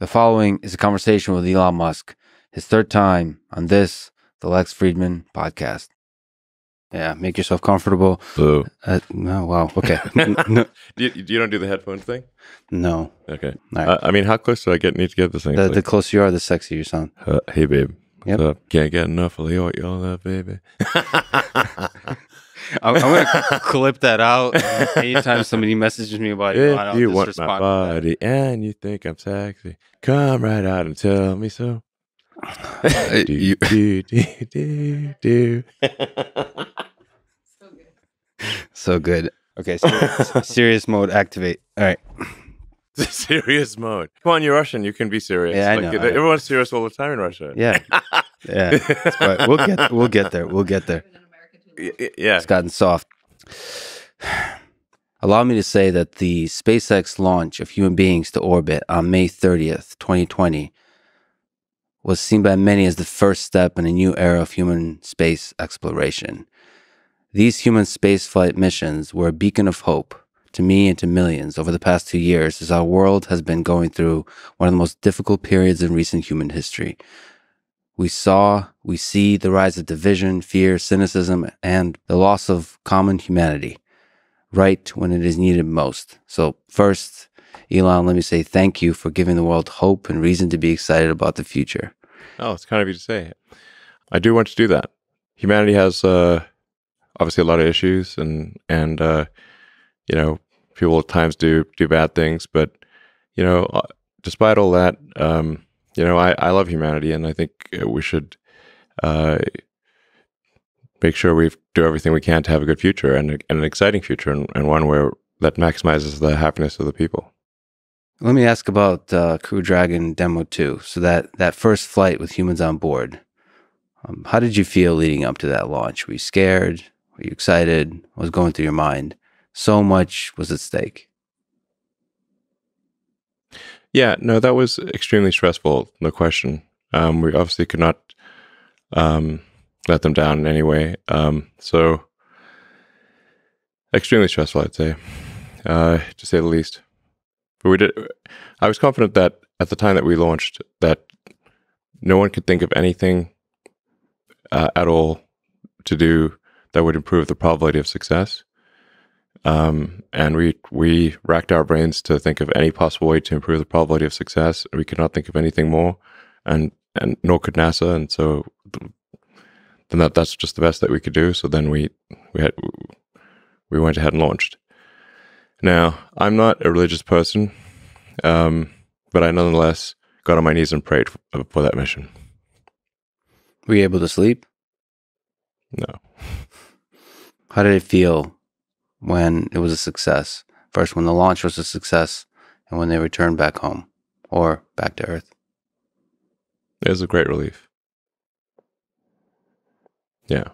The following is a conversation with Elon Musk, his third time on this, the Lex Fridman podcast. Yeah, make yourself comfortable. Boo. No, wow, okay. No. You don't do the headphone thing? No. Okay. Right. I mean, how close do I need to get this thing? The closer you are, the sexier you sound. Hey, babe. Yep. What's up? Can't get enough of your love, baby. I'm going to clip that out. Anytime somebody messages me about it, If you want my body and you think I'm sexy, come right out and tell me so. do. So good. Okay, serious mode activate. All right. Serious mode. Come on, you're Russian. You can be serious. Yeah, I know. Everyone's serious all the time in Russia. Yeah. Yeah. But we'll get there. We'll get there. Yeah. It's gotten soft. Allow me to say that the SpaceX launch of human beings to orbit on May 30th, 2020 was seen by many as the first step in a new era of human space exploration. These human spaceflight missions were a beacon of hope to me and to millions over the past 2 years as our world has been going through one of the most difficult periods in recent human history. We see the rise of division, fear, cynicism, and the loss of common humanity right when it is needed most. So first, Elon, let me say thank you for giving the world hope and reason to be excited about the future. Oh, it's kind of you to say. I do want to do that. Humanity has obviously a lot of issues, and people at times do bad things, but despite all that, I love humanity, and I think we should make sure we do everything we can to have a good future and an exciting future, and one where that maximizes the happiness of the people. Let me ask about Crew Dragon Demo 2. So that first flight with humans on board, how did you feel leading up to that launch? Were you scared? Were you excited? What was going through your mind? So much was at stake. Yeah, no, that was extremely stressful, no question. We obviously could not let them down in any way. So extremely stressful, I'd say, to say the least. But I was confident that at the time that we launched, that no one could think of anything at all to do that would improve the probability of success. And we racked our brains to think of any possible way to improve the probability of success. We could not think of anything more, and nor could NASA. And so then that's just the best that we could do. So then we went ahead and launched. Now, I'm not a religious person, but I nonetheless got on my knees and prayed for that mission. Were you able to sleep? No. How did it feel when it was a success? First, when the launch was a success, and when they returned back home or back to Earth? It was a great relief. Yeah.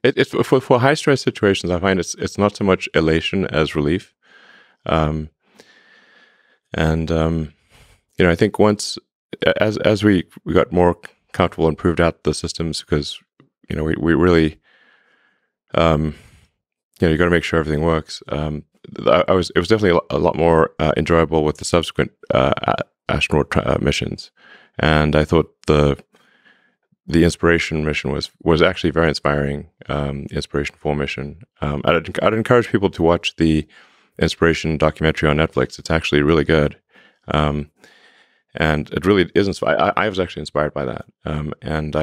It's for high stress situations, I find it's not so much elation as relief. I think once as we got more comfortable and proved out the systems, because we really you got to make sure everything works. It was definitely a lot more enjoyable with the subsequent astronaut missions, and I thought the Inspiration mission was actually very inspiring. Inspiration 4 mission. I'd encourage people to watch the Inspiration documentary on Netflix. It's actually really good, and it really is. I was actually inspired by that, and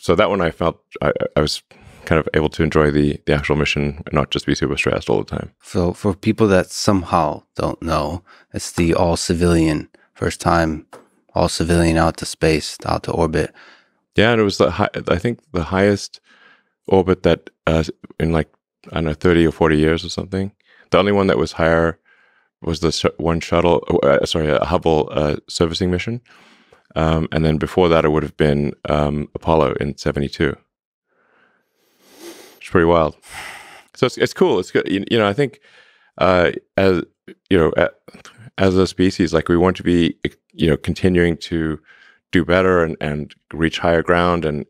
so that one I felt I was kind of able to enjoy the actual mission and not just be super stressed all the time. So for people that somehow don't know, it's the all-civilian, first time all-civilian out to space, out to orbit. Yeah, and it was I think the highest orbit that in 30 or 40 years or something. The only one that was higher was the a Hubble servicing mission. And then before that, it would have been Apollo in 1972. It's pretty wild. So it's cool. It's good. I think as a species, we want to be continuing to do better and reach higher ground, and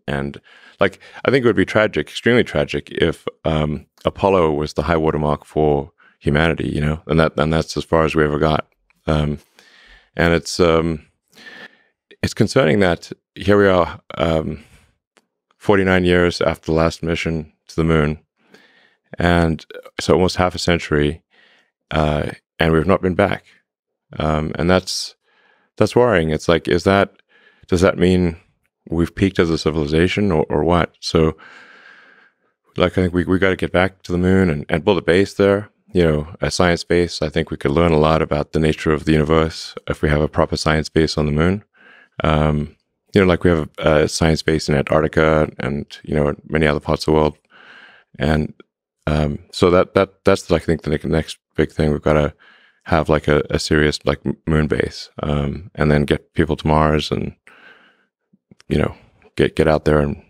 I think it would be tragic, extremely tragic, if Apollo was the high watermark for humanity, and that's as far as we ever got. And it's concerning that here we are, 49 years after the last mission to the moon, and so almost half a century, and we've not been back. And that's worrying. It's like, does that mean we've peaked as a civilization, or what? So, like, I think we got to get back to the moon and build a base there, a science base. I think we could learn a lot about the nature of the universe if we have a proper science base on the moon. Like we have a science base in Antarctica and, many other parts of the world. And so that's I think the next big thing. We've got to have like a serious like moon base, and then get people to Mars and, get out there and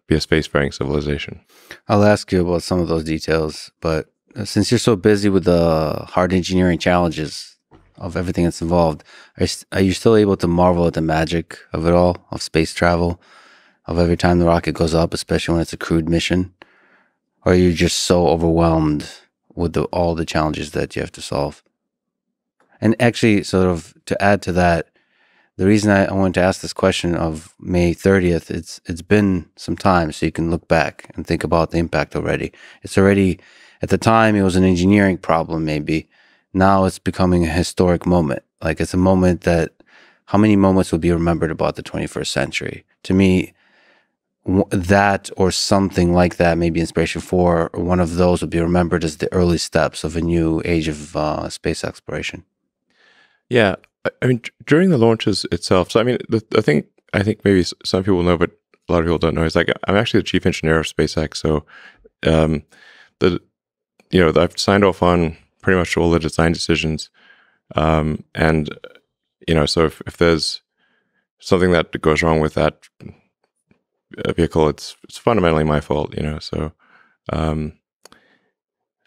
be a spacefaring civilization. I'll ask you about some of those details, but since you're so busy with the hard engineering challenges of everything that's involved, are you still able to marvel at the magic of it all, of space travel, of every time the rocket goes up, especially when it's a crewed mission? Or are you just so overwhelmed with all the challenges that you have to solve? And actually, sort of to add to that, the reason I wanted to ask this question of May 30th, it's been some time, so you can look back and think about the impact already. It's already, at the time, it was an engineering problem, maybe. Now it's becoming a historic moment. Like, it's a moment that, how many moments will be remembered about the 21st century? To me, that or something like that, maybe Inspiration 4, or one of those would be remembered as the early steps of a new age of space exploration. Yeah. I mean, during the launches itself, so I mean, I think maybe some people know, but a lot of people don't know, is like, I'm actually the chief engineer of SpaceX. So, I've signed off on pretty much all the design decisions. And, so if there's something that goes wrong with that vehicle, it's fundamentally my fault,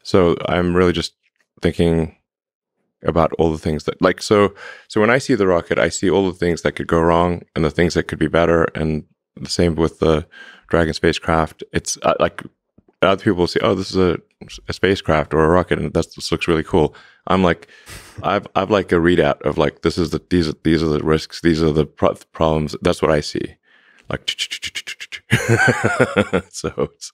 so I'm really just thinking about all the things that, like, so when I see the rocket, I see all the things that could go wrong and the things that could be better. And the same with the Dragon spacecraft. It's like, other people will say, oh, this is a spacecraft or a rocket, and this looks really cool. I'm like, I've like a readout of like, these are the risks, these are the problems. That's what I see. Like, so it's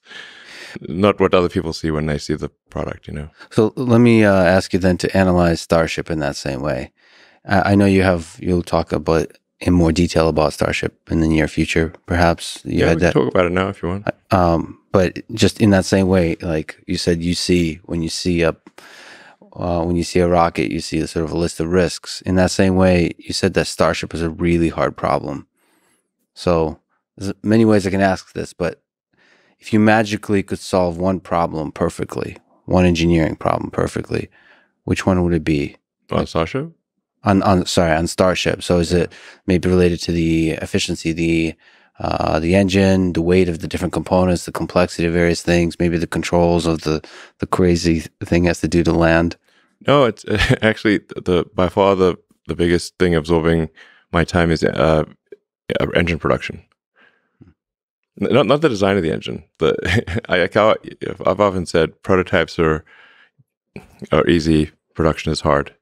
not what other people see when they see the product, So let me ask you then to analyze Starship in that same way. I know you'll talk about in more detail about Starship in the near future, perhaps. We can talk about it now if you want. But just in that same way, like you said, when you see a rocket, you see a sort of a list of risks. In that same way, you said that Starship is a really hard problem. So there's many ways I can ask this, but if you magically could solve one problem perfectly, one engineering problem perfectly, which one would it be? On Starship? On Starship. So is it maybe related to the efficiency, the engine, the weight of the different components, the complexity of various things, maybe the controls of the crazy thing has to do to land? No, it's actually by far the biggest thing absorbing my time is engine production. Not the design of the engine. I've often said prototypes are easy, production is hard.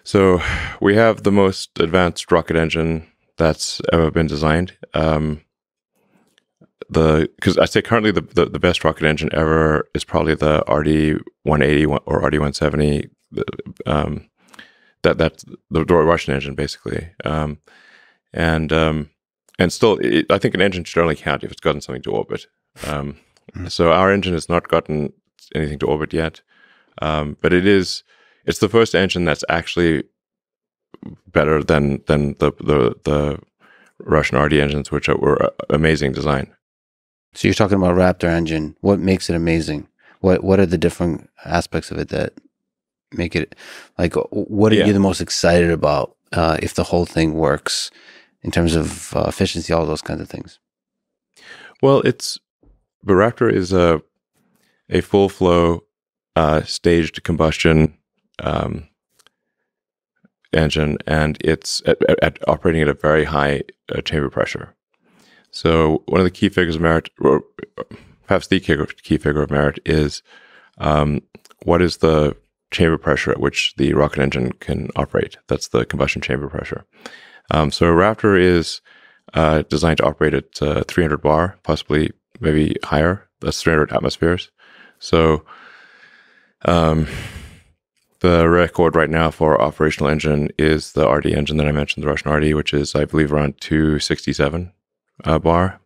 So we have the most advanced rocket engine that's ever been designed. Because I say currently the best rocket engine ever is probably the RD-180 or RD-170. That's the Russian engine, basically. And still, I think an engine should only count if it's gotten something to orbit. So our engine has not gotten anything to orbit yet, but it's the first engine that's actually better than the Russian RD engines, which were amazing design. So you're talking about Raptor engine. What makes it amazing? What are the different aspects of it that make it, like, what are you the most excited about if the whole thing works in terms of efficiency, all those kinds of things? Well, the Raptor is a full flow staged combustion engine, and it's at operating at a very high chamber pressure. So one of the key figures of merit, or perhaps the key figure of merit, is what is the chamber pressure at which the rocket engine can operate. That's the combustion chamber pressure. So a Raptor is designed to operate at 300 bar, possibly maybe higher. That's 300 atmospheres. So the record right now for operational engine is the RD engine that I mentioned, the Russian RD, which is, I believe, around 267 bar.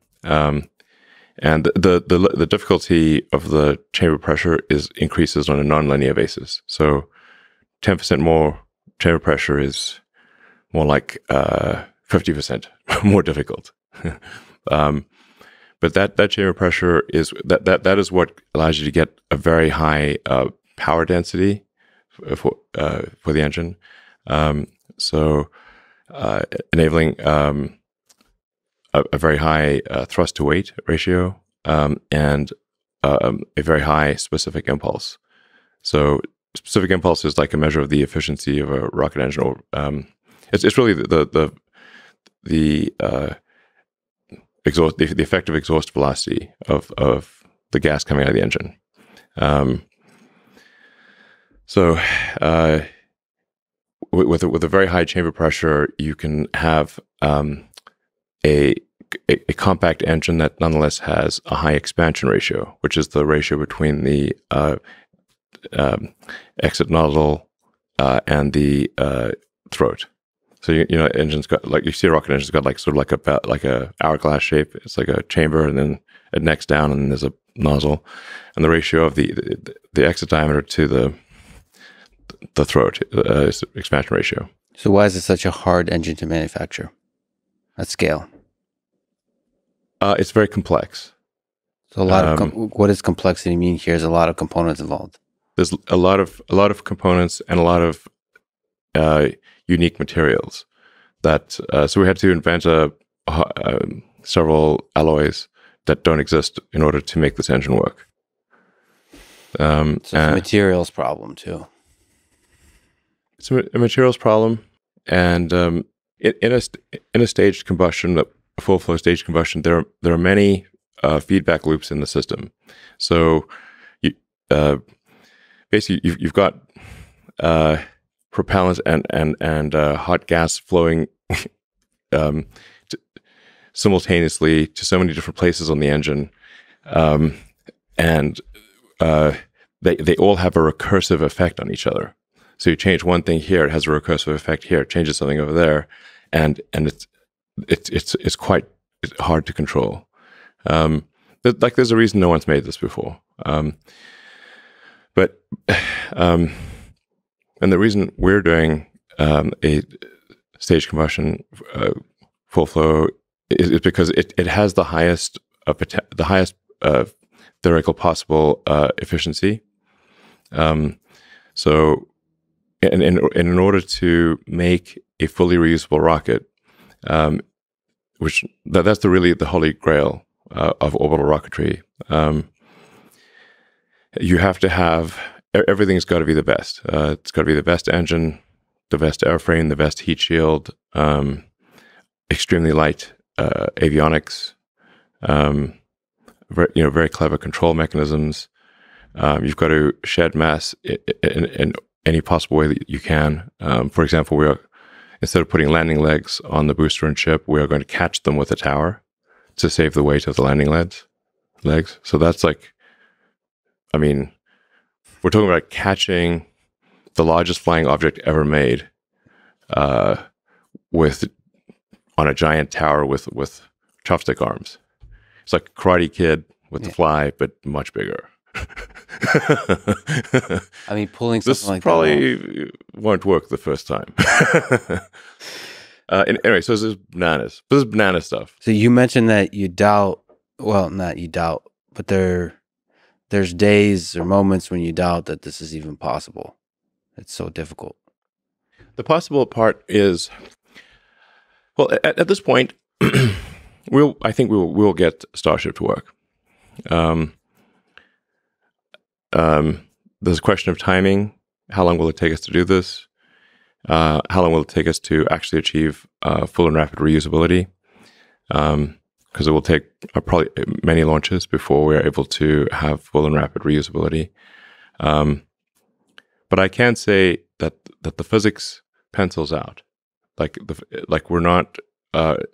And the difficulty of the chamber pressure increases on a nonlinear basis. So 10% more chamber pressure is more like 50% more difficult. But that chamber pressure is that is what allows you to get a very high power density for the engine. So enabling a very high thrust to weight ratio and a very high specific impulse. So specific impulse is like a measure of the efficiency of a rocket engine. It's really the exhaust, the effective exhaust velocity of the gas coming out of the engine. So with a very high chamber pressure, you can have a compact engine that nonetheless has a high expansion ratio, which is the ratio between the exit nozzle and the throat. So you know, engine's got, like, you see a rocket engine's got like sort of like a hourglass shape. It's like a chamber, and then it necks down, and then there's a nozzle, and the ratio of the exit diameter to the throat is expansion ratio. So why is it such a hard engine to manufacture at scale? It's very complex. So a lot of what does complexity mean here? There's a lot of components involved. There's a lot of components and a lot of unique materials that so we had to invent several alloys that don't exist in order to make this engine work. So it's a materials problem too. It's a materials problem, and in a staged combustion, a full flow staged combustion, there are many feedback loops in the system. So you basically you've got propellant and hot gas flowing simultaneously to so many different places on the engine, and they all have a recursive effect on each other. So you change one thing here, it has a recursive effect here. It changes something over there, and it's quite hard to control. Like, there's a reason no one's made this before. And the reason we're doing a staged combustion full flow is because it has the highest theoretical possible efficiency. So, in order to make a fully reusable rocket, which that's really the holy grail of orbital rocketry, you have to have everything's got to be the best. It's got to be the best engine, the best airframe, the best heat shield, extremely light avionics, very clever control mechanisms. You've got to shed mass in any possible way that you can. For example, instead of putting landing legs on the booster and ship, we are going to catch them with a tower to save the weight of the landing legs. So that's like, I mean, we're talking about catching the largest flying object ever made on a giant tower with chopstick arms. It's like Karate Kid with the fly, but much bigger. I mean, pulling something this like probably that won't work the first time. Anyway, so this is bananas. This is banana stuff. So you mentioned that you doubt, well, not you doubt, but there's days or moments when you doubt that this is even possible. It's so difficult. The possible part is, well, at this point, I think we'll get Starship to work. There's a question of timing. How long will it take us to do this? How long will it take us to actually achieve full and rapid reusability? Because it will take probably many launches before we're able to have full and rapid reusability. But but I can say that the physics pencils out. Like we're not like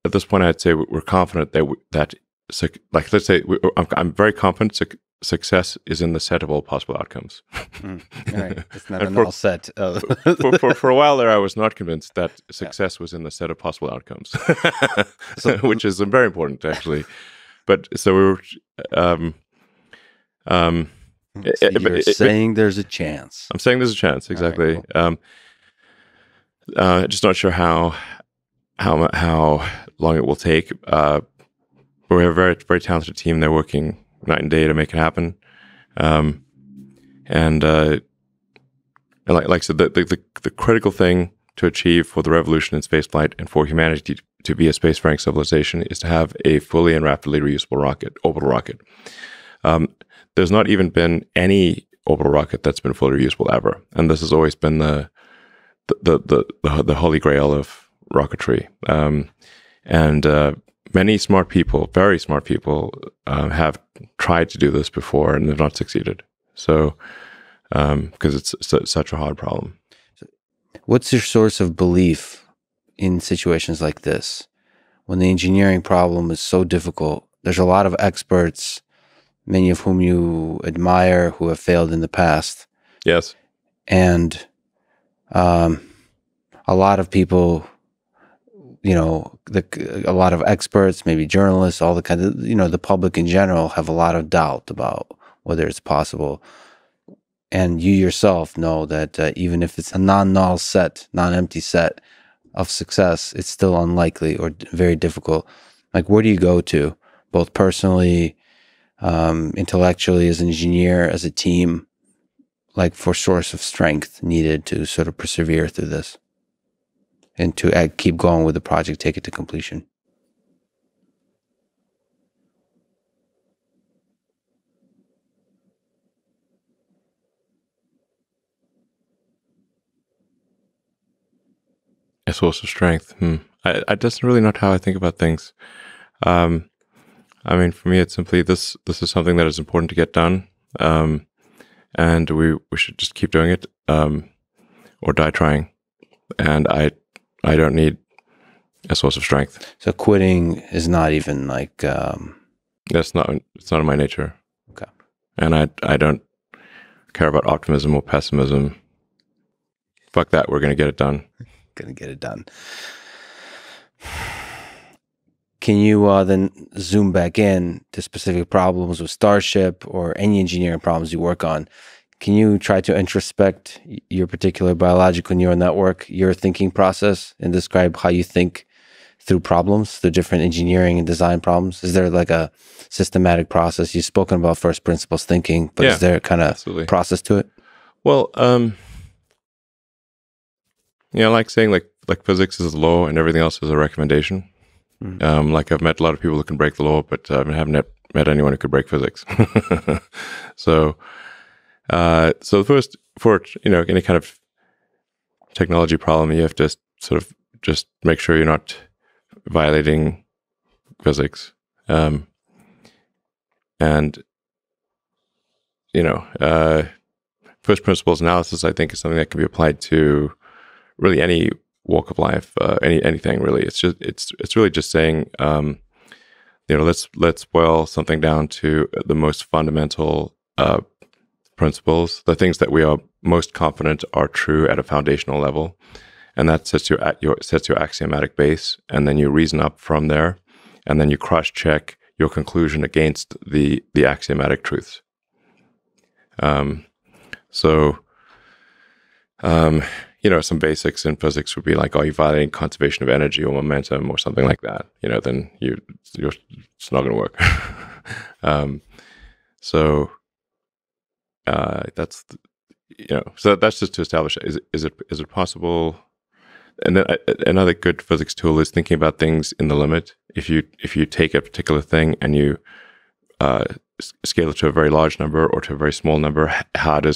at this point. I'd say we're confident that like let's say I'm very confident success is in the set of all possible outcomes. Right. It's not an all set. For a while there, I was not convinced that success was in the set of possible outcomes, which is very important actually. But so we were. So you're saying there's a chance. I'm saying there's a chance, exactly. Right, cool. Just not sure how long it will take. But we have a very, very talented team. They're working night and day to make it happen. And like I said, the critical thing to achieve for the revolution in spaceflight and for humanity to be a spacefaring civilization is to have a fully and rapidly reusable orbital rocket. There's not even been any orbital rocket that's been fully reusable ever, and this has always been the holy grail of rocketry. And many smart people, very smart people, have tried to do this before and have not succeeded. So, because it's such a hard problem. What's your source of belief in situations like this, when the engineering problem is so difficult? There's a lot of experts, many of whom you admire, who have failed in the past. Yes. And a lot of people, a lot of experts, maybe journalists, all the kind of, the public in general have a lot of doubt about whether it's possible. And you yourself know that even if it's a non-null set, non-empty set of success, it's still unlikely or very difficult. Like, where do you go to, both personally, intellectually, as an engineer, as a team, like for source of strength needed to sort of persevere through this and to keep going with the project, take it to completion? A source of strength. I just really not how I think about things. I mean, for me, it's simply this is something that is important to get done. And we should just keep doing it, or die trying. And I don't need a source of strength. So quitting is not even like... it's not in my nature. Okay. And I don't care about optimism or pessimism. Fuck that, we're going to get it done. Going to get it done. Can you then zoom back in to specific problems with Starship or any engineering problems you work on? Can you try to introspect your particular biological neural network, your thinking process, and describe how you think through problems, through different engineering and design problems? Is there like a systematic process? You've spoken about first principles thinking, but is there a kind of process to it? Well, like saying like physics is a law and everything else is a recommendation. Like I've met a lot of people who can break the law, but I haven't met anyone who could break physics. So the first, for any kind of technology problem, you have to sort of just make sure you're not violating physics. And first principles analysis, I think, is something that can be applied to really any walk of life, anything really. It's really just saying, let's boil something down to the most fundamental principles, the things that we are most confident are true at a foundational level, and that sets your axiomatic base, and then you reason up from there, and then you cross-check your conclusion against the axiomatic truths. Some basics in physics would be like, are you violating conservation of energy or momentum or something like that? Then it's not going to work. So that's just to establish, is it possible? And then another good physics tool is thinking about things in the limit. If you take a particular thing and you scale it to a very large number or to a very small number, how do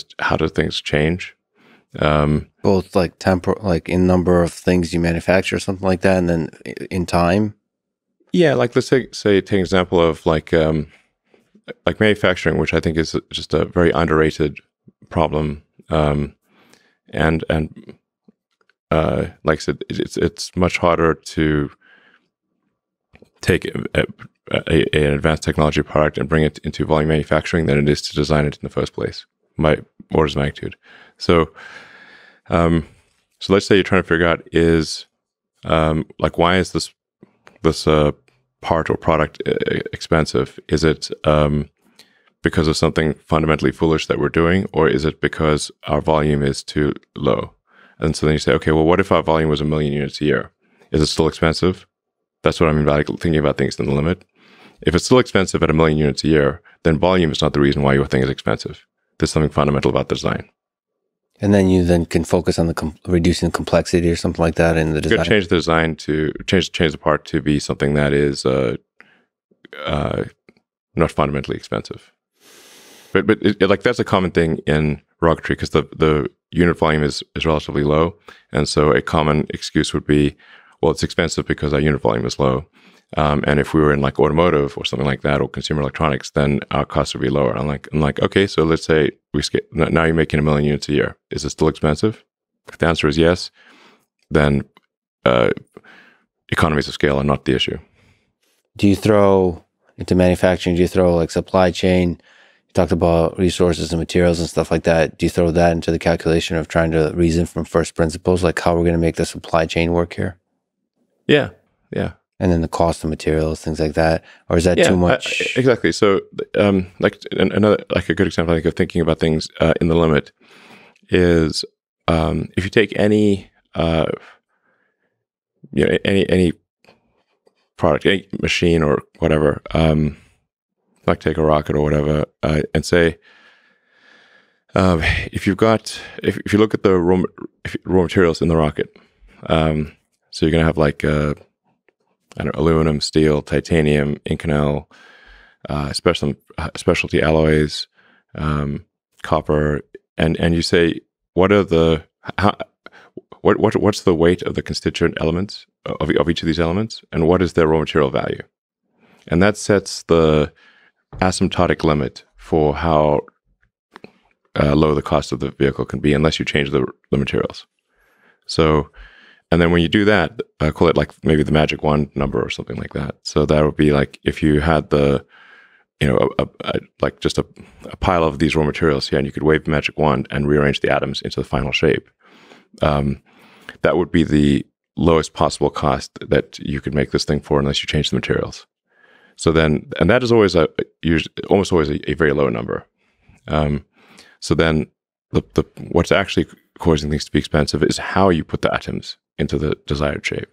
things change? Both like like in number of things you manufacture or something like that, and then in time. Yeah, like let's say take an example of like like manufacturing, which I think is just a very underrated problem. And like I said, it's much harder to take an advanced technology product and bring it into volume manufacturing than it is to design it in the first place, by orders of magnitude. So let's say you're trying to figure out is like, why is this part or product expensive? Is it because of something fundamentally foolish that we're doing, or is it because our volume is too low? And so then you say, okay, well, what if our volume was 1 million units a year? Is it still expensive? That's what I mean by thinking about things in the limit. If it's still expensive at 1 million units a year, then volume is not the reason why your thing is expensive. There's something fundamental about the design. And then you can focus on the reducing complexity or something like that in the design. You could change the design to change the part to be something that is not fundamentally expensive. But like, that's a common thing in rocketry, because the unit volume is relatively low, and so a common excuse would be, well, it's expensive because our unit volume is low. And if we were in like automotive or something like that, or consumer electronics, then our costs would be lower. I'm like, okay, so let's say now you're making 1 million units a year. Is it still expensive? If the answer is yes, then economies of scale are not the issue. Do you throw into manufacturing? Do you throw like supply chain? You talked about resources and materials and stuff like that. Do you throw that into the calculation of trying to reason from first principles, like how we're going to make the supply chain work here? Yeah. And then the cost of materials, things like that, or is that too much? Exactly. So, like another, like a good example, I think, of thinking about things in the limit is if you take any any product, any machine or whatever, like take a rocket or whatever, and say, if you look at the raw materials in the rocket, so you're going to have like aluminum, steel, titanium, Inconel, specialty alloys, copper, and you say, what's the weight of the constituent elements of each of these elements, and what is their raw material value? And that sets the asymptotic limit for how low the cost of the vehicle can be unless you change the materials. So, and then when you do that, call it like maybe the magic wand number or something like that. So that would be like if you had like just a pile of these raw materials here, and you could wave the magic wand and rearrange the atoms into the final shape. That would be the lowest possible cost that you could make this thing for unless you change the materials. So then, and that is always almost always a very low number. So then what's actually causing things to be expensive is how you put the atoms into the desired shape.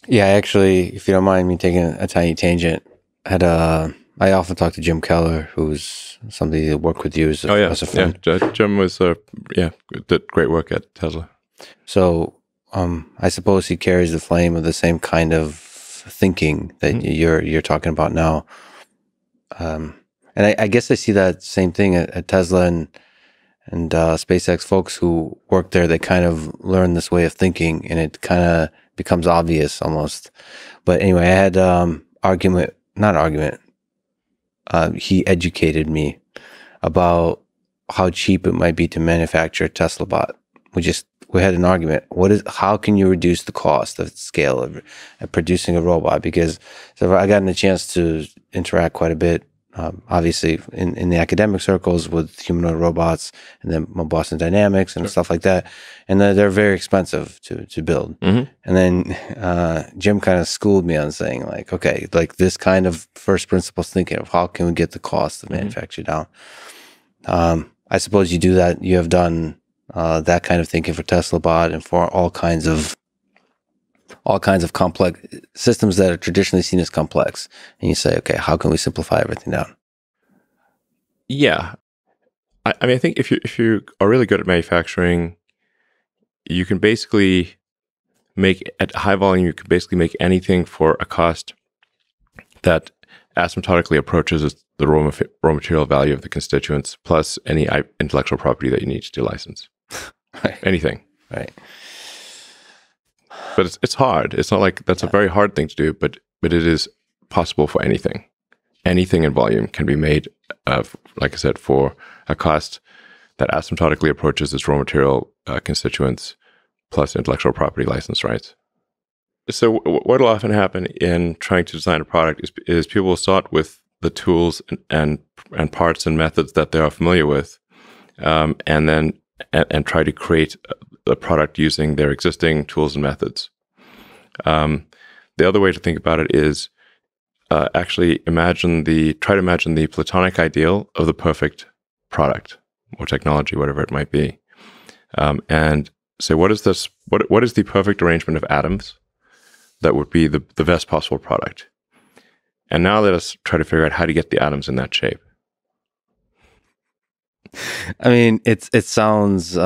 Yeah, actually, if you don't mind me taking a tiny tangent, I often talk to Jim Keller, who's somebody that worked with you as a friend. Yeah, Jim was did great work at Tesla. So I suppose he carries the flame of the same kind of thinking that you're talking about now. And I guess I see that same thing at Tesla and SpaceX. Folks who work there, they kind of learn this way of thinking, and it kind of becomes obvious almost. But anyway, I had he educated me about how cheap it might be to manufacture a Tesla bot. We had an argument. How can you reduce the cost of scale of producing a robot? Because I gotten a chance to interact quite a bit, obviously in the academic circles with humanoid robots, and then Boston Dynamics and stuff like that. And they're very expensive to build. Mm-hmm. And then Jim kind of schooled me on saying like, okay, like this kind of first principles thinking of how can we get the cost of manufacture down. I suppose you do that. You have done that kind of thinking for Tesla bot and for all kinds of complex systems that are traditionally seen as complex. And you say, okay, how can we simplify everything down? Yeah. I mean, I think if you are really good at manufacturing, you can basically at high volume, you can basically make anything for a cost that asymptotically approaches the raw material value of the constituents plus any intellectual property that you need to license. Right. Anything. Right. But it's hard. It's not like that's a very hard thing to do, but it is possible for anything. anything in volume can be made, like I said, for a cost that asymptotically approaches its raw material constituents plus intellectual property license rights. So what will often happen in trying to design a product is people will start with the tools and parts and methods that they are familiar with, and then try to create a product using their existing tools and methods. The other way to think about it is actually try to imagine the platonic ideal of the perfect product or technology, whatever it might be, and say, what is the perfect arrangement of atoms that would be the best possible product? And now let us try to figure out how to get the atoms in that shape. I mean, it sounds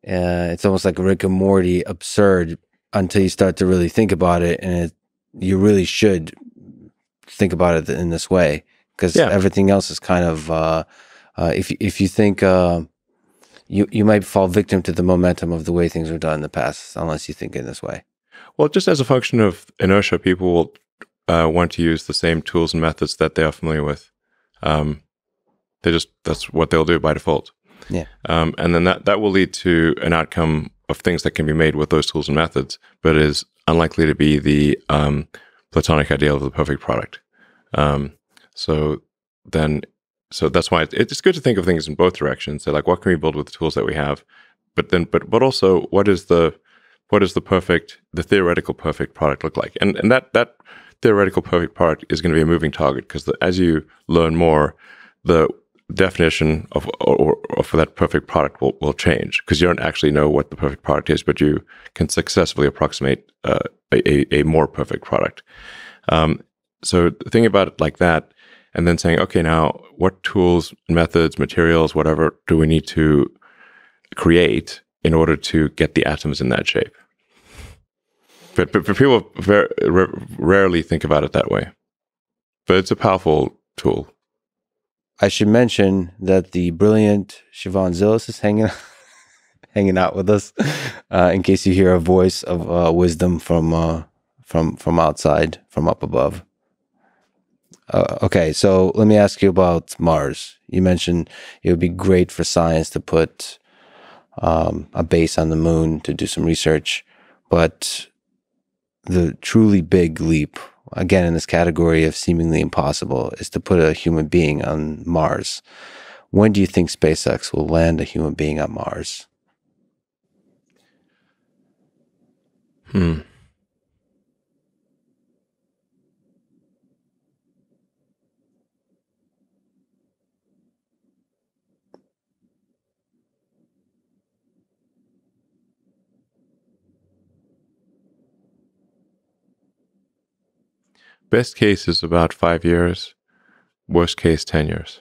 it's almost like Rick and Morty absurd until you start to really think about it, and you really should think about it in this way, because everything else is kind of if you think you might fall victim to the momentum of the way things were done in the past unless you think in this way. Well, just as a function of inertia, people will want to use the same tools and methods that they are familiar with. That's what they'll do by default. Yeah. And then that will lead to an outcome of things that can be made with those tools and methods, but is unlikely to be the platonic ideal of the perfect product. So that's why it's good to think of things in both directions. So like, what can we build with the tools that we have? But also, what is the theoretical perfect product look like? And that theoretical perfect product is going to be a moving target, because as you learn more, the definition of that perfect product will change, because you don't actually know what the perfect product is, but you can successfully approximate a more perfect product. So thinking about it like that, and then saying, okay, now what tools, methods, materials, whatever, do we need to create in order to get the atoms in that shape? But people rarely think about it that way. But it's a powerful tool. I should mention that the brilliant Siobhan Zillis is hanging out with us, in case you hear a voice of wisdom from outside, from up above. Okay, so let me ask you about Mars. You mentioned it would be great for science to put a base on the moon to do some research, but the truly big leap, again in this category of seemingly impossible, is to put a human being on Mars. When do you think SpaceX will land a human being on Mars? Best case is about 5 years. Worst case, 10 years.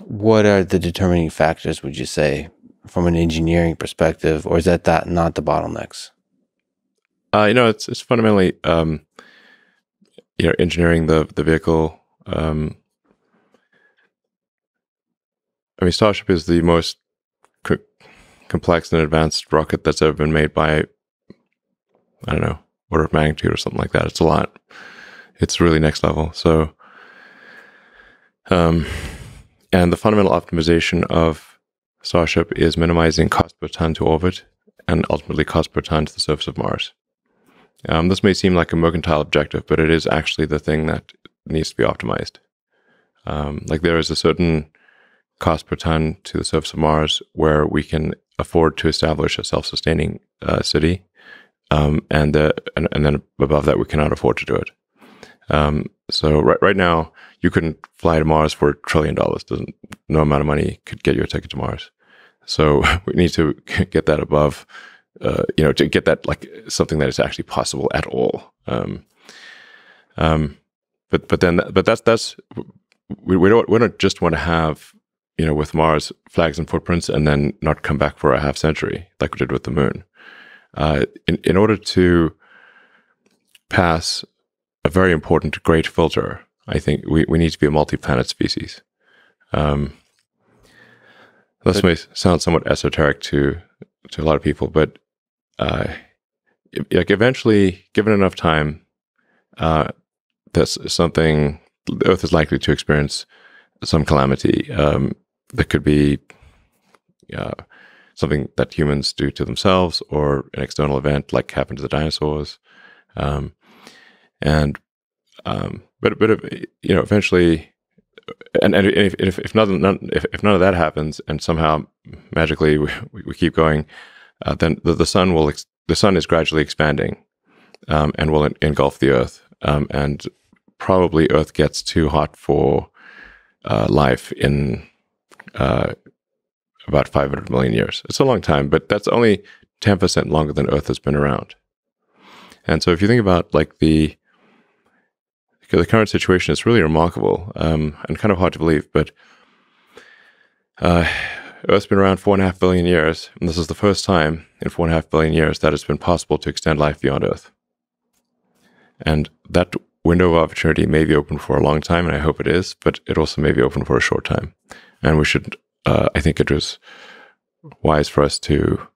What are the determining factors, would you say, from an engineering perspective, or is that not the bottlenecks? It's fundamentally engineering the vehicle. Starship is the most complex and advanced rocket that's ever been made by, I don't know, order of magnitude or something like that. It's a lot. It's really next level. So, and the fundamental optimization of Starship is minimizing cost per ton to orbit and ultimately cost per ton to the surface of Mars. This may seem like a mercantile objective, but it is actually the thing that needs to be optimized. Like there is a certain cost per ton to the surface of Mars where we can afford to establish a self-sustaining city. And then above that, we cannot afford to do it. So right now, you couldn't fly to Mars for $1 trillion. No amount of money could get you a ticket to Mars. So we need to get that above, to get that like something that is actually possible at all. But that's we don't just want to have, with Mars flags and footprints and then not come back for a half century like we did with the moon. In order to pass a very important great filter, I think we need to be a multi-planet species. This may sound somewhat esoteric to a lot of people, but like eventually, given enough time, that's something the Earth is likely to experience some calamity. That could be something that humans do to themselves, or an external event like happened to the dinosaurs. But eventually, and if none of that happens, and somehow magically we keep going, then the sun is gradually expanding, and will engulf the Earth, and probably Earth gets too hot for life in about 500 million years. It's a long time, but that's only 10% longer than Earth has been around. And so if you think about like the current situation, it's really remarkable, and kind of hard to believe, but Earth's been around 4.5 billion years, and this is the first time in 4.5 billion years that it's been possible to extend life beyond Earth. And that window of opportunity may be open for a long time, and I hope it is, but it also may be open for a short time. And we should, I think it was wise for us to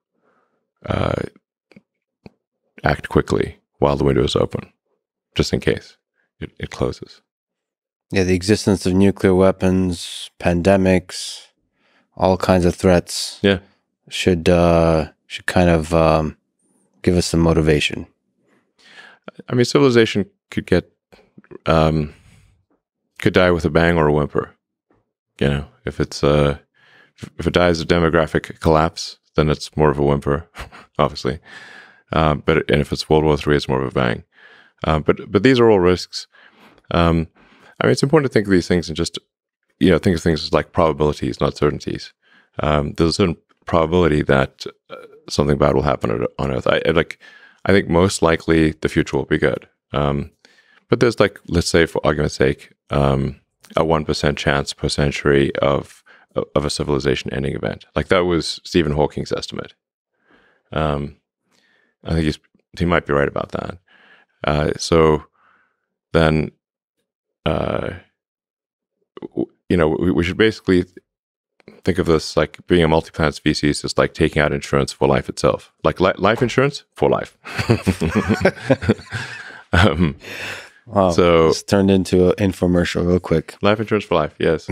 act quickly while the window is open, just in case it closes. Yeah, the existence of nuclear weapons, pandemics, all kinds of threats. Yeah, should kind of give us some motivation. I mean, civilization could die with a bang or a whimper. You know, if it dies of demographic collapse, then it's more of a whimper, obviously. And if it's World War III, it's more of a bang. But these are all risks. I mean, it's important to think of these things and just, think of things as like probabilities, not certainties. There's a certain probability that something bad will happen on Earth. I think most likely the future will be good. But there's like, let's say for argument's sake, a 1% chance per century of a civilization ending event. Like that was Stephen Hawking's estimate. I think he might be right about that. So then, we should basically think of this like being a multi-planet species is like taking out insurance for life itself. Like life insurance for life. Wow, so it's turned into an infomercial real quick. Life insurance for life, yes.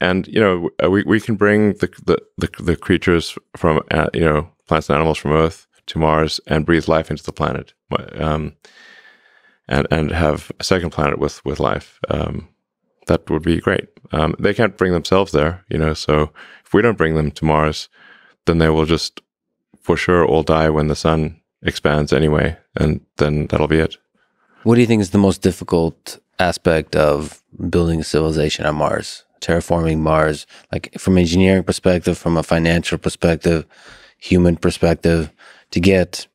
And we can bring the creatures from plants and animals from Earth to Mars and breathe life into the planet, and have a second planet with life. That would be great. They can't bring themselves there, so if we don't bring them to Mars, then they will just for sure all die when the sun expands anyway, and then that'll be it. What do you think is the most difficult aspect of building a civilization on Mars, terraforming Mars, like from an engineering perspective, from a financial perspective, human perspective, to get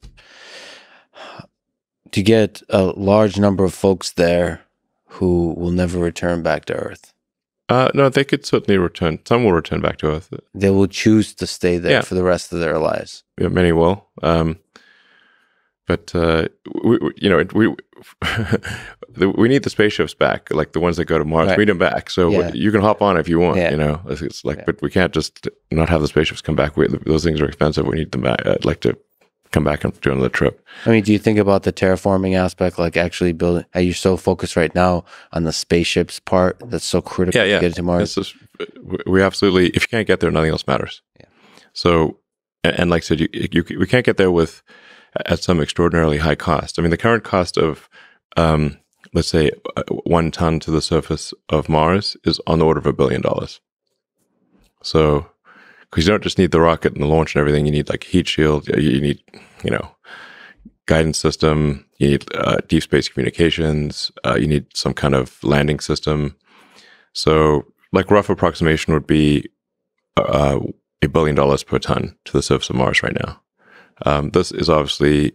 a large number of folks there who will never return back to Earth? No, they could certainly return. Some will return back to Earth. They will choose to stay there for the rest of their lives. Yeah, many will. But we need the spaceships back, like the ones that go to Mars. Right. We need them back, so you can hop on if you want. Yeah. It's like, but we can't just not have the spaceships come back. Those things are expensive. We need them back. I'd like to come back and do another trip. I mean, do you think about the terraforming aspect, like actually building? Are you so focused right now on the spaceships part that's so critical to get to Mars? We absolutely. If you can't get there, nothing else matters. Yeah. So, and like I said, we can't get there at some extraordinarily high cost. I mean, the current cost of, let's say, 1 ton to the surface of Mars is on the order of $1 billion. So, because you don't just need the rocket and the launch and everything, you need like heat shield, you need, guidance system, you need deep space communications, you need some kind of landing system. So, like rough approximation would be $1 billion per ton to the surface of Mars right now. This is obviously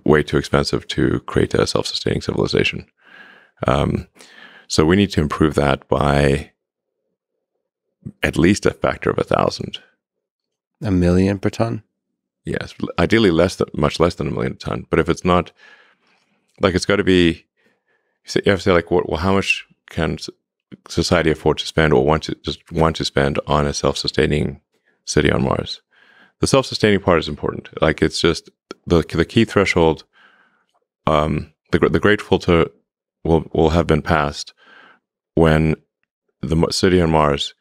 way too expensive to create a self-sustaining civilization. So we need to improve that by at least a factor of 1,000. $1 million per ton? Yes, ideally much less than $1 million a ton. But if it's not, like, it's got to be. You have to say, like, well, how much can society afford to spend, or want to spend on a self-sustaining city on Mars? the self-sustaining part is important. Like, it's just the key threshold. The great filter will have been passed when the city on Mars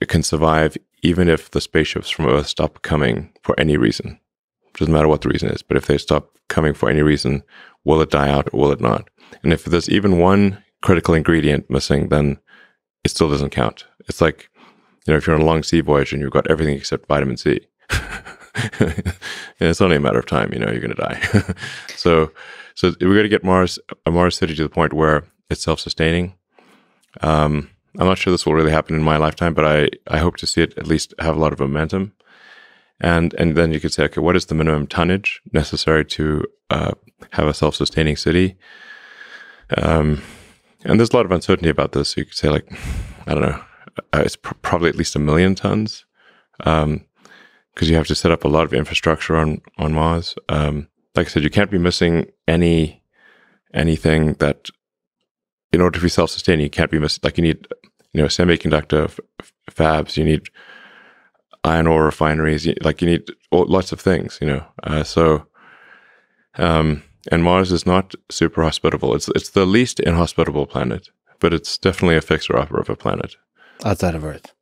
can survive even if the spaceships from Earth stop coming for any reason. Doesn't matter what the reason is, but if they stop coming for any reason, will it die out or will it not? And if there's even one critical ingredient missing, then it still doesn't count. It's like, if you're on a long sea voyage and you've got everything except vitamin C, and it's only a matter of time, you're going to die. So we got to get a Mars city to the point where it's self-sustaining. I'm not sure this will really happen in my lifetime, but I hope to see it at least have a lot of momentum. And then you could say, okay, what is the minimum tonnage necessary to have a self-sustaining city? And there's a lot of uncertainty about this. So you could say, like, I don't know, it's probably at least 1 million tons, because you have to set up a lot of infrastructure on Mars. Like I said, you can't be missing anything that, in order to be self-sustaining, you can't be missing. Like, you need, semiconductor fabs, you need iron ore refineries, you need lots of things, and Mars is not super hospitable. It's the least inhospitable planet, but it's definitely a fixer-upper of a planet. Outside of Earth.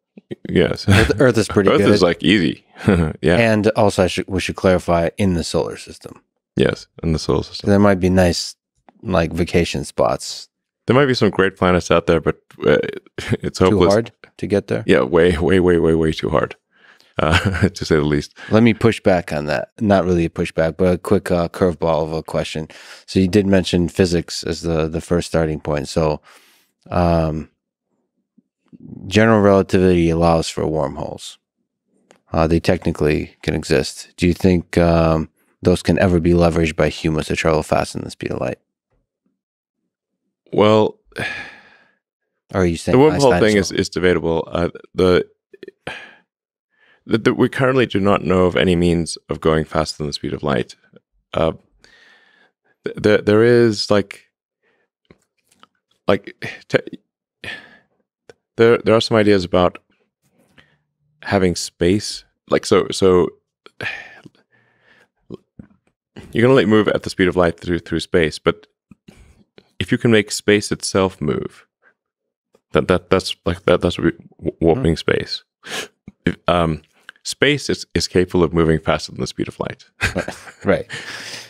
Yes. Earth is pretty good. Earth is like easy. Yeah. And also we should clarify, in the solar system. Yes, in the solar system. There might be nice, like, vacation spots. There might be some great planets out there, but it's hopeless. Too hard to get there? Yeah, way too hard, to say the least. Let me push back on that. Not really a pushback, but a quick curveball of a question. So you did mention physics as the first starting point. So general relativity allows for wormholes. They technically can exist. Do you think those can ever be leveraged by humans to travel faster than the speed of light? Well, or are you saying the wormhole thing is debatable. We currently do not know of any means of going faster than the speed of light. There is there are some ideas about having space, so you can only move at the speed of light through space, but if you can make space itself move, that's warping space. Space is capable of moving faster than the speed of light. Right.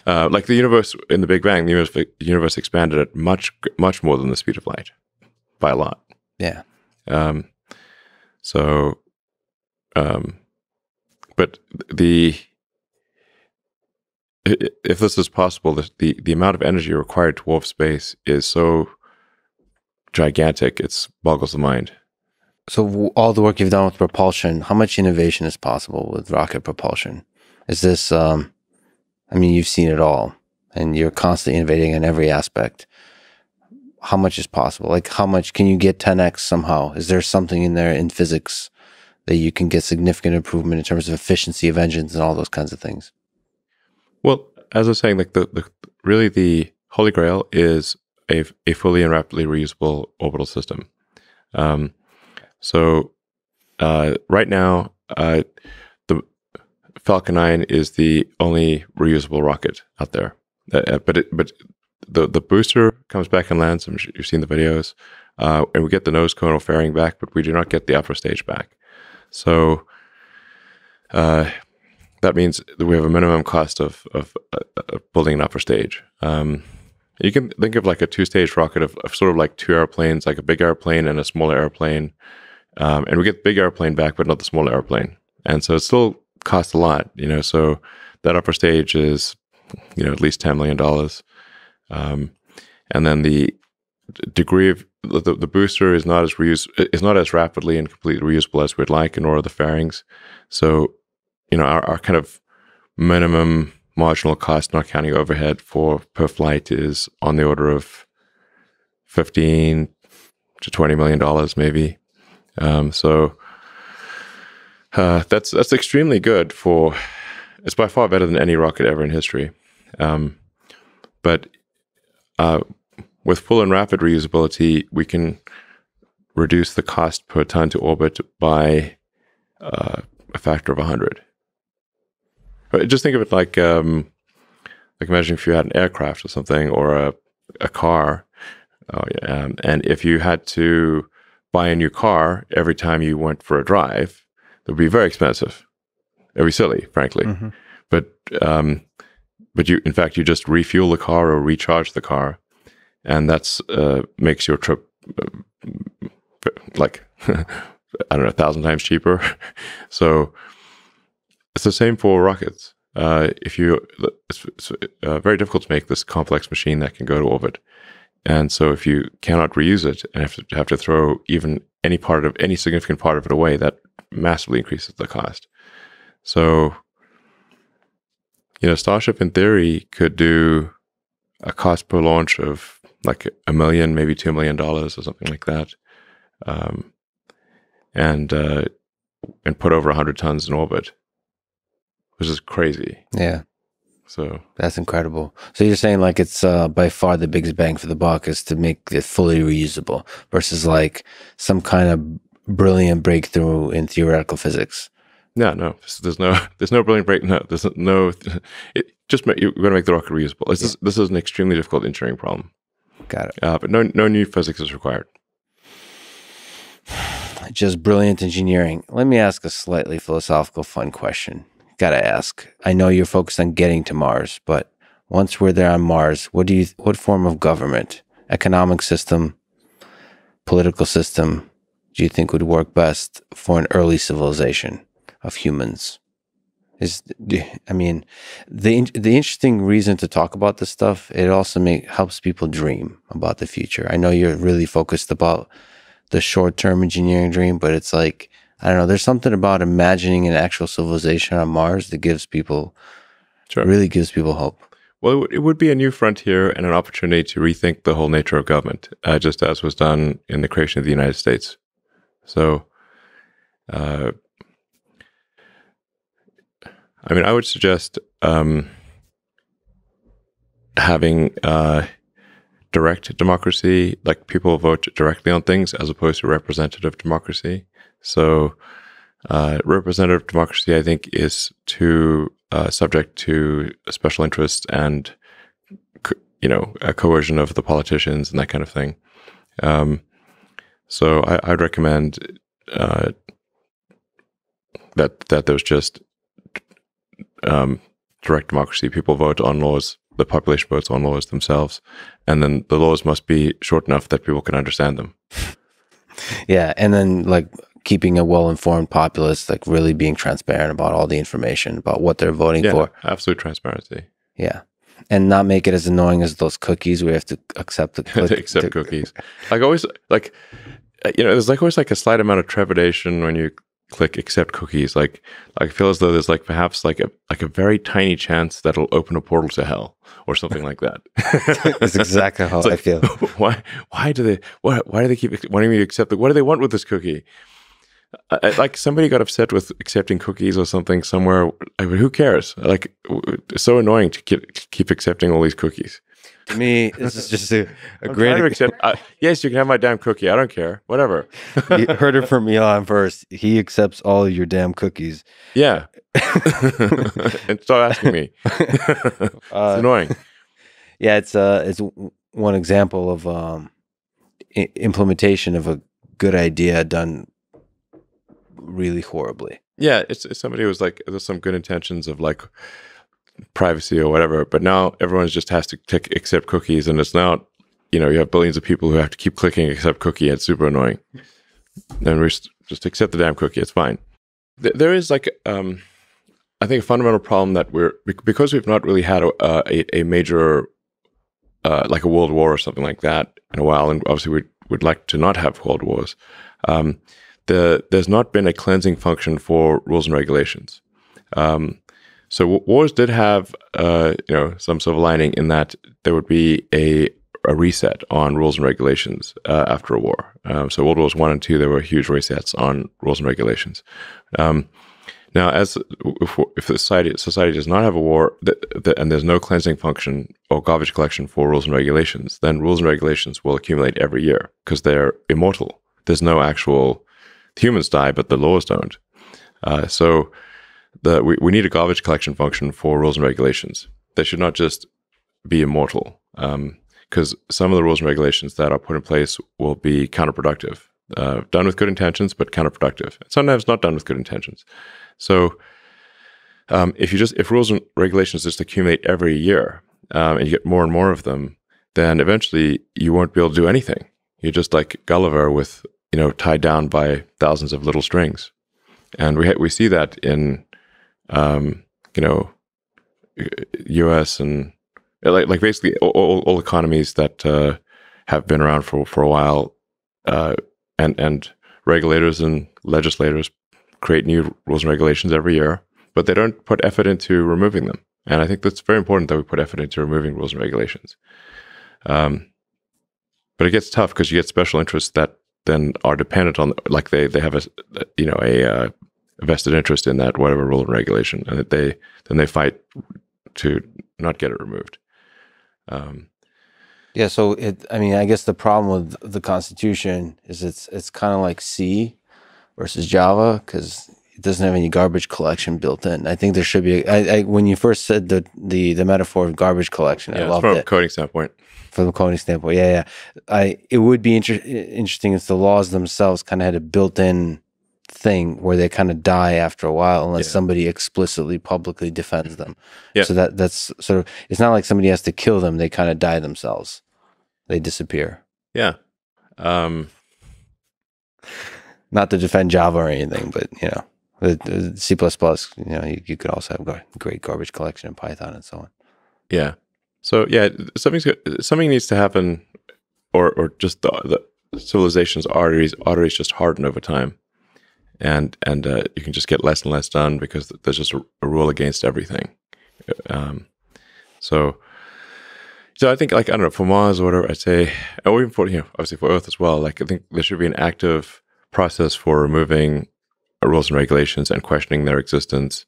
Like the universe in the Big Bang, the universe expanded at much more than the speed of light, by a lot. Yeah. But if this is possible, the amount of energy required to warp space is so gigantic, it boggles the mind. So all the work you've done with propulsion, how much innovation is possible with rocket propulsion? Is this, you've seen it all, and you're constantly innovating in every aspect. How much is possible? Like, how much can you get 10x somehow? Is there something in there in physics that you can get significant improvement in terms of efficiency of engines and all those kinds of things? Well, as I was saying, like the holy grail is a fully and rapidly reusable orbital system. So right now, the Falcon 9 is the only reusable rocket out there. But the booster comes back and lands. You've seen the videos, and we get the nose cone or fairing back, but we do not get the upper stage back. So that means that we have a minimum cost of building an upper stage. You can think of like a two-stage rocket of sort of like two airplanes, like a big airplane and a smaller airplane. And we get the big airplane back, but not the smaller airplane. And so it still costs a lot, so that upper stage is, at least $10 million. And then the degree of the booster is not as rapidly and completely reusable as we'd like, nor are the fairings. So, our kind of minimum marginal cost, not counting overhead per flight, is on the order of $15 to $20 million, maybe. That's extremely good it's by far better than any rocket ever in history. But with full and rapid reusability, we can reduce the cost per ton to orbit by a factor of 100. But just think of it like imagine if you had an aircraft or something, or a car, and if you had to buy a new car every time you went for a drive, it would be very expensive. It would be silly, frankly. Mm-hmm. But you, in fact, you just refuel the car or recharge the car, and that's makes your trip like I don't know, 1,000 times cheaper. So it's the same for rockets. It's very difficult to make this complex machine that can go to orbit, and so if you cannot reuse it and have to throw even any significant part of it away, that massively increases the cost. So, Starship in theory could do a cost per launch of like $1 million, maybe $2 million or something like that, and put over 100 tons in orbit, which is crazy. Yeah. So that's incredible. So you're saying like it's by far the biggest bang for the buck is to make it fully reusable versus like some kind of brilliant breakthrough in theoretical physics. No. There's no brilliant break. No, there's no. You're going to make the rocket reusable. This is an extremely difficult engineering problem. Got it. But no new physics is required. Just brilliant engineering. Let me ask a slightly philosophical, fun question. Gotta ask. I know you're focused on getting to Mars, but once we're there on Mars, what form of government, economic system, political system do you think would work best for an early civilization of humans? The interesting reason to talk about this stuff, it also helps people dream about the future. I know you're really focused about the short-term engineering dream, but it's like, I don't know, there's something about imagining an actual civilization on Mars that really gives people hope. Well, it would be a new frontier and an opportunity to rethink the whole nature of government, just as was done in the creation of the United States. So, I would suggest having direct democracy, like people vote directly on things, as opposed to representative democracy. So, representative democracy, I think, is too subject to special interests and, a coercion of the politicians and that kind of thing. So, I'd recommend that there's just direct democracy. People vote on laws. The population votes on laws themselves, and then the laws must be short enough that people can understand them. Yeah, and then like keeping a well-informed populace, like really being transparent about all the information about what they're voting for. Absolute transparency. Yeah, and not make it as annoying as those cookies where you have to accept the cookies. Like always, there's like always like a slight amount of trepidation when you click accept cookies. Like I feel as though there's like perhaps like a very tiny chance that it'll open a portal to hell or something like that. That's exactly how I feel. Why do they keep wanting me to accept it? What do they want with this cookie? Like somebody got upset with accepting cookies or something somewhere. Who cares? Like it's so annoying to keep accepting all these cookies. To me, this is just a great... yes, you can have my damn cookie. I don't care. Whatever. You heard it from Elon first. He accepts all of your damn cookies. Yeah. And stop asking me. It's annoying. Yeah, it's one example of implementation of a good idea done really horribly. Yeah, it's somebody who was like, there's some good intentions of like privacy or whatever, but now everyone just has to click accept cookies, and it's now, you have billions of people who have to keep clicking accept cookie. It's super annoying. Then we just accept the damn cookie. It's fine. There is like, I think a fundamental problem that because we've not really had a major, like a world war or something like that in a while, and obviously we would like to not have world wars. There's not been a cleansing function for rules and regulations. So wars did have, some silver lining in that there would be a reset on rules and regulations after a war. So World Wars I and II, there were huge resets on rules and regulations. Now, if the society does not have a war and there's no cleansing function or garbage collection for rules and regulations, then rules and regulations will accumulate every year because they're immortal. There's no actual... Humans die, but the laws don't. So we need a garbage collection function for rules and regulations. They should not just be immortal, because some of the rules and regulations that are put in place will be counterproductive. Done with good intentions, but counterproductive. Sometimes not done with good intentions. So if rules and regulations just accumulate every year, and you get more and more of them, then eventually you won't be able to do anything. You're just like Gulliver with, tied down by thousands of little strings. And we see that in, U.S. and like basically all economies that have been around for a while, and regulators and legislators create new rules and regulations every year, but they don't put effort into removing them. And I think that's very important that we put effort into removing rules and regulations. But it gets tough because you get special interests that then are dependent on, like they have a vested interest in that whatever rule and regulation, and that they fight to not get it removed. Yeah, so I guess the problem with the Constitution is it's kind of like C versus Java, because it doesn't have any garbage collection built in. I think there should be. When you first said the metaphor of garbage collection, I loved it. From a coding standpoint. From a coding standpoint, yeah. It would be interesting if the laws themselves kind of had a built-in thing where they kind of die after a while unless somebody explicitly publicly defends them. Yeah. So that's sort of, it's not like somebody has to kill them, they kind of die themselves. They disappear. Yeah. Not to defend Java or anything, but the C++, you could also have great garbage collection in Python and so on. Yeah. So something needs to happen, or just the civilization's arteries just harden over time. And you can just get less and less done because there's just a rule against everything. So I think, like, I don't know, for Mars or whatever, I'd say, or even for, obviously for Earth as well, like, I think there should be an active process for removing rules and regulations and questioning their existence.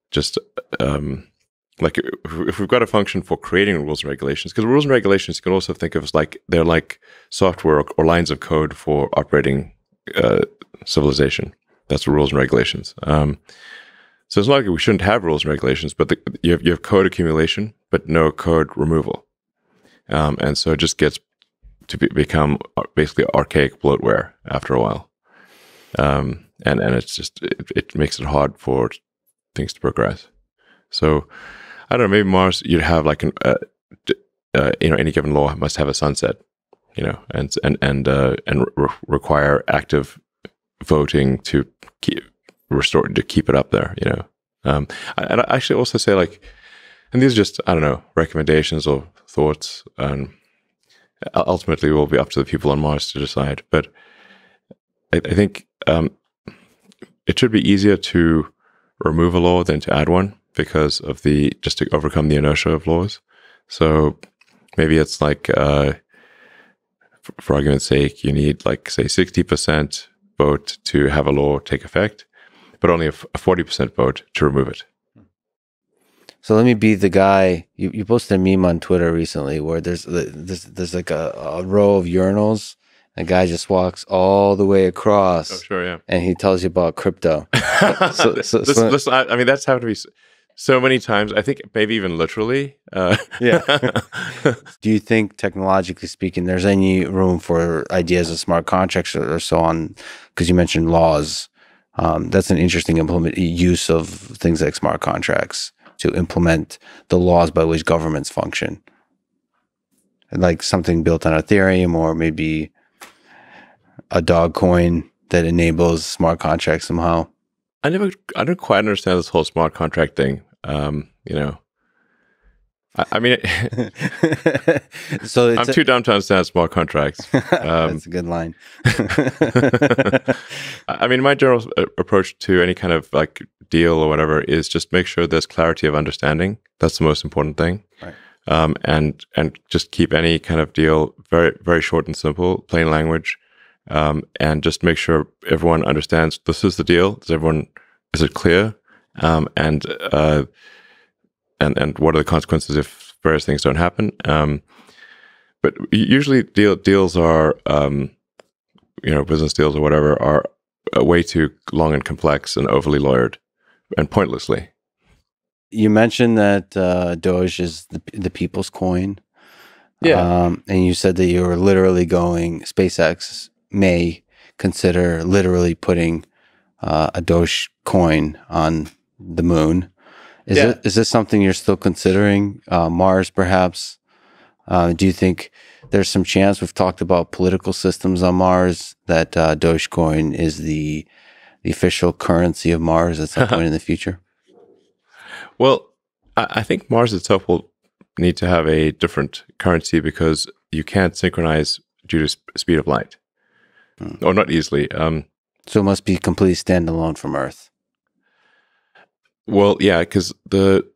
Just like if we've got a function for creating rules and regulations, because rules and regulations you can also think of as like they're like software or lines of code for operating civilization. That's the rules and regulations. So it's not like we shouldn't have rules and regulations, but you have code accumulation, but no code removal, and so it just gets to become basically archaic bloatware after a while, and it's just it makes it hard for things to progress. So I don't know, maybe Mars you'd have like any given law must have a sunset, and require active voting to keep it up there, and I actually also say, like, and these are just, I don't know, recommendations or thoughts, and ultimately it will be up to the people on Mars to decide, but I think it should be easier to remove a law than to add one, because of just to overcome the inertia of laws. So maybe it's like, for argument's sake, you need, like, say 60% vote to have a law take effect, but only a 40% vote to remove it. So let me be the guy. You posted a meme on Twitter recently where there's like a row of urinals. A guy just walks all the way across. Oh, sure, yeah. And he tells you about crypto. I mean, that's happened to be so many times. I think maybe even literally. Yeah. Do you think, technologically speaking, there's any room for ideas of smart contracts or so on? Because you mentioned laws. That's an interesting use of things like smart contracts to implement the laws by which governments function. Like something built on Ethereum, or maybe a dog coin that enables smart contracts somehow. I don't quite understand this whole smart contract thing. I mean, so I'm too dumb to understand smart contracts. That's a good line. I mean, my general approach to any kind of like deal or whatever is just make sure there's clarity of understanding. That's the most important thing. Right. And just keep any kind of deal very, very short and simple, plain language, and just make sure everyone understands this is the deal. Is it clear? And what are the consequences if various things don't happen? But usually deals are, business deals or whatever are way too long and complex and overly lawyered. pointlessly. You mentioned that Doge is the people's coin. Yeah. And you said that you were literally SpaceX may consider literally putting a Doge coin on the moon. Is this something you're still considering? Mars, perhaps? Do you think there's some chance, we've talked about political systems on Mars, that Dogecoin is the official currency of Mars at some point in the future? Well, I think Mars itself will need to have a different currency because you can't synchronize due to speed of light. Or not easily. So it must be completely standalone from Earth. Well, yeah, because the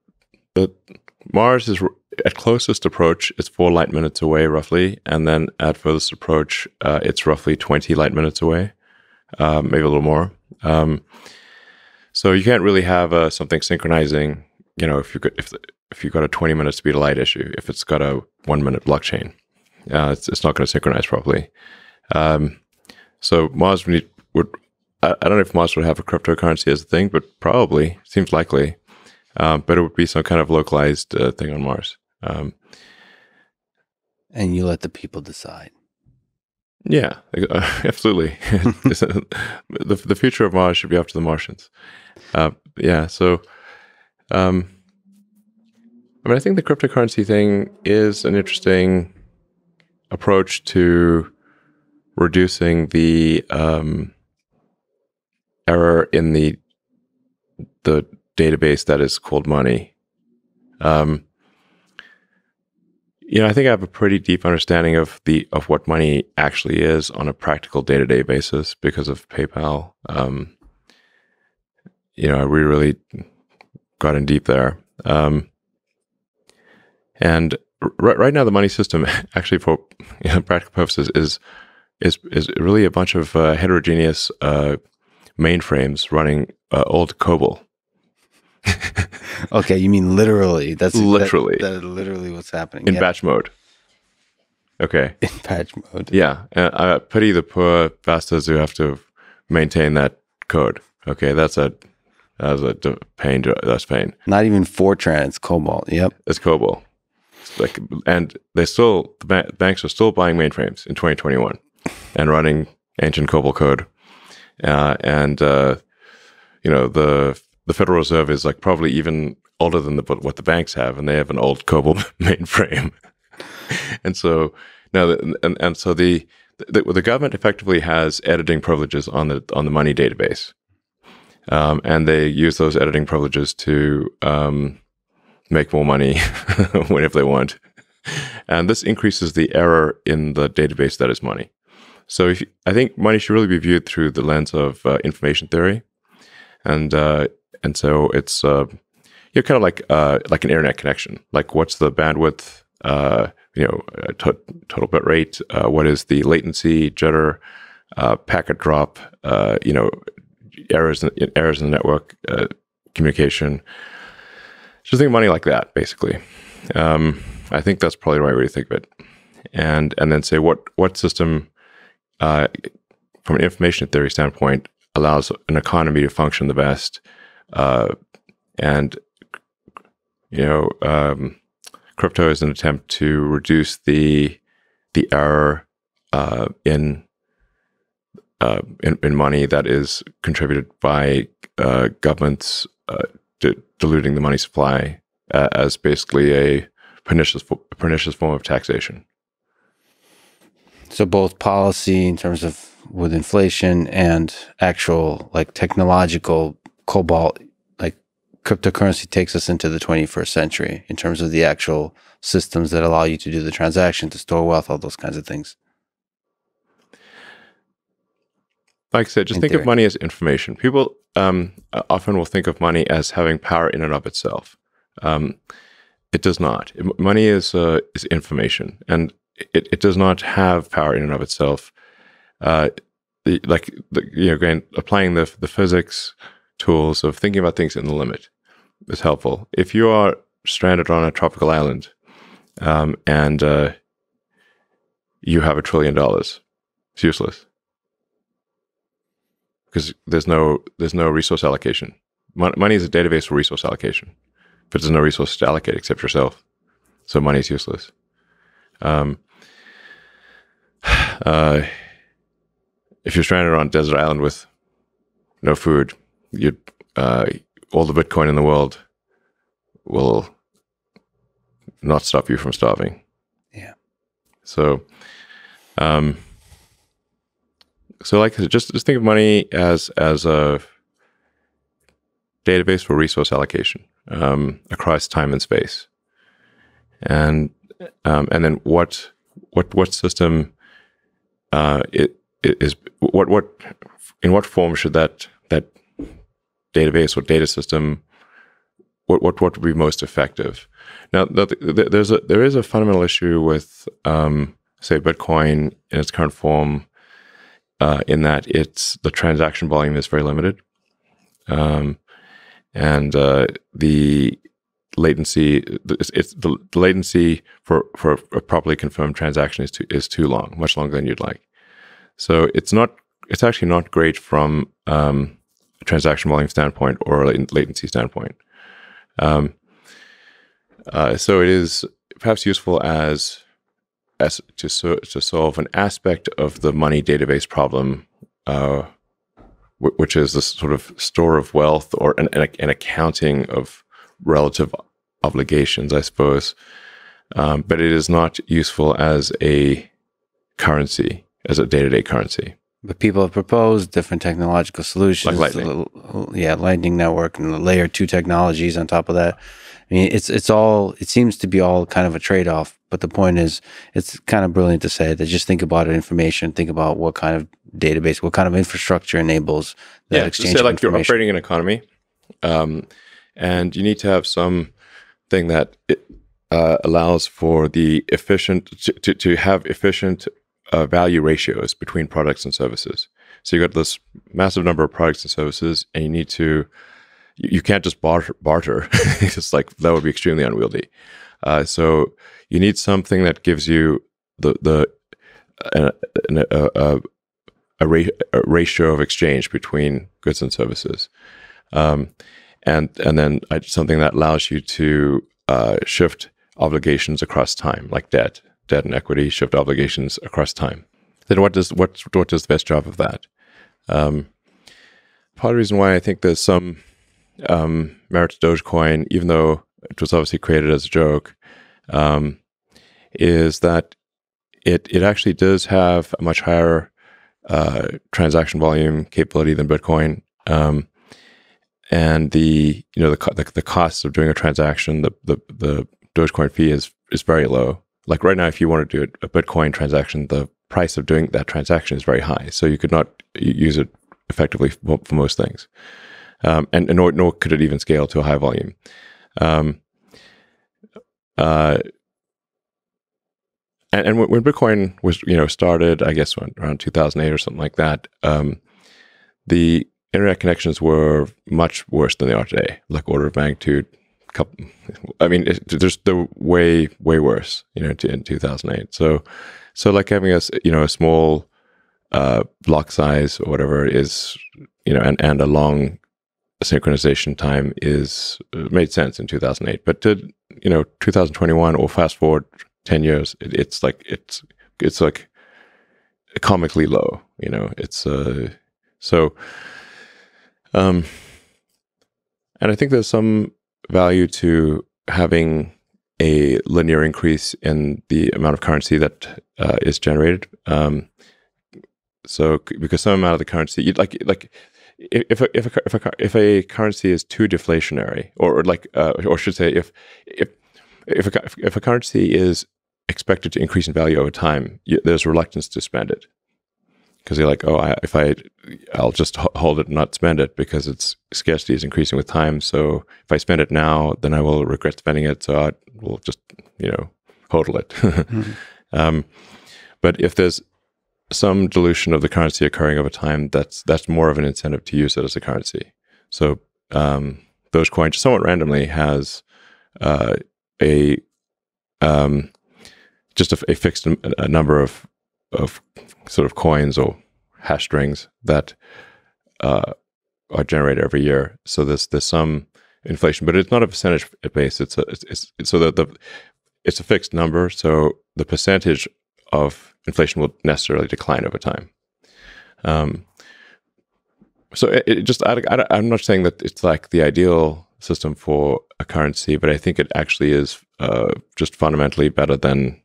Mars is at closest approach, it's 4 light minutes away roughly, and then at furthest approach, it's roughly 20 light minutes away, maybe a little more. So you can't really have something synchronizing. If you've got a 20-minute speed of light issue, if it's got a 1-minute blockchain, it's not going to synchronize properly. So Mars would. I don't know if Mars would have a cryptocurrency as a thing, but probably seems likely. But it would be some kind of localized thing on Mars. And you let the people decide. Yeah, absolutely. The future of Mars should be up to the Martians. Yeah, so I think the cryptocurrency thing is an interesting approach to reducing the error in the database that is called money. I think I have a pretty deep understanding of what money actually is on a practical day-to-day basis because of PayPal. We really got in deep there. And right now, the money system, actually, for practical purposes, is really a bunch of heterogeneous mainframes running old COBOL. Okay, you mean literally? That's literally. That is literally what's happening in batch mode. Okay. In batch mode. Yeah, I pity the poor bastards who have to maintain that code. Okay, that's a pain. That's pain. Not even Fortran. It's COBOL. Yep, it's COBOL. And the banks are still buying mainframes in 2021 and running ancient COBOL code. The Federal Reserve is probably even older than what the banks have, and they have an old COBOL mainframe. And so now, so the government effectively has editing privileges on the money database, and they use those editing privileges to make more money whenever they want, and this increases the error in the database that is money. So I think money should really be viewed through the lens of information theory, and so it's kind of like an internet connection. What's the bandwidth? Total bit rate. What is the latency, jitter, packet drop? Errors in the network communication. Just think of money like that, basically. I think that's probably the right way to think of it, and then say what system. From an information theory standpoint, allows an economy to function the best, crypto is an attempt to reduce the error in money that is contributed by governments diluting the money supply as basically a pernicious form of taxation. So both policy in terms of with inflation and actual technological cobalt, cryptocurrency takes us into the 21st century in terms of the actual systems that allow you to do the transaction, to store wealth, all those kinds of things. Like I said, just think of money as information. People often will think of money as having power in and of itself. It does not. Money is information, and it does not have power in and of itself. Again, applying the physics tools of thinking about things in the limit is helpful. If you are stranded on a tropical island and you have $1 trillion, it's useless because there's no resource allocation. money is a database for resource allocation, but there's no resources to allocate except yourself. So money is useless. If you're stranded on a desert island with no food, all the Bitcoin in the world will not stop you from starving. Yeah. So, like just think of money as a database for resource allocation across time and space, and then what system it is in what form should that database or data system what would be most effective? Now, there is a fundamental issue with say Bitcoin in its current form, in that the transaction volume is very limited, and the latency the latency for a properly confirmed transaction is too long, much longer than you'd like. So it's actually not great from a transaction volume standpoint or a latency standpoint. So it is perhaps useful as to solve an aspect of the money database problem, which is this sort of store of wealth or an accounting of relative obligations, I suppose. But it is not useful as a currency, as a day-to-day currency. But people have proposed different technological solutions, like Lightning. Lightning Network and the layer 2 technologies on top of that. I mean, it seems to be all kind of a trade-off, but the point is, it's kind of brilliant to say that just think about information, think about what kind of database, what kind of infrastructure enables that exchange of information. You're operating an economy, and you need to have something that allows for the to have efficient value ratios between products and services. So you got this massive number of products and services, and you can't just barter. It's like that would be extremely unwieldy. So you need something that gives you a ratio of exchange between goods and services, and then something that allows you to shift obligations across time, like debt and equity, shift obligations across time. Then what does the best job of that? Part of the reason why I think there's some merit to Dogecoin, even though it was obviously created as a joke, is that it actually does have a much higher transaction volume capability than Bitcoin, and the cost of doing a transaction, the Dogecoin fee is very low. Like right now, if you want to do a Bitcoin transaction, the price of doing that transaction is very high, so you could not use it effectively for most things. And nor could it even scale to a high volume. And when Bitcoin was started, I guess around 2008 or something like that, the internet connections were much worse than they are today, like order of magnitude. They're way worse, in 2008. So like having a small block size or whatever is, and a long synchronization time made sense in 2008. But to 2021 or fast forward 10 years, it's like comically low. And I think there's some value to having a linear increase in the amount of currency that is generated. So because some amount of the currency, if a currency is too deflationary, or should say if a currency is expected to increase in value over time, there's reluctance to spend it, because you're like, I'll just hold it and not spend it because its scarcity is increasing with time. So if I spend it now, then I will regret spending it. So I will just hodl it. Mm-hmm. But if there's some dilution of the currency occurring over time, that's more of an incentive to use it as a currency. So Dogecoin, somewhat randomly, has a fixed number of sort of coins or hash strings that are generated every year. So there's some inflation, but it's not a percentage base. It's so that it's a fixed number. So the percentage of inflation will necessarily decline over time. So I'm not saying that it's like the ideal system for a currency, but I think it actually is just fundamentally better than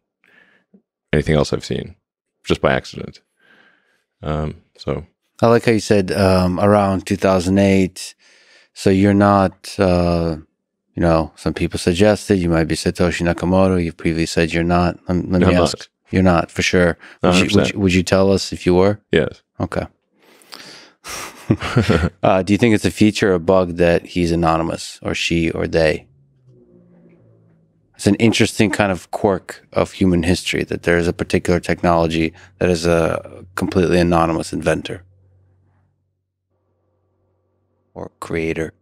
anything else I've seen, just by accident. So I like how you said around 2008. So you're not, some people suggested you might be Satoshi Nakamoto. You previously said you're not. Let me ask. Not. You're not, for sure. Would you tell us if you were? Yes. Okay. Do you think it's a feature or bug that he's anonymous, or she, or they? It's an interesting kind of quirk of human history that there is a particular technology that is a completely anonymous inventor or creator.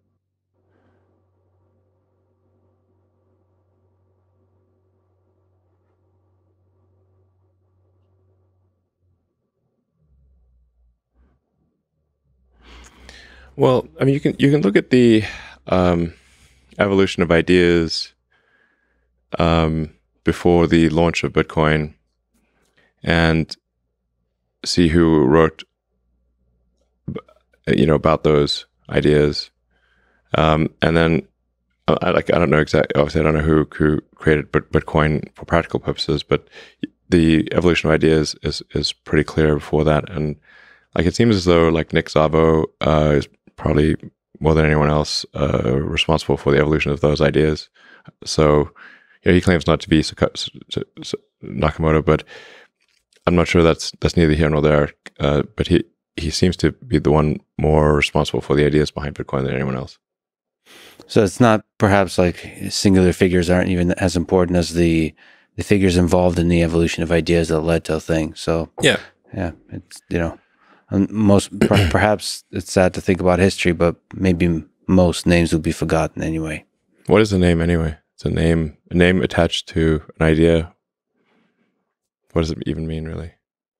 Well, I mean, you can look at the evolution of ideas before the launch of Bitcoin and see who wrote, about those ideas, and then I don't know exactly. Obviously, I don't know who created Bitcoin for practical purposes, but the evolution of ideas is pretty clear before that, and like it seems as though like Nick Szabo is probably more than anyone else responsible for the evolution of those ideas. So, he claims not to be Nakamoto, but I'm not sure that's neither here nor there. But he seems to be the one more responsible for the ideas behind Bitcoin than anyone else. So it's not perhaps like singular figures aren't even as important as the figures involved in the evolution of ideas that led to a thing. So yeah, it's perhaps it's sad to think about history, but maybe most names will be forgotten anyway. What is a name anyway? It's a name attached to an idea. What does it even mean, really?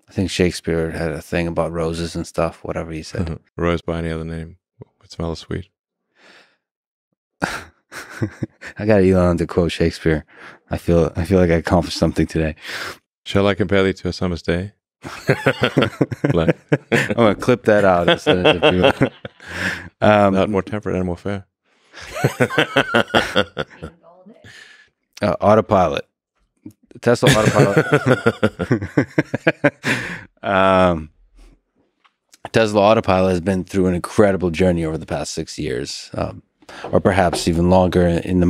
I think Shakespeare had a thing about roses and stuff, whatever he said. A rose by any other name would smell as sweet. I got Elon to quote Shakespeare. I feel like I accomplished something today. Shall I compare thee to a summer's day? I'm gonna clip that out. Not more temperate and more fair. Autopilot. Tesla autopilot. Tesla autopilot has been through an incredible journey over the past 6 years, or perhaps even longer in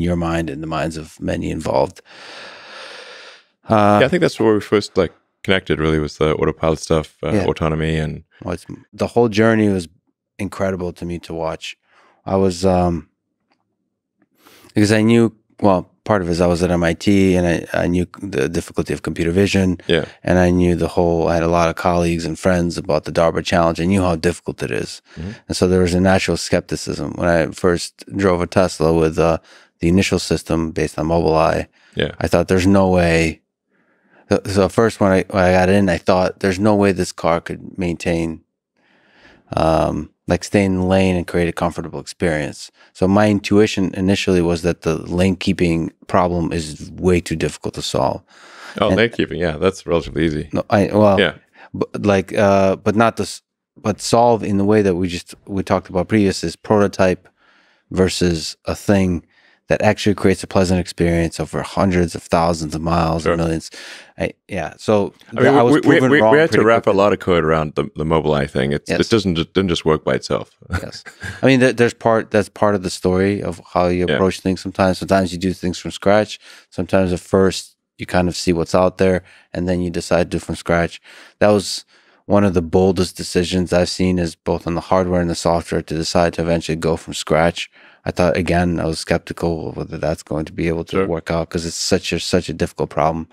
your mind, in the minds of many involved. I think that's where we first connected. Really, was the autopilot stuff, autonomy, and the whole journey was incredible to me to watch. I was because I knew. Well, part of it is I was at MIT, and I knew the difficulty of computer vision. Yeah. And I knew I had a lot of colleagues and friends about the DARPA challenge. I knew how difficult it is. Mm-hmm. And so there was a natural skepticism. When I first drove a Tesla with the initial system based on Mobileye, I thought there's no way. So first when I got in, I thought there's no way this car could maintain, stay in the lane and create a comfortable experience. So my intuition initially was that the lane keeping problem is way too difficult to solve. Oh, lane keeping, that's relatively easy. No, but solve in the way that we talked about previous is prototype versus a thing that actually creates a pleasant experience over hundreds of thousands of miles or millions. So I was proven wrong. We had to wrap a lot of code around the Mobileye thing. It didn't just work by itself. Yes, I mean that's part of the story of how you approach things. Sometimes you do things from scratch. Sometimes at first you kind of see what's out there, and then you decide to do from scratch. That was one of the boldest decisions I've seen, is both on the hardware and the software, to decide to eventually go from scratch. I thought, again, I was skeptical of whether that's going to be able to work out, because it's such a difficult problem.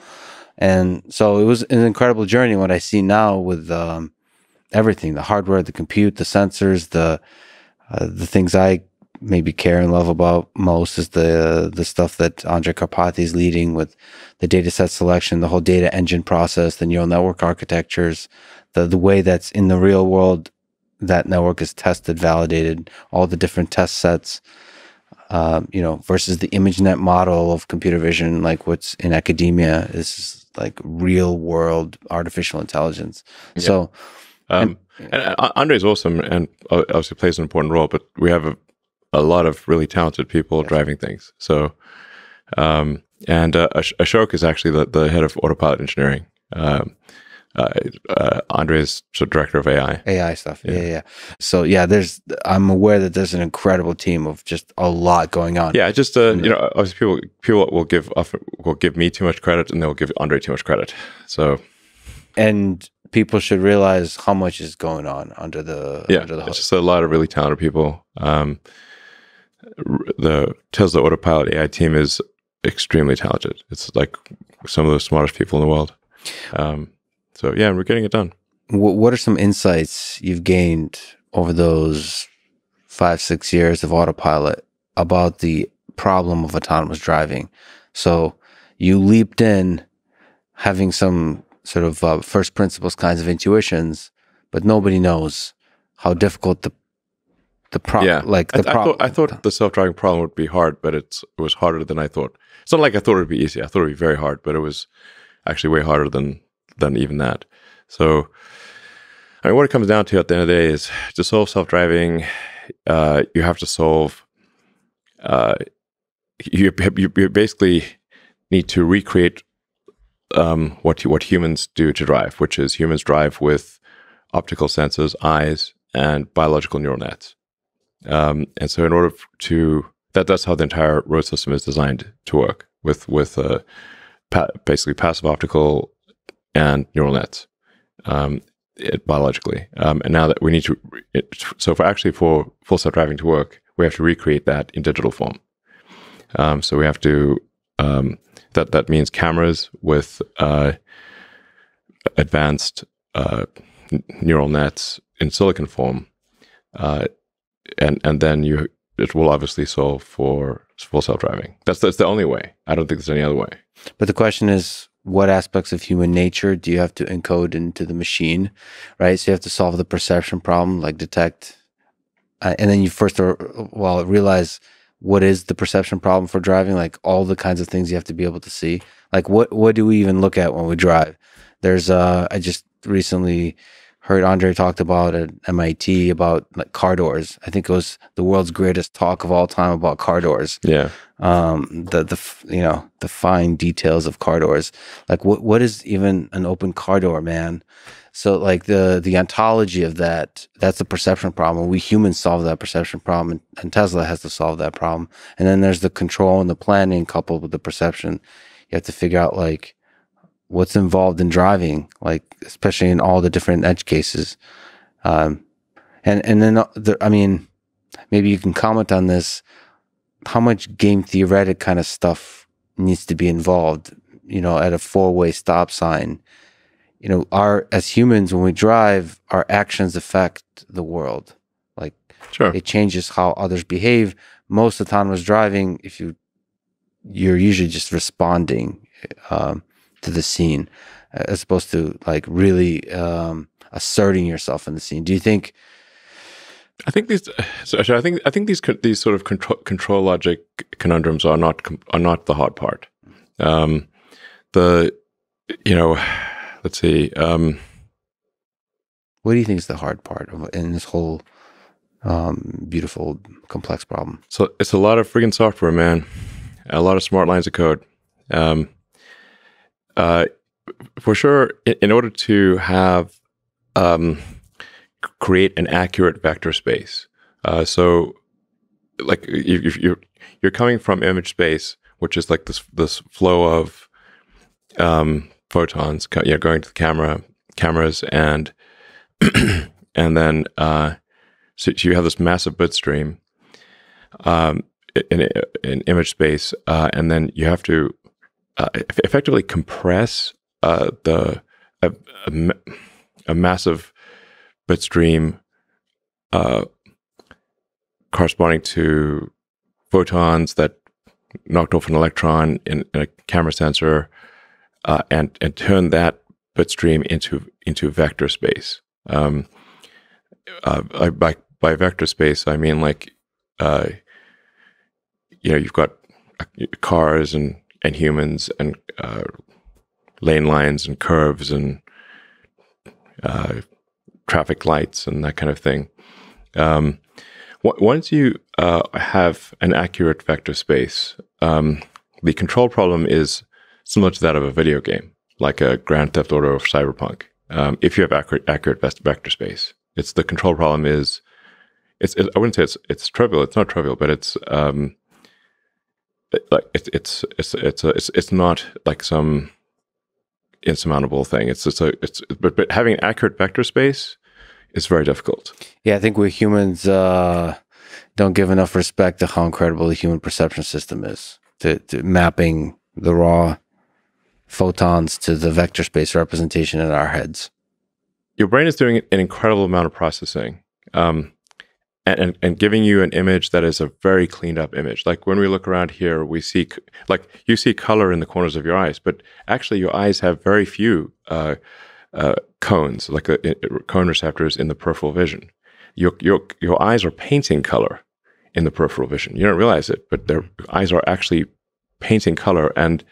And so it was an incredible journey. What I see now with everything, the hardware, the compute, the sensors, the things I maybe care and love about most is the stuff that Andre Karpathy is leading with the data set selection, the whole data engine process, the neural network architectures, the way that's in the real world that network is tested, validated, all the different test sets, versus the ImageNet model of computer vision, like what's in academia is like real world artificial intelligence. Yeah. So, and Andre's awesome and obviously plays an important role, but we have a lot of really talented people driving things. So, Ashok is actually the head of autopilot engineering. Andre's director of AI stuff. Yeah. So I'm aware that there's an incredible team of just a lot going on. Yeah, just obviously people will give me too much credit and they'll give Andre too much credit. So, and people should realize how much is going on under the hood. It's just a lot of really talented people. The Tesla autopilot AI team is extremely talented. It's like some of the smartest people in the world. So yeah, we're getting it done. What are some insights you've gained over those 5-6 years of autopilot about the problem of autonomous driving? So you leaped in having some sort of first principles kinds of intuitions, but nobody knows how difficult the problem. Yeah, I thought the self-driving problem would be hard, but it was harder than I thought. It's not like I thought it would be easy. I thought it would be very hard, but it was actually way harder than even that. So, I mean, what it comes down to at the end of the day is to solve self-driving, you have to solve, you basically need to recreate what humans do to drive, which is humans drive with optical senses, eyes, and biological neural nets. And so in order to, that's how the entire road system is designed to work, with basically passive optical and neural nets, biologically. And now that we need to, for full self-driving to work, we have to recreate that in digital form. So we have to, that means cameras with advanced neural nets in silicon form, and then it will obviously solve for full self-driving. That's the only way. I don't think there's any other way. But the question is, what aspects of human nature do you have to encode into the machine, right? So you have to solve the perception problem, like detect, and then you first realize what is the perception problem for driving, like all the kinds of things you have to be able to see. Like what do we even look at when we drive? There's I just recently heard Andre talked about at MIT about like car doors. I think it was the world's greatest talk of all time about car doors. Yeah. The fine details of car doors. Like what is even an open car door, man? So like the ontology of that's the perception problem. We humans solve that perception problem, and Tesla has to solve that problem. And then there's the control and the planning coupled with the perception. You have to figure out like what's involved in driving, like especially in all the different edge cases. And then I mean, maybe you can comment on this. How much game theoretic kind of stuff needs to be involved, at a 4-way stop sign? As humans, when we drive, our actions affect the world. Like, sure, it changes how others behave. Most autonomous driving, you're usually just responding to the scene, as opposed to like really asserting yourself in the scene. Do you think? I think these sort of control logic conundrums are not the hard part. Let's see. What do you think is the hard part in this whole beautiful, complex problem? So it's a lot of friggin' software, man. A lot of smart lines of code. For sure, in order to have create an accurate vector space. So, like you're coming from image space, which is like this flow of photons, going to the cameras, and and then so you have this massive bit stream in image space, and then you have to effectively compress a massive bit stream corresponding to photons that knocked off an electron in a camera sensor, and turn that bit stream into vector space. by vector space, I mean like, you've got cars and humans and lane lines and curves and traffic lights and that kind of thing. Once you have an accurate vector space, the control problem is similar to that of a video game, like a Grand Theft Auto or Cyberpunk. If you have accurate vector space, the control problem is, I wouldn't say it's trivial. It's not trivial, but it's not like some insurmountable thing. But having an accurate vector space is very difficult. Yeah, I think we humans don't give enough respect to how incredible the human perception system is, to mapping the raw photons to the vector space representation in our heads. Your brain is doing an incredible amount of processing, and giving you an image that is a very cleaned up image. Like when we look around here, we see, like, you see color in the corners of your eyes, but actually your eyes have very few cones, like cone receptors in the peripheral vision. Your eyes are painting color in the peripheral vision. You don't realize it, but their eyes are actually painting color. And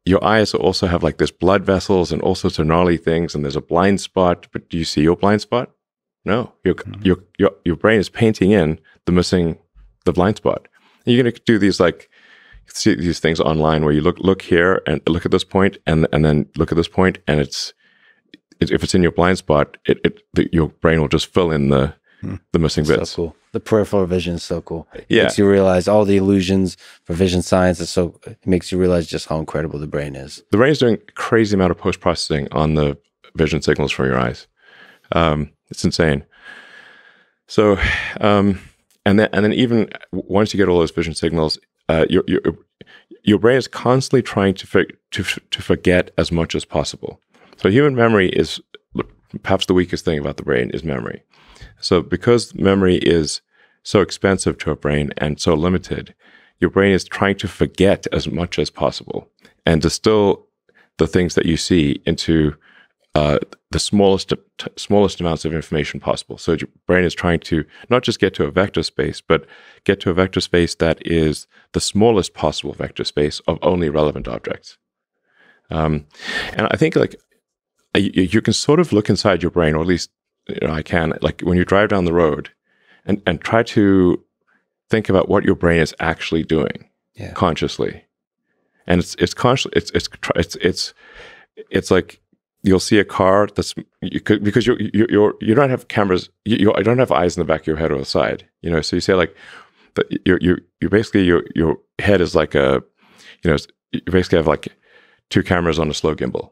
your eyes also have like this blood vessels and all sorts of gnarly things. And there's a blind spot, but do you see your blind spot? No, your brain is painting in the blind spot. And you're going to do these, like, see these things online where you look here and look at this point and then look at this point, and if it's in your blind spot, your brain will just fill in the missing bits. So cool. The peripheral vision is so cool. It Yeah. makes you realize all the illusions for vision science. It makes you realize just how incredible the brain is. The brain is doing a crazy amount of post-processing on the vision signals from your eyes. It's insane. So, and then even once you get all those vision signals, your brain is constantly trying to forget as much as possible. So human memory is perhaps the weakest thing about the brain is memory. So because memory is so expensive to a brain and so limited, your brain is trying to forget as much as possible and distill the things that you see into the smallest amounts of information possible. So your brain is trying to not just get to a vector space, but get to a vector space that is the smallest possible vector space of only relevant objects. And I think, like, you can sort of look inside your brain, or at least I can, like when you drive down the road and try to think about what your brain is actually doing consciously. And it's conscious. It's like you'll see a car because you don't have cameras. You don't have eyes in the back of your head or the side. So you say, like, you basically your head is like you basically have like two cameras on a slow gimbal.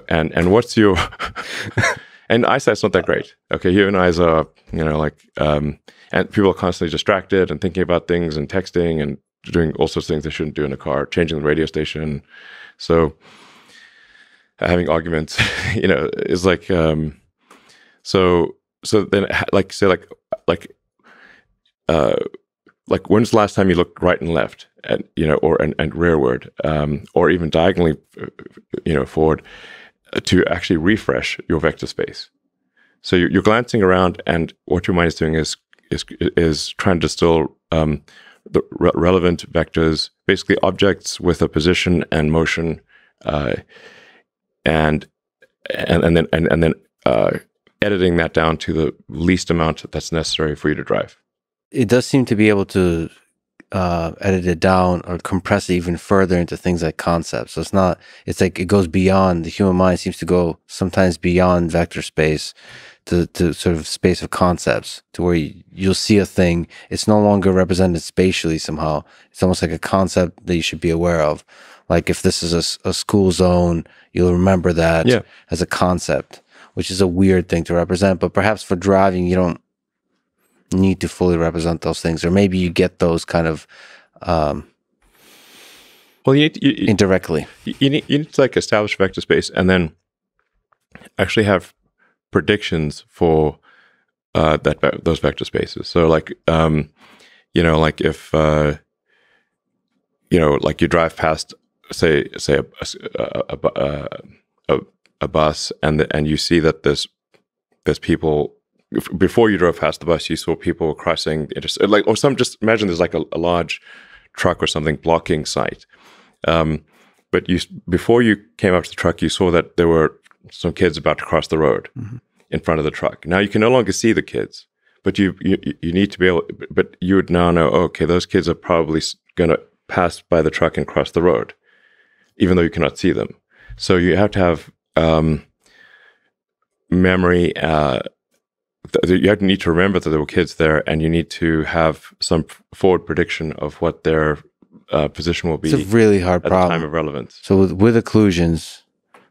And what's your and eyesight's not that great. Okay, human eyes are, and people are constantly distracted and thinking about things and texting and doing all sorts of things they shouldn't do in a car, changing the radio station. So having arguments, is like, so then, like, say, like when's the last time you looked right and left and, and rearward, or even diagonally, forward, to actually refresh your vector space. So you're glancing around, and what your mind is doing is trying to distill the relevant vectors, basically objects with a position and motion, and then editing that down to the least amount that's necessary for you to drive. It does seem to be able to edit it down or compress it even further into things like concepts. So it's like it goes beyond, the human mind seems to go sometimes beyond vector space to sort of space of concepts, to where you'll see a thing, it's no longer represented spatially somehow. It's almost like a concept that you should be aware of. Like if this is a school zone, you'll remember that as a concept, which is a weird thing to represent. But perhaps for driving, you don't need to fully represent those things, or maybe you get those kind of indirectly. You need to, like, establish vector space and then actually have predictions for those vector spaces. So, like, like if like you drive past, say a bus, and you see that this there's people. Before you drove past the bus, you saw people crossing, or some. Just imagine there's like a large truck or something blocking sight. But before you came up to the truck, you saw that there were some kids about to cross the road in front of the truck. Now you can no longer see the kids, but you need to be able. But you would now know, okay, those kids are probably going to pass by the truck and cross the road, even though you cannot see them. So you have to have memory. You need to remember that there were kids there, and you need to have some forward prediction of what their position will be. It's a really hard problem. At the time of relevance. So with occlusions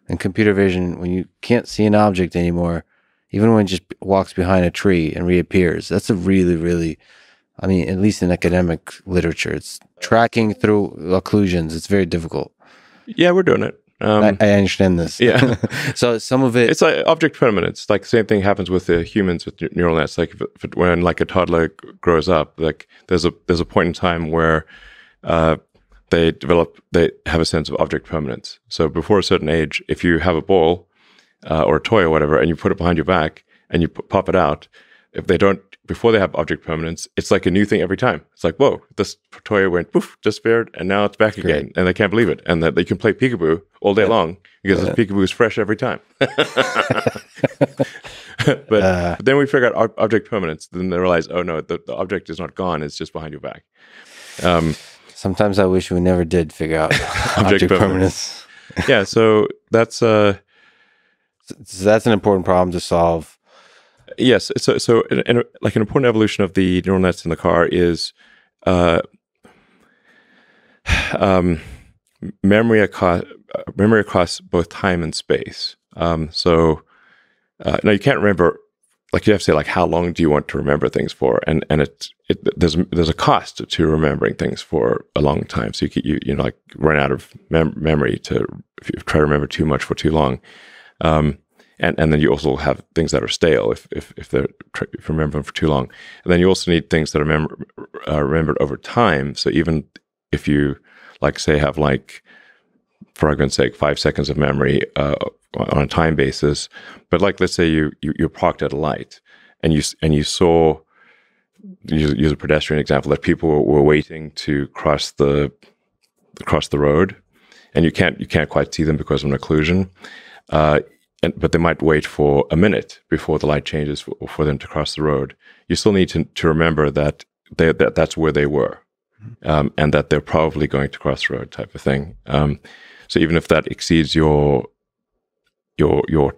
and computer vision, when you can't see an object anymore, even when it just walks behind a tree and reappears, that's a really, really, I mean, at least in academic literature, it's tracking through occlusions. It's very difficult. Yeah, we're doing it. I understand this. Yeah. So some of it... It's like object permanence. Like the same thing happens with the humans with neural nets. Like when like a toddler grows up, like there's a point in time where they have a sense of object permanence. So before a certain age, if you have a ball or a toy or whatever, and you put it behind your back and you pop it out, if they don't, before they have object permanence, it's like a new thing every time. It's like, whoa, this toy went poof, disappeared, and now it's back again, and they can't believe it. And that they can play peekaboo all day long because this peekaboo is fresh every time. But then we figure out object permanence. Then they realize, oh no, the object is not gone; it's just behind your back. Sometimes I wish we never did figure out object permanence. Yeah, so that's an important problem to solve. Yes. So like an important evolution of the neural nets in the car is memory across both time and space. So now you can't remember, like you have to say, like, how long do you want to remember things for? And there's a cost to remembering things for a long time. So you know, like run out of memory if you try to remember too much for too long. And then you also have things that are stale if you remember them for too long. And then you also need things that are remembered over time. So even if you, like, say, have, like, for argument's sake, 5 seconds of memory on a time basis, but, like, let's say you're parked at a light and you saw, use a pedestrian example, that people were waiting to cross the road, and you can't quite see them because of an occlusion. But they might wait for a minute before the light changes for them to cross the road. You still need to remember that that's where they were, and that they're probably going to cross the road, type of thing. So even if that exceeds your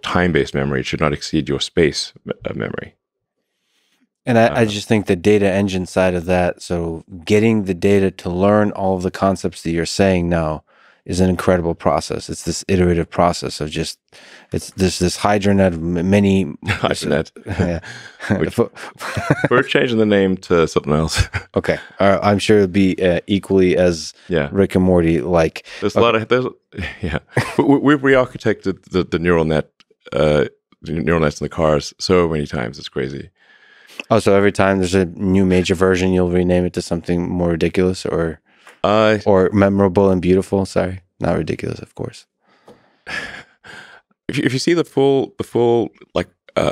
time-based memory, it should not exceed your space memory. And I just think the data engine side of that, so getting the data to learn all of the concepts that you're saying now, is an incredible process. It's this iterative process of just, it's this hydronet of many... Hydronet. Yeah. We're changing the name to something else. Okay. I'm sure it'll be equally as Rick and Morty like. There's a lot of... We've re-architected the neural net, neural nets in the cars so many times. It's crazy. Oh, so every time there's a new major version, you'll rename it to something more ridiculous or memorable and beautiful. Sorry, not ridiculous, of course. If you see the full like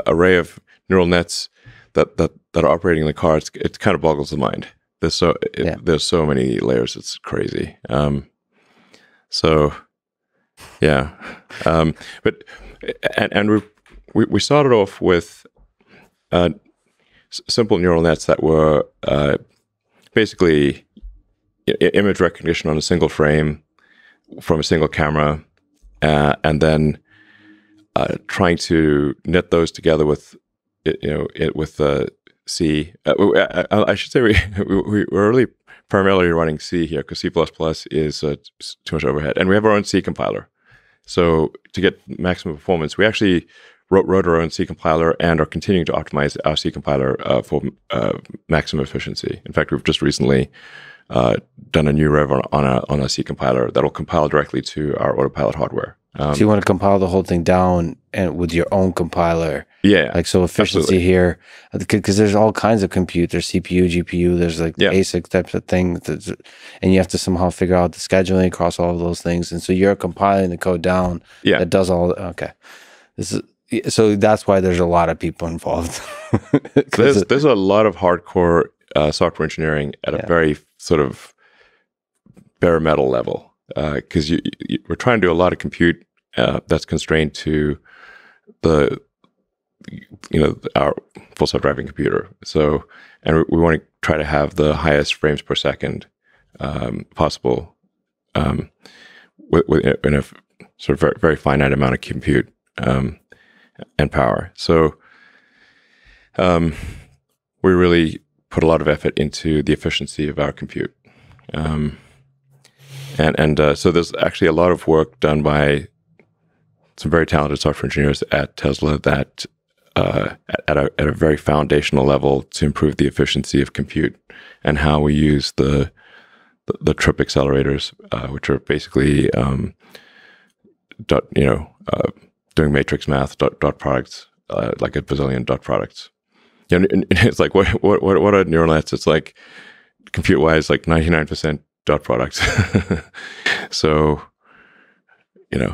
array of neural nets that are operating in the car, it kind of boggles the mind. There's so many layers. It's crazy. But we started off with simple neural nets that were basically image recognition on a single frame from a single camera, and then trying to knit those together with C. I should say we're really primarily running C here because C++ is too much overhead, and we have our own C compiler. So to get maximum performance, we actually wrote our own C compiler and are continuing to optimize our C compiler for maximum efficiency. In fact, we've just recently done a new rev on a C compiler that will compile directly to our autopilot hardware. So you want to compile the whole thing down and with your own compiler. Yeah. Like, so efficiency here, because there's all kinds of compute. There's CPU, GPU, there's like ASIC types of things. And you have to somehow figure out the scheduling across all of those things. And so you're compiling the code down that does all, okay. This is, So that's why there's a lot of people involved. There's a lot of hardcore software engineering at a very sort of bare metal level, because we're trying to do a lot of compute that's constrained to our full self-driving computer. So, and we want to try to have the highest frames per second possible in a sort of very, very finite amount of compute and power. So we really put a lot of effort into the efficiency of our compute. So there's actually a lot of work done by some very talented software engineers at Tesla that at a very foundational level to improve the efficiency of compute and how we use the trip accelerators, which are basically doing matrix math, dot products, like a bazillion dot products. And it's like what are neural nets? It's like compute wise, like 99% dot products. So, and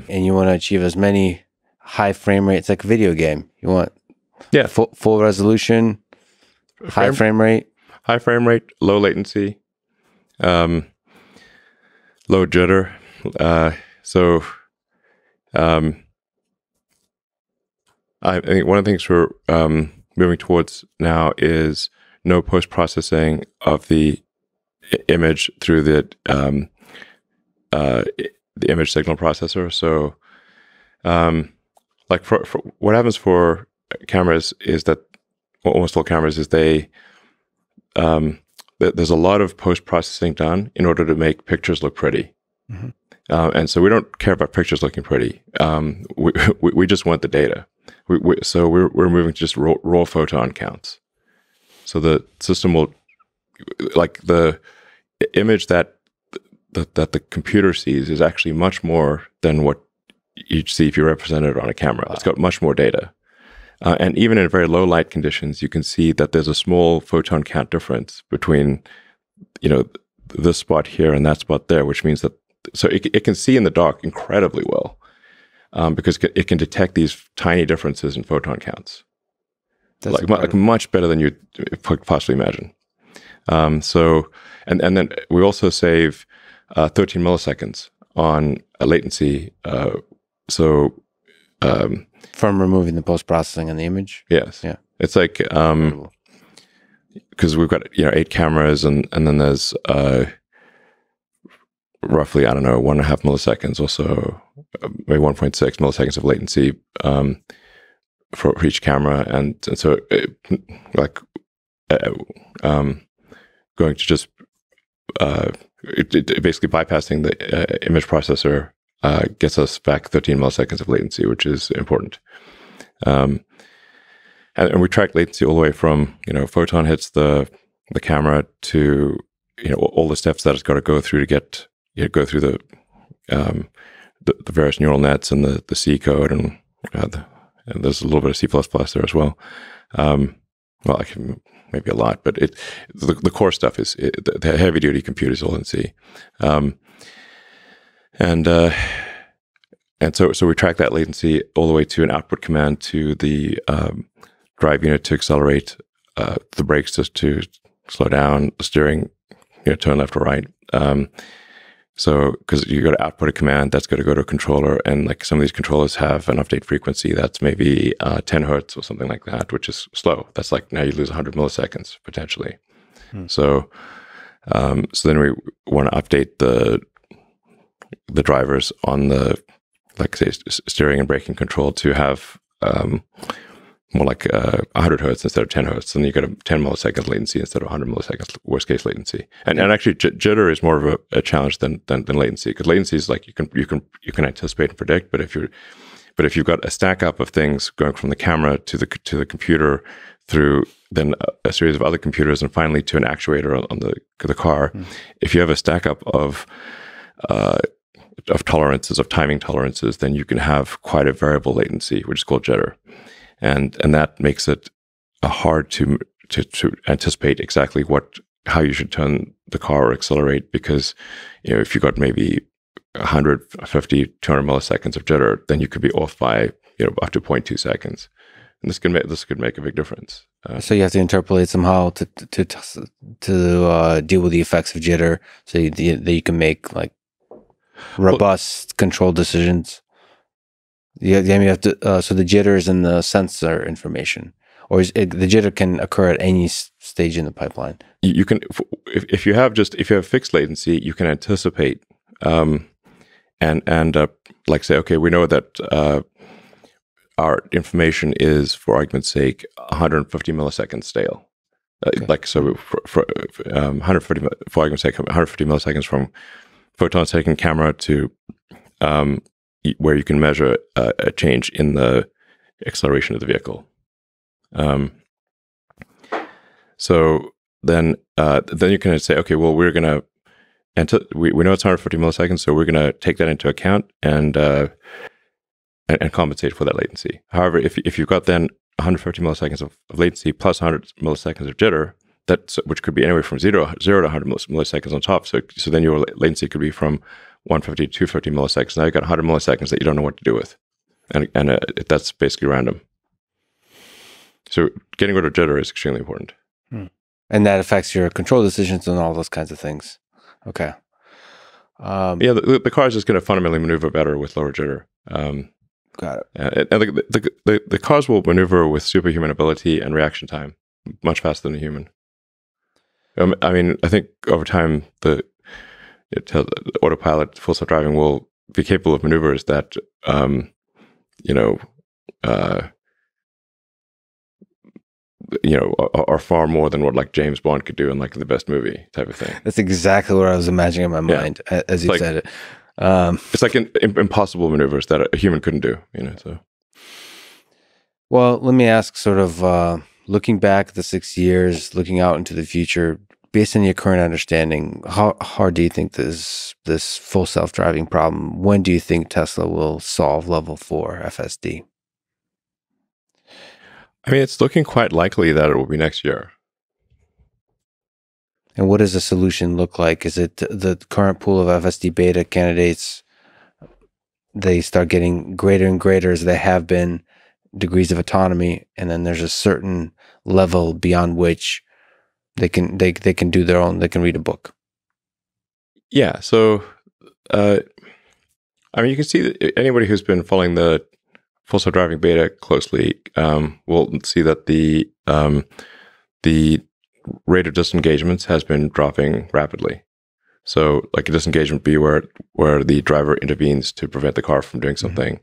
you want to achieve as many high frame rates, like a video game. You want full resolution, high frame rate, low latency, low jitter. I think one of the things we're moving towards now is no post-processing of the image through the image signal processor. So, like for what happens for cameras is that almost all cameras is there's a lot of post-processing done in order to make pictures look pretty. Mm-hmm. And so we don't care about pictures looking pretty. We just want the data. So we're moving to just raw photon counts. So the system will, like the image that the computer sees is actually much more than what you'd see if you represented it on a camera. Wow. It's got much more data. And even in very low light conditions, you can see that there's a small photon count difference between, this spot here and that spot there, which means that, so it can see in the dark incredibly well, because it can detect these tiny differences in photon counts. That's like much better than you'd possibly imagine. So, and then we also save 13 milliseconds on latency. From removing the post-processing in the image? Yes. Yeah. It's like, because we've got, 8 cameras and then there's roughly, 1.5 milliseconds or so, maybe 1.6 milliseconds of latency for each camera. And so going to just basically bypassing the image processor gets us back 13 milliseconds of latency, which is important. And we track latency all the way from, photon hits the camera to, all the steps that it's got to go through to get, go through the various neural nets and the C code, and there's a little bit of C++ there as well. Well, maybe a lot, but the core stuff is the heavy duty compute is all in C. And so we track that latency all the way to an output command to the drive unit to accelerate, the brakes to slow down, the steering, turn left or right. So because you got to output a command that's going to go to a controller, and like some of these controllers have an update frequency that's maybe 10 hertz or something like that, which is slow. That's like now you lose 100 milliseconds potentially. So then we want to update the drivers on the, like say, steering and braking control to have more like 100 hertz instead of 10 hertz. And you get a 10 milliseconds latency instead of 100 milliseconds worst case latency. And actually jitter is more of a challenge than latency, because latency is like you can anticipate and predict. But if you've got a stack up of things going from the camera to the computer through then a series of other computers and finally to an actuator on the car, if you have a stack up of tolerances, of timing tolerances, then you can have quite a variable latency, which is called jitter. And that makes it hard to anticipate exactly how you should turn the car or accelerate, because if you got maybe 150, 200 milliseconds of jitter, then you could be off by up to 0.2 seconds. And this could make a big difference. So you have to interpolate somehow to deal with the effects of jitter, so that you can make like robust control decisions. You have to. So the jitter is in the sensor information, or the jitter can occur at any stage in the pipeline. You can, if you have fixed latency, you can anticipate, and like say, okay, we know that our information is, for argument's sake, 150 milliseconds stale. Okay. Like so, for 150 for argument's sake, 150 milliseconds from photon taken camera to where you can measure a change in the acceleration of the vehicle. So then you can say, okay, well, we're gonna, we know it's 150 milliseconds, so we're gonna take that into account and compensate for that latency. However, if you've got then 150 milliseconds of latency plus 100 milliseconds of jitter, which could be anywhere from 0 to 100 milliseconds on top. So then your latency could be from 150 to 250 milliseconds. Now you've got 100 milliseconds that you don't know what to do with, and that's basically random. So getting rid of jitter is extremely important. And that affects your control decisions and all those kinds of things. Okay. Yeah, the car is just going to fundamentally maneuver better with lower jitter. Got it. And the cars will maneuver with superhuman ability and reaction time much faster than a human. I mean, I think over time the autopilot, full self-driving will be capable of maneuvers that are far more than what like James Bond could do in like the best movie type of thing. That's exactly what I was imagining in my mind as you said it. It's like impossible maneuvers that a human couldn't do. So. Well, let me ask, sort of looking back the 6 years, looking out into the future, based on your current understanding, how hard do you think this full self-driving problem? When do you think Tesla will solve level 4 FSD? I mean, it's looking quite likely that it will be next year. And what does the solution look like? Is it the current pool of FSD beta candidates, they start getting greater and greater as they have been degrees of autonomy, and then there's a certain level beyond which they can do their own, they can read a book? Yeah. So, I mean, you can see that anybody who's been following the full self-driving beta closely will see that the rate of disengagements has been dropping rapidly. So, like a disengagement be where the driver intervenes to prevent the car from doing something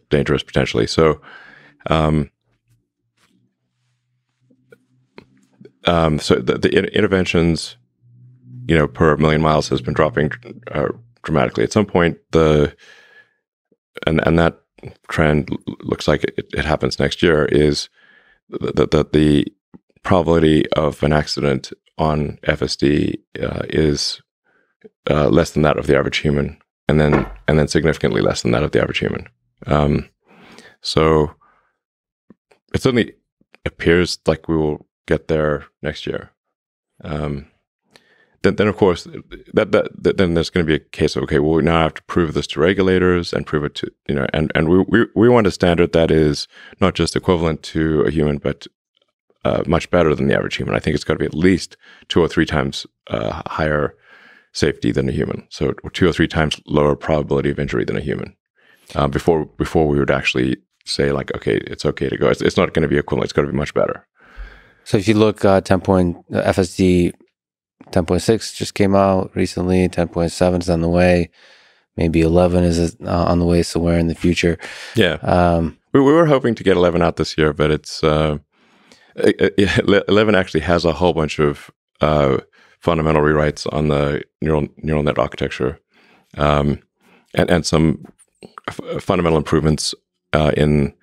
dangerous potentially. So, so the interventions, per million miles has been dropping dramatically. At some point, and that trend looks like it happens next year, is that the probability of an accident on FSD is less than that of the average human, and then significantly less than that of the average human. So it certainly appears like we will get there next year. Then of course then there's going to be a case of, okay, well, we now have to prove this to regulators and prove it to and we want a standard that is not just equivalent to a human, but much better than the average human. I think it's got to be at least 2 or 3 times higher safety than a human. So 2 or 3 times lower probability of injury than a human. Before we would actually say like, okay, it's okay to go. It's not going to be equivalent. It's got to be much better. So if you look, FSD 10.6 just came out recently. 10.7 is on the way. Maybe 11 is on the way somewhere in the future. Yeah. We were hoping to get 11 out this year, but it's 11 actually has a whole bunch of fundamental rewrites on the neural net architecture, and some fundamental improvements in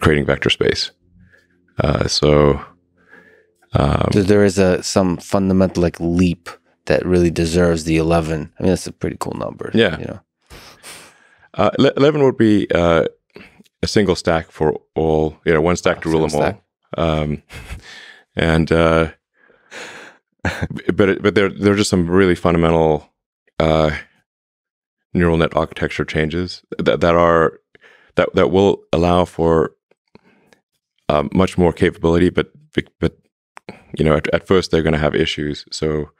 creating vector space. So there is some fundamental leap that really deserves the 11. I mean, that's a pretty cool number. Yeah. 11 would be a single stack for all, one stack to rule them all. But there are just some really fundamental neural net architecture changes that are that will allow for much more capability, but at first they're going to have issues. So,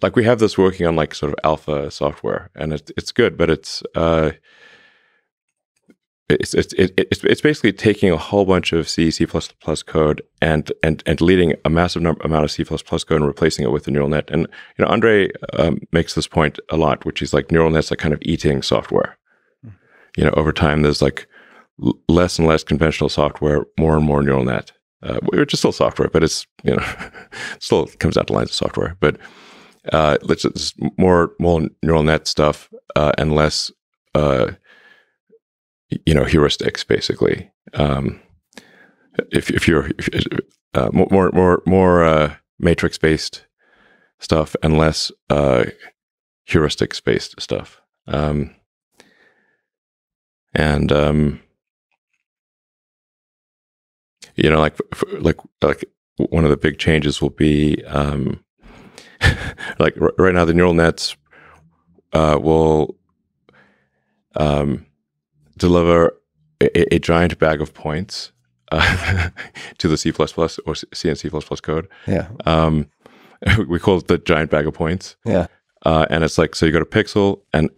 like, we have this working on like sort of alpha software, and it's good, but it's basically taking a whole bunch of C code and deleting a massive amount of C code and replacing it with a neural net. And Andre makes this point a lot, which is like neural nets are kind of eating software. Over time, there's like less and less conventional software, more and more neural net, which is still software, but it's still comes out to lines of software. But let's just more neural net stuff and less heuristics, basically. If you're more matrix based stuff and less heuristics based stuff. Like one of the big changes will be like right now the neural nets will deliver a giant bag of points to the C++ or C and C++ code. Yeah. We call it the giant bag of points. Yeah. And it's like, so you got a pixel and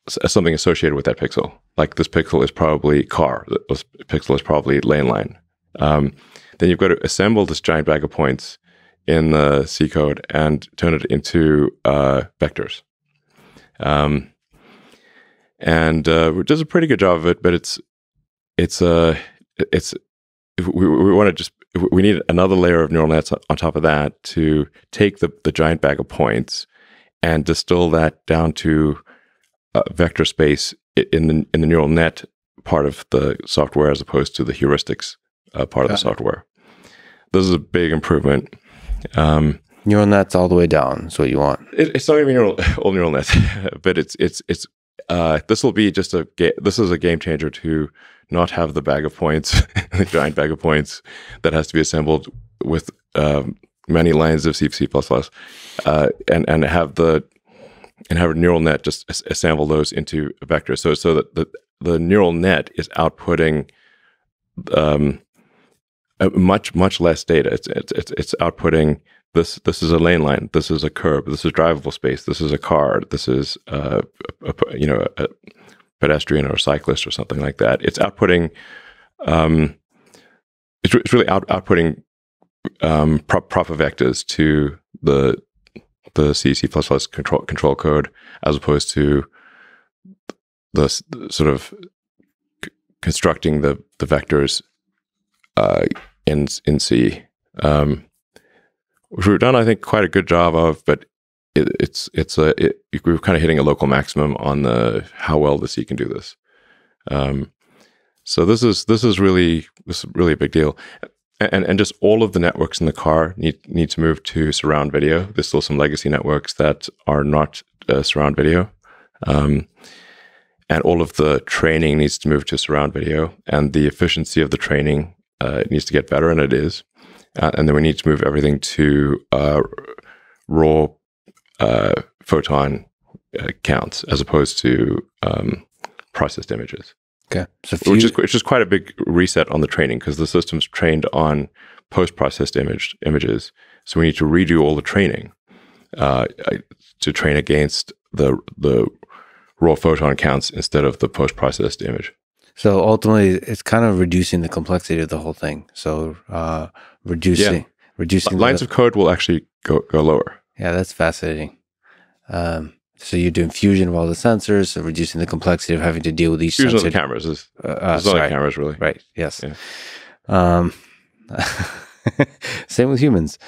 something associated with that pixel. Like this pixel is probably car. This pixel is probably lane line. Then you've got to assemble this giant bag of points in the C code and turn it into vectors. And it does a pretty good job of it, but we need another layer of neural nets on top of that to take the giant bag of points and distill that down to vector space in the neural net part of the software as opposed to the heuristics part of the software. This is a big improvement. Neural nets all the way down is what you want. It's not even all neural nets, but it's this will be just this is a game changer to not have the bag of points, the giant bag of points that has to be assembled with many lines of C++, and have a neural net just assemble those into a vector. So that the neural net is outputting much less data. It's outputting this is a lane line, this is a curb, this is drivable space, this is a car, this is a pedestrian or a cyclist or something like that. It's outputting it's really outputting proper vectors to the C control code, as opposed to the sort of constructing the vectors in C, which we've done, I think, quite a good job of. But we're kind of hitting a local maximum on how well the C can do this. So this is really a big deal. And just all of the networks in the car need to move to surround video. There's still some legacy networks that are not surround video. And all of the training needs to move to surround video. And the efficiency of the training needs to get better, and it is. And then we need to move everything to raw photon counts as opposed to processed images. Okay, so which is quite a big reset on the training, because the system's trained on post-processed images. So we need to redo all the training to train against the raw photon counts instead of the post-processed image. So ultimately, it's kind of reducing the complexity of the whole thing. So reducing lines of code will actually go lower. Yeah, that's fascinating. So you're doing fusion of all the sensors, so reducing the complexity of having to deal with each fusion sensor. Of the cameras is not like cameras, really. Right. Yes. Yeah. Same with humans.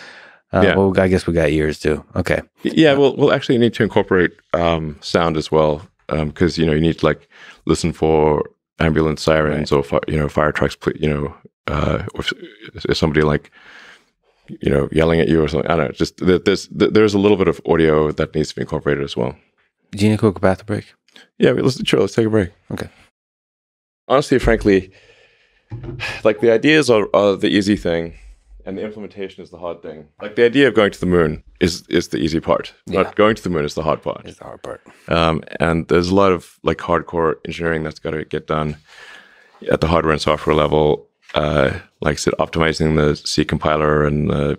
Well, I guess we got ears too. Okay. Yeah. We'll actually need to incorporate sound as well, because you need to like listen for ambulance sirens, right, or fire trucks. If somebody like yelling at you or something. I don't know. Just there's a little bit of audio that needs to be incorporated as well. Do you need to go bathroom break? Yeah, let's take a break. Okay. Honestly, frankly, like the ideas are the easy thing, and the implementation is the hard thing. Like the idea of going to the moon is the easy part. But going to the moon is the hard part. It's the hard part. And there's a lot of like hardcore engineering that's got to get done at the hardware and software level. Like I said, optimizing the C compiler and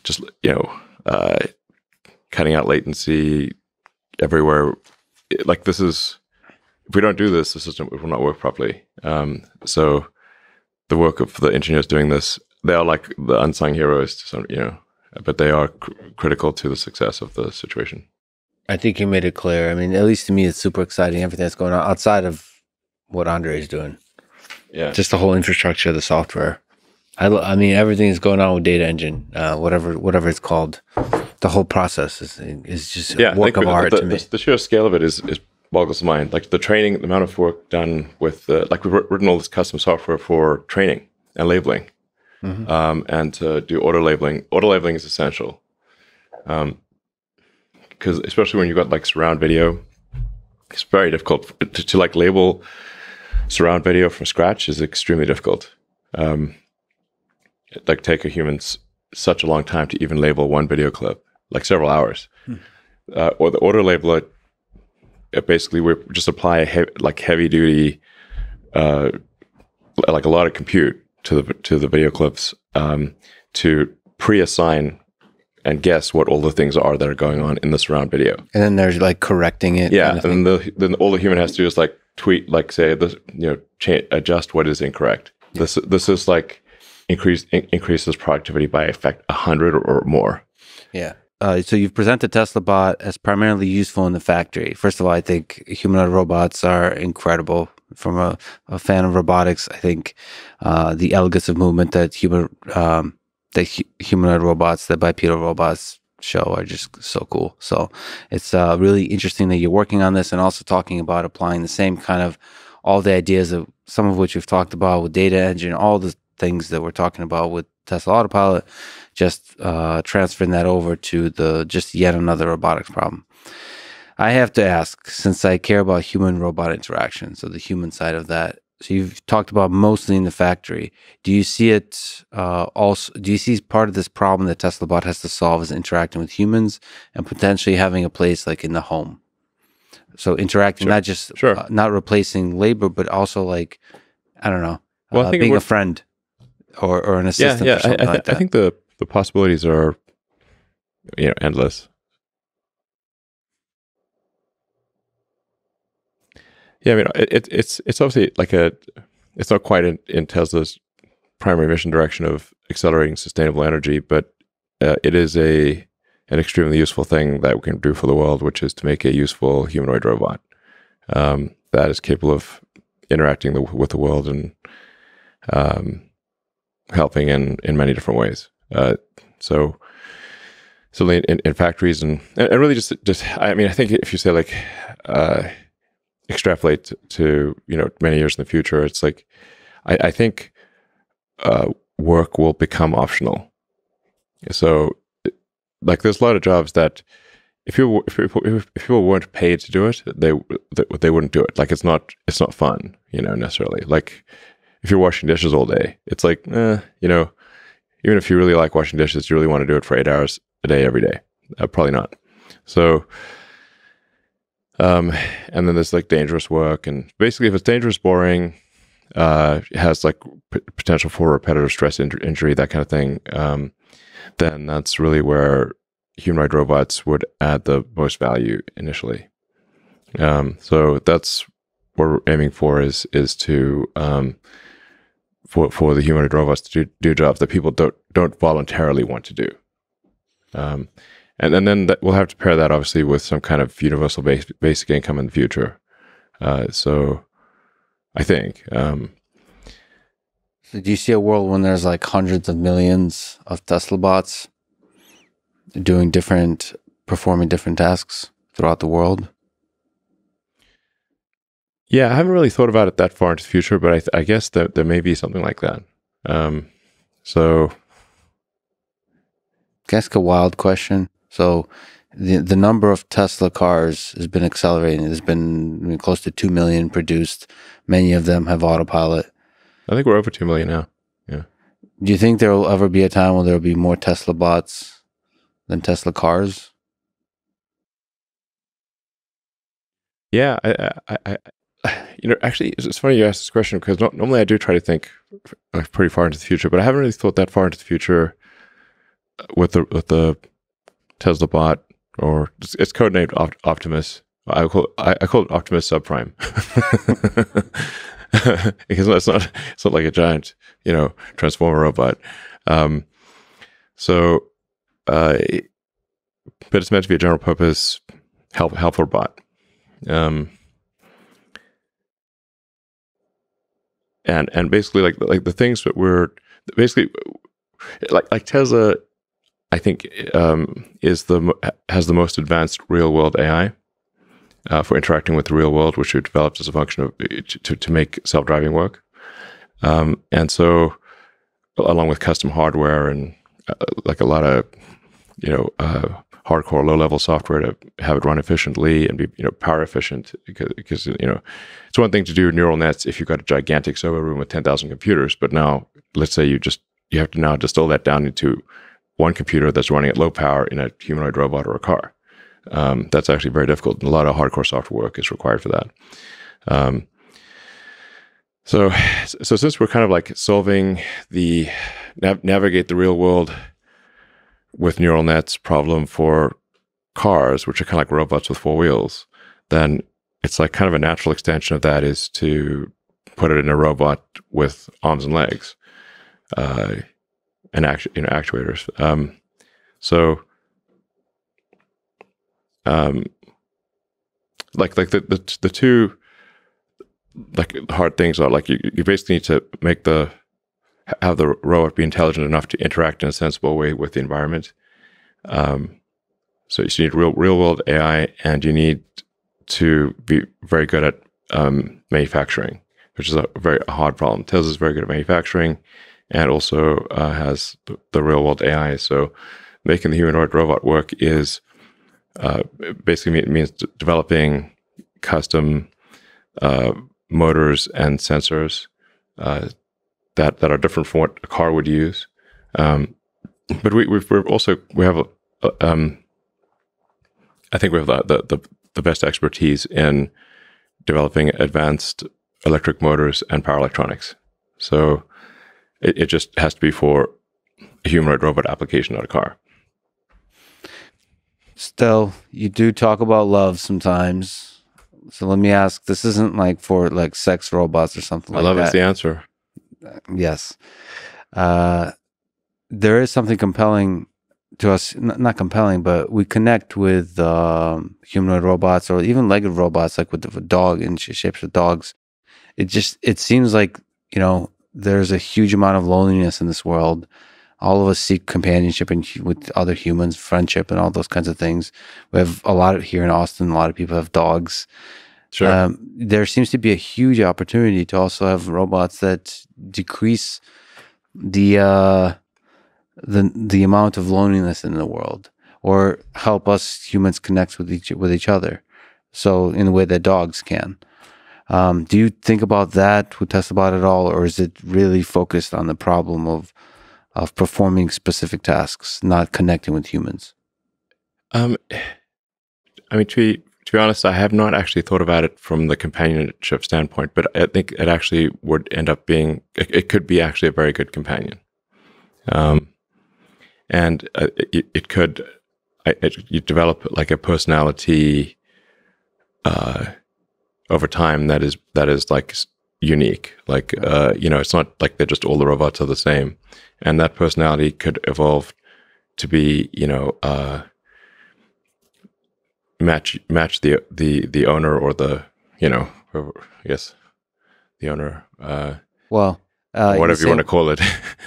just cutting out latency everywhere. Like this is, if we don't do this, the system will not work properly. So the work of the engineers doing this, they are like the unsung heroes to some, but they are critical to the success of the situation. I think you made it clear. I mean, at least to me, it's super exciting. Everything that's going on outside of what Andre is doing. Yeah. Just the whole infrastructure, the software. I mean, everything is going on with data engine, whatever it's called. The whole process is just a work of art to me. The sheer scale of it is boggles the mind. Like the training, the amount of work done with, like we've written all this custom software for training and labeling. And to do auto labeling. Auto labeling is essential. Because especially when you've got like surround video, it's very difficult to like label surround video from scratch is extremely difficult. It like take a human such a long time to even label one video clip, like several hours. Or the auto labeler, basically we just apply a heavy duty, like a lot of compute to the video clips to pre-assign and guess what all the things are that are going on in the surround video. And then there's like correcting it. Yeah, and then all the human has to do is like tweet, like say this, adjust what is incorrect. Yeah. This is like increases productivity by effect 100 or more. Yeah. So you've presented Tesla Bot as primarily useful in the factory. First of all, I think humanoid robots are incredible. From a fan of robotics, I think the elegance of movement that humanoid robots, that bipedal robots show are just so cool. So it's really interesting that you're working on this and also talking about applying the same kind of all the ideas of some of which we've talked about with data engine, all the things that we're talking about with Tesla Autopilot, just transferring that over to just yet another robotics problem. I have to ask, since I care about human-robot interaction, so the human side of that. So you've talked about mostly in the factory. Do you see it also? Do you see part of this problem that Tesla Bot has to solve is interacting with humans and potentially having a place like in the home? So interacting, not just not replacing labor, but also like, I don't know, I think being a friend or an assistant. Or something like that. I think the possibilities are, endless. Yeah, I mean, it's obviously like it's not quite in Tesla's primary mission direction of accelerating sustainable energy, but it is an extremely useful thing that we can do for the world, which is to make a useful humanoid robot that is capable of interacting with the world and helping in many different ways. So in factories and really just I mean, I think if you say like extrapolate to many years in the future, it's like I think work will become optional. So like there's a lot of jobs that if people weren't paid to do it, they wouldn't do it. Like it's not fun, necessarily. Like if you're washing dishes all day, it's like even if you really like washing dishes, you really want to do it for 8 hours a day every day? Probably not. So and then there's like dangerous work, and basically if it's dangerous, boring, it has like potential for repetitive stress injury, that kind of thing, then that's really where humanoid robots would add the most value initially. So that's what we're aiming for is to for the humanoid robots to do jobs that people don't voluntarily want to do. And then we'll have to pair that obviously with some kind of universal basic income in the future. So I think. So do you see a world when there's like hundreds of millions of Tesla bots performing different tasks throughout the world? Yeah, I haven't really thought about it that far into the future, but I guess that there may be something like that. So, can I ask a wild question? So, the number of Tesla cars has been accelerating. There's been close to 2 million produced. Many of them have autopilot. I think we're over 2 million now. Yeah. Do you think there will ever be a time when there will be more Tesla bots than Tesla cars? Yeah, actually, it's funny you asked this question because normally I do try to think pretty far into the future, but I haven't really thought that far into the future with the Tesla bot, or it's codenamed Optimus. I call it Optimus Subprime because it's not like a giant transformer robot. But it's meant to be a general purpose helper bot. And basically like the things that we're basically like Tesla, I think has the most advanced real world AI for interacting with the real world, which we developed as a function of to make self-driving work. And so, along with custom hardware and like a lot of hardcore low-level software to have it run efficiently and be power efficient, because it's one thing to do neural nets if you've got a gigantic server room with 10,000 computers, but now let's say you have to now distill that down into one computer that's running at low power in a humanoid robot or a car. That's actually very difficult, and a lot of hardcore software work is required for that. So since we're kind of like solving the navigate the real world with neural nets problem for cars, which are kind of like robots with four wheels, then it's like kind of a natural extension of that is to put it in a robot with arms and legs, and actuators. Like the two like hard things are like you basically need to have the robot be intelligent enough to interact in a sensible way with the environment. So you need real world AI, and you need to be very good at manufacturing, which is a very hard problem. Tesla is very good at manufacturing, and also has the real world AI. So making the humanoid robot work is basically means developing custom motors and sensors that are different from what a car would use. But we have I think we have the best expertise in developing advanced electric motors and power electronics. So it just has to be for a humanoid robot application, not a car. Still, you do talk about love sometimes. So let me ask, this isn't like for like sex robots or something like that. Love is the answer. Yes. There is something compelling to us, not compelling, but we connect with humanoid robots or even legged robots, like with the dog and shapes of dogs. It seems like, there's a huge amount of loneliness in this world. All of us seek companionship with other humans, friendship, and all those kinds of things. We have a lot here in Austin. A lot of people have dogs. Sure. There seems to be a huge opportunity to also have robots that decrease the amount of loneliness in the world, or help us humans connect with each other. So in a way that dogs can. Do you think about that with TeslaBot at all, or is it really focused on the problem of performing specific tasks, not connecting with humans? I mean, to be honest, I have not actually thought about it from the companionship standpoint, but I think it actually would end up being, it could be actually a very good companion. And it could, you develop like a personality over time that is like unique. Like, it's not like they're just all the robots are the same. And that personality could evolve to be, match the owner, or the, I guess the owner, whatever you want to call it.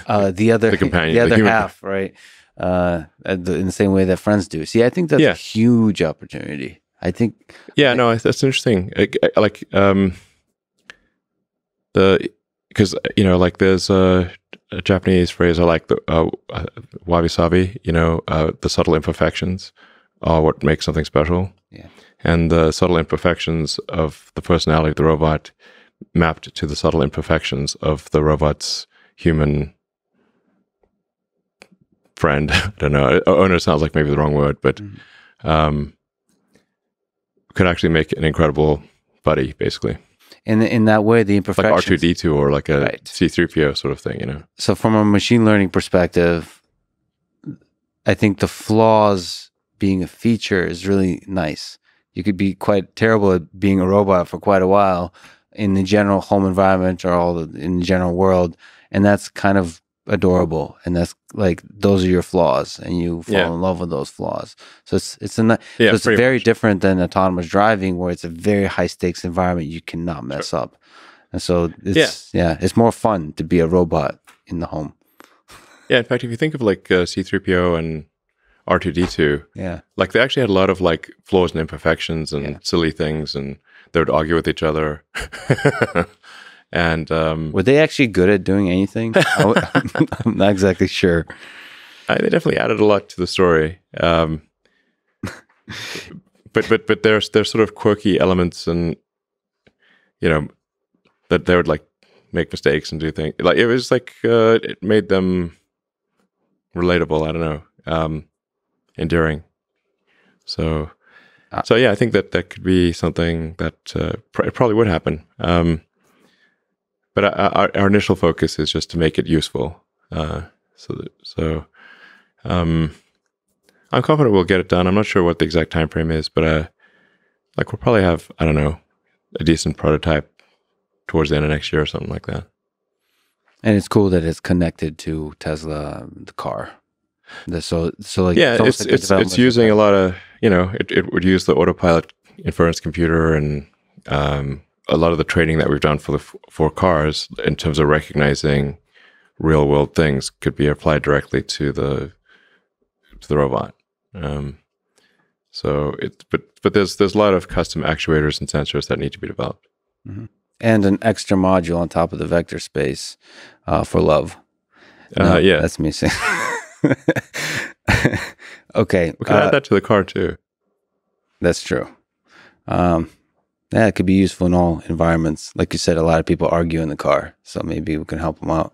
The companion, the other human half, right? In the same way that friends do. See, I think that's a huge opportunity. I think. Yeah, no, that's interesting. Because like there's a Japanese phrase I like, the wabi-sabi. The subtle imperfections are what makes something special. Yeah. And the subtle imperfections of the personality of the robot mapped to the subtle imperfections of the robot's human friend. I don't know. Owner sounds like maybe the wrong word, but could actually make an incredible buddy, basically. In that way, the imperfections, like R2D2 or like a C3PO sort of thing, you know. So from a machine learning perspective, I think the flaws being a feature is really nice. You could be quite terrible at being a robot for quite a while in the general home environment or in the general world, and that's kind of adorable. And that's like those are your flaws, and you fall in love with those flaws. So it's very different than autonomous driving, where it's a very high stakes environment you cannot mess up. And so it's more fun to be a robot in the home. Yeah, in fact, if you think of like C3PO and R2D2, like they actually had a lot of like flaws and imperfections and silly things, and they would argue with each other. And were they actually good at doing anything? I'm not exactly sure. They definitely added a lot to the story. But there's sort of quirky elements, and you know that they would like make mistakes and do things. Like it was like it made them relatable. I don't know, endearing. So yeah, I think that could be something that it probably would happen. But our initial focus is just to make it useful. So I'm confident we'll get it done. I'm not sure what the exact time frame is, but like we'll probably have, I don't know, a decent prototype towards the end of next year or something like that. And it's cool that it's connected to Tesla, the car. So like it's using a lot of, you know, it would use the autopilot inference computer and a lot of the training that we've done for cars in terms of recognizing real world things could be applied directly to the robot. But there's a lot of custom actuators and sensors that need to be developed. Mm-hmm. And an extra module on top of the vector space for love. That's me saying. Okay. We can add that to the car too. That's true. It could be useful in all environments. Like you said, a lot of people argue in the car, so maybe we can help them out.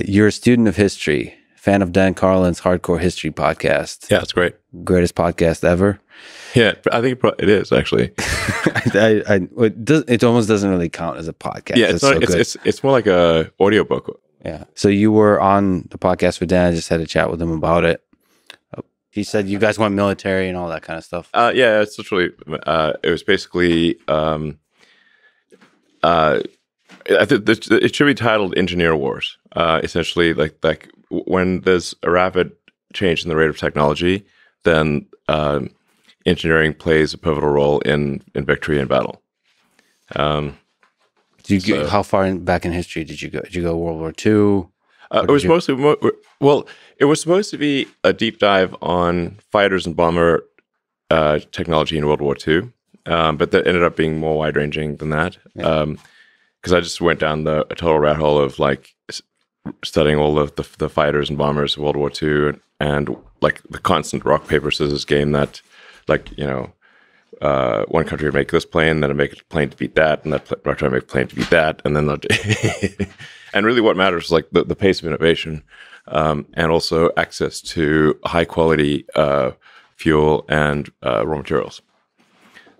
You're a student of history, fan of Dan Carlin's Hardcore History podcast. Yeah, it's great. Greatest podcast ever. Yeah, I think it is actually. It almost doesn't really count as a podcast. Yeah, it's more like a audiobook. Yeah. So you were on the podcast with Dan. I just had a chat with him about it. He said you guys went military and all that kind of stuff. Yeah, it's literally. It was basically. It should be titled "Engineer Wars." Essentially, like when there's a rapid change in the rate of technology, then engineering plays a pivotal role in victory in battle. How far back in history did you go? Did you go World War II? It was mostly it was supposed to be a deep dive on fighters and bomber technology in World War II, but that ended up being more wide ranging than that. Because I just went down a total rat hole of like studying all of the fighters and bombers of World War II and like the constant rock paper scissors game that, like, you know, one country would make this plane, then it'd make a plane to beat that, and that try to make a plane to beat that, and then and really what matters is like the pace of innovation, and also access to high quality fuel and raw materials.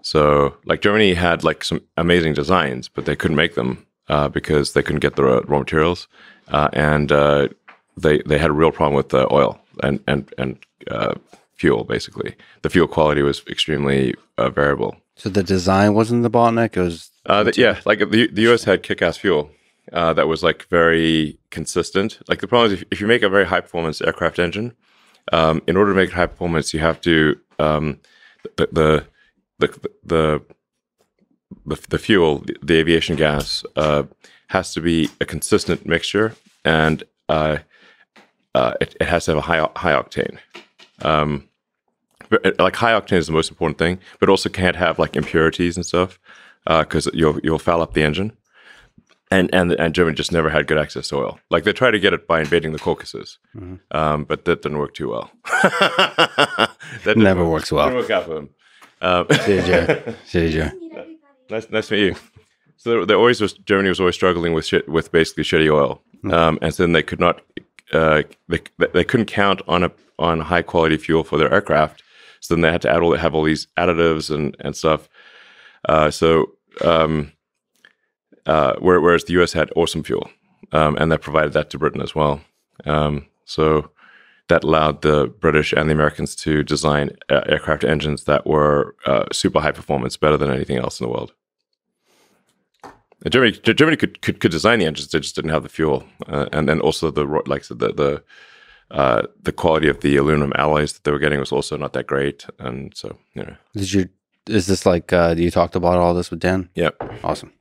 So like Germany had like some amazing designs, but they couldn't make them because they couldn't get the raw materials, and they had a real problem with the oil and fuel. Basically, the fuel quality was extremely variable. So the design wasn't the bottleneck. It was like the U.S. had kick-ass fuel that was like very consistent. Like the problem is if you make a very high performance aircraft engine, in order to make it high performance, you have to the fuel, the aviation gas, has to be a consistent mixture, and it has to have a high octane. Like high octane is the most important thing, but also can't have like impurities and stuff because you'll foul up the engine. And Germany just never had good access to oil. Like they tried to get it by invading the Caucasus, but that didn't work too well. That never works well. Didn't work out for them. Shitty Joe. Nice to meet you. So Germany was always struggling with basically shitty oil, and so then they could not they couldn't count on high quality fuel for their aircraft, so then they had to have all these additives and stuff. Whereas the U.S. had awesome fuel, and they provided that to Britain as well. So that allowed the British and the Americans to design aircraft engines that were super high performance, better than anything else in the world. Germany could design the engines; they just didn't have the fuel, and then also the quality of the aluminum alloys that they were getting was also not that great. And so, Is this like you talked about all this with Dan? Yeah, awesome.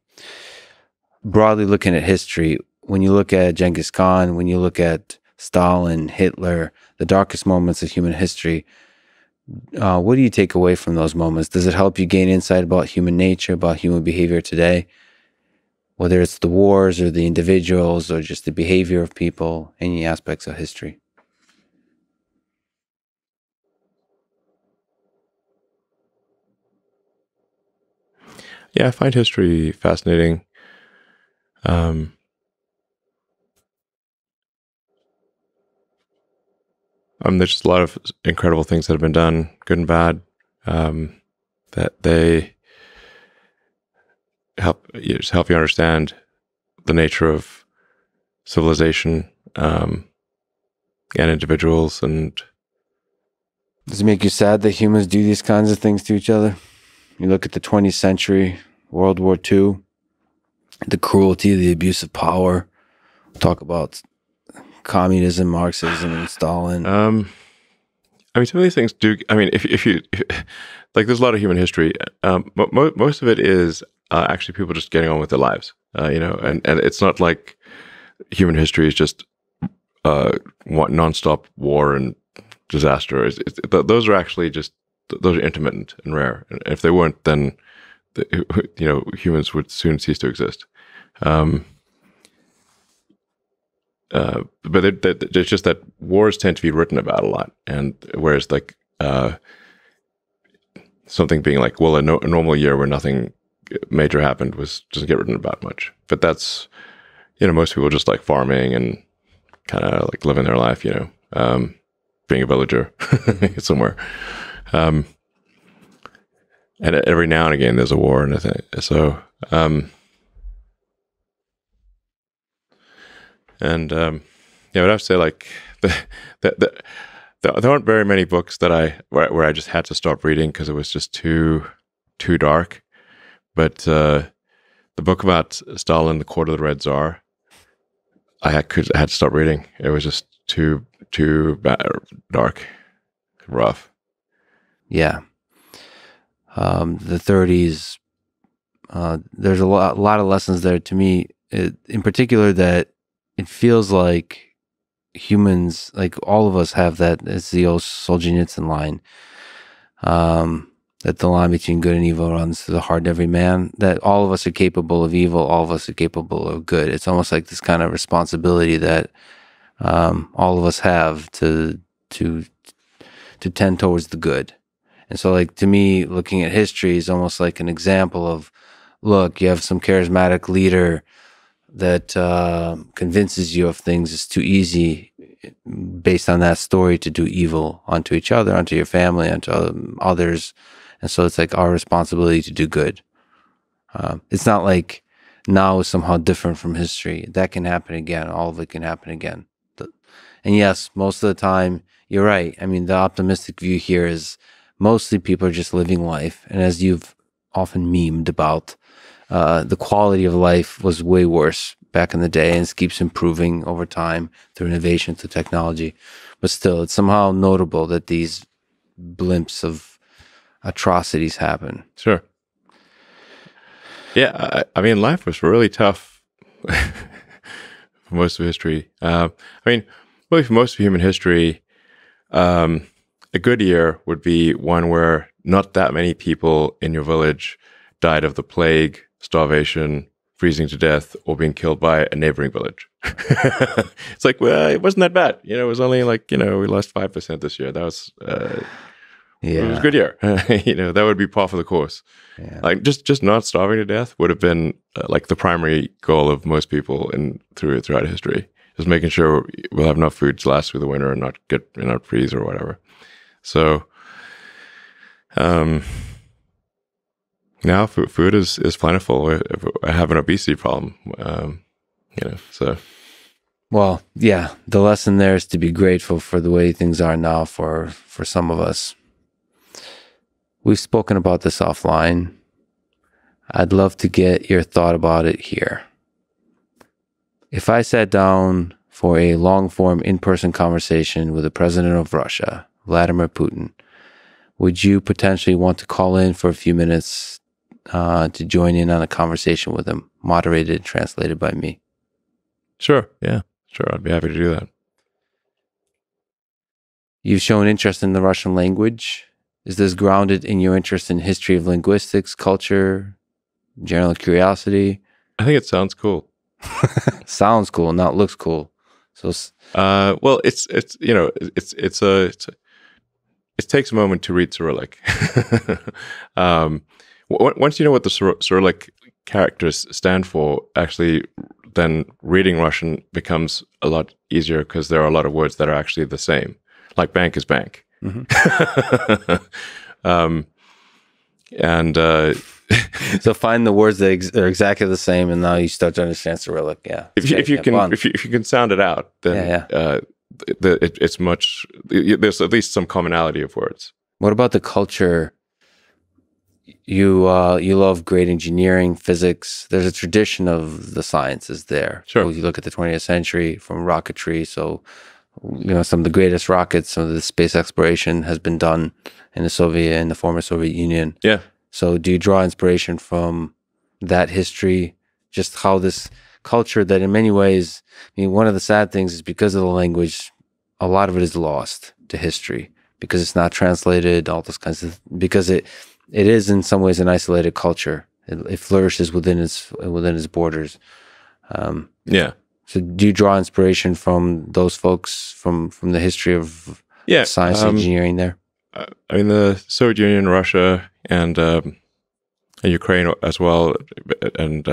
Broadly looking at history, when you look at Genghis Khan, when you look at Stalin, Hitler, the darkest moments of human history, what do you take away from those moments? Does it help you gain insight about human nature, about human behavior today? Whether it's the wars or the individuals or just the behavior of people, any aspects of history? Yeah, I find history fascinating. There's just a lot of incredible things that have been done, good and bad, that they help you understand the nature of civilization and individuals. And does it make you sad that humans do these kinds of things to each other? You look at the 20th century, World War II, the cruelty, the abuse of power. Talk about communism, Marxism, and Stalin. Some of these things do. If you like, there's a lot of human history. Most of it is actually people just getting on with their lives. And it's not like human history is just nonstop war and disaster. Those are actually just, those are intermittent and rare. And if they weren't, then humans would soon cease to exist. But it's just that wars tend to be written about a lot, and whereas like something being like, well, a normal year where nothing major happened doesn't get written about much. But that's, most people just like farming and kind of like living their life, being a villager somewhere. And every now and again there's a war, and I think so. But I would say like there aren't very many books that where I just had to stop reading because it was just too dark. But the book about Stalin, The Court of the Red Tsar, I had to stop reading. It was just too dark, rough. Yeah. The 30s. There's a lot of lessons there to me, in particular that it feels like humans, like all of us have that. It's the old Solzhenitsyn line, that the line between good and evil runs through the heart of every man, that all of us are capable of evil, all of us are capable of good. It's almost like this kind of responsibility that all of us have to tend towards the good. And so, like, to me, looking at history is almost like an example of, look, you have some charismatic leader that convinces you of things is too easy based on that story to do evil onto each other, onto your family, onto others. And so it's like our responsibility to do good. It's not like now is somehow different from history. That can happen again. All of it can happen again. And yes, most of the time, you're right. I mean, the optimistic view here is mostly people are just living life. And as you've often memed about, the quality of life was way worse back in the day, and it keeps improving over time through innovation, through technology. But still, it's somehow notable that these blimps of atrocities happen. Sure. Yeah, I mean, life was really tough for most of history. Really for most of human history, a good year would be one where not that many people in your village died of the plague, starvation, freezing to death, or being killed by a neighboring village. It's like, well, it wasn't that bad. It was only like, we lost 5% this year. That was, it was a good year. That would be par for the course. Yeah. Like just not starving to death would have been like the primary goal of most people throughout history. is making sure we'll have enough food to last through the winter and not freeze or whatever. So now food is plentiful. I have an obesity problem, so. Well, yeah, the lesson there is to be grateful for the way things are now for some of us. We've spoken about this offline. I'd love to get your thought about it here. If I sat down for a long-form in-person conversation with the president of Russia, Vladimir Putin, would you potentially want to call in for a few minutes to join in on a conversation with him, moderated and translated by me? Sure, yeah. Sure, I'd be happy to do that. You've shown interest in the Russian language. Is this grounded in your interest in history of linguistics, culture, general curiosity? I think it sounds cool. Sounds cool, not looks cool. So, well, it takes a moment to read Cyrillic. Once you know what the Cyrillic characters stand for, actually, then reading Russian becomes a lot easier because there are a lot of words that are actually the same. Like bank is bank. mm-hmm. So find the words that are exactly the same, and now you start to understand Cyrillic. Yeah. If you can sound it out, then it's much. There's at least some commonality of words. What about the culture? You love great engineering, physics. There's a tradition of the sciences there. Sure. You look at the 20th century from rocketry. So, some of the greatest rockets, some of the space exploration has been done in the former Soviet Union. Yeah. So do you draw inspiration from that history? Just how this culture that in many ways, one of the sad things is because of the language, a lot of it is lost to history because it's not translated, all those kinds of, because it is in some ways an isolated culture. It flourishes within its borders. Yeah. So do you draw inspiration from those folks from the history of science and engineering there? The Soviet Union, Russia, and Ukraine as well, and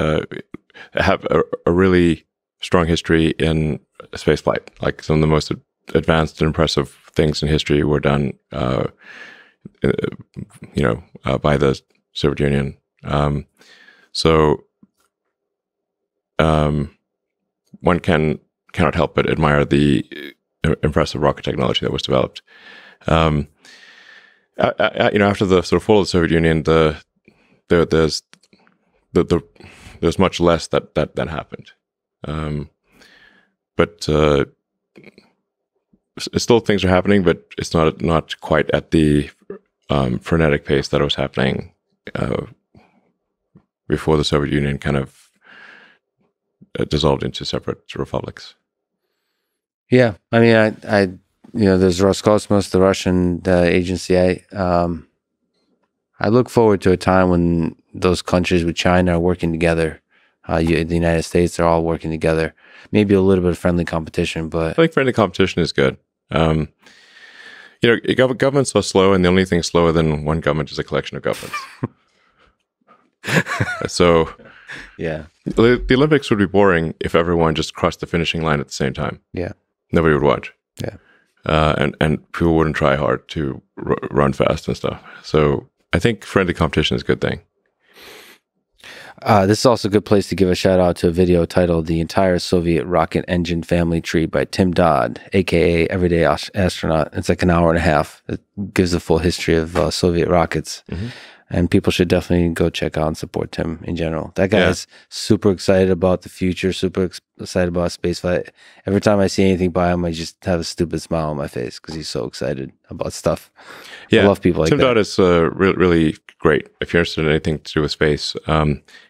have a really strong history in spaceflight. Like some of the most advanced and impressive things in history were done, by the Soviet Union. One cannot help but admire the impressive rocket technology that was developed. After the sort of fall of the Soviet Union, there's much less that happened, but still things are happening, but it's not quite at the frenetic pace that was happening before the Soviet Union kind of dissolved into separate republics. Yeah, there's Roscosmos, the Russian agency. I look forward to a time when those countries with China are working together. The United States are all working together. Maybe a little bit of friendly competition, but I think friendly competition is good. Governments are slow, and the only thing slower than one government is a collection of governments. So, yeah, the Olympics would be boring if everyone just crossed the finishing line at the same time. Yeah, nobody would watch. Yeah. And people wouldn't try hard to run fast and stuff. So I think friendly competition is a good thing. This is also a good place to give a shout out to a video titled "The Entire Soviet Rocket Engine Family Tree" by Tim Dodd, aka Everyday Astronaut. It's like an hour and a half. It gives the full history of Soviet rockets. Mm-hmm. And people should definitely go check out and support Tim in general. That guy is super excited about the future, super excited about spaceflight. Every time I see anything by him, I just have a stupid smile on my face because he's so excited about stuff. Yeah, I love people like Tim that. Dodd is really great. If you're interested in anything to do with space,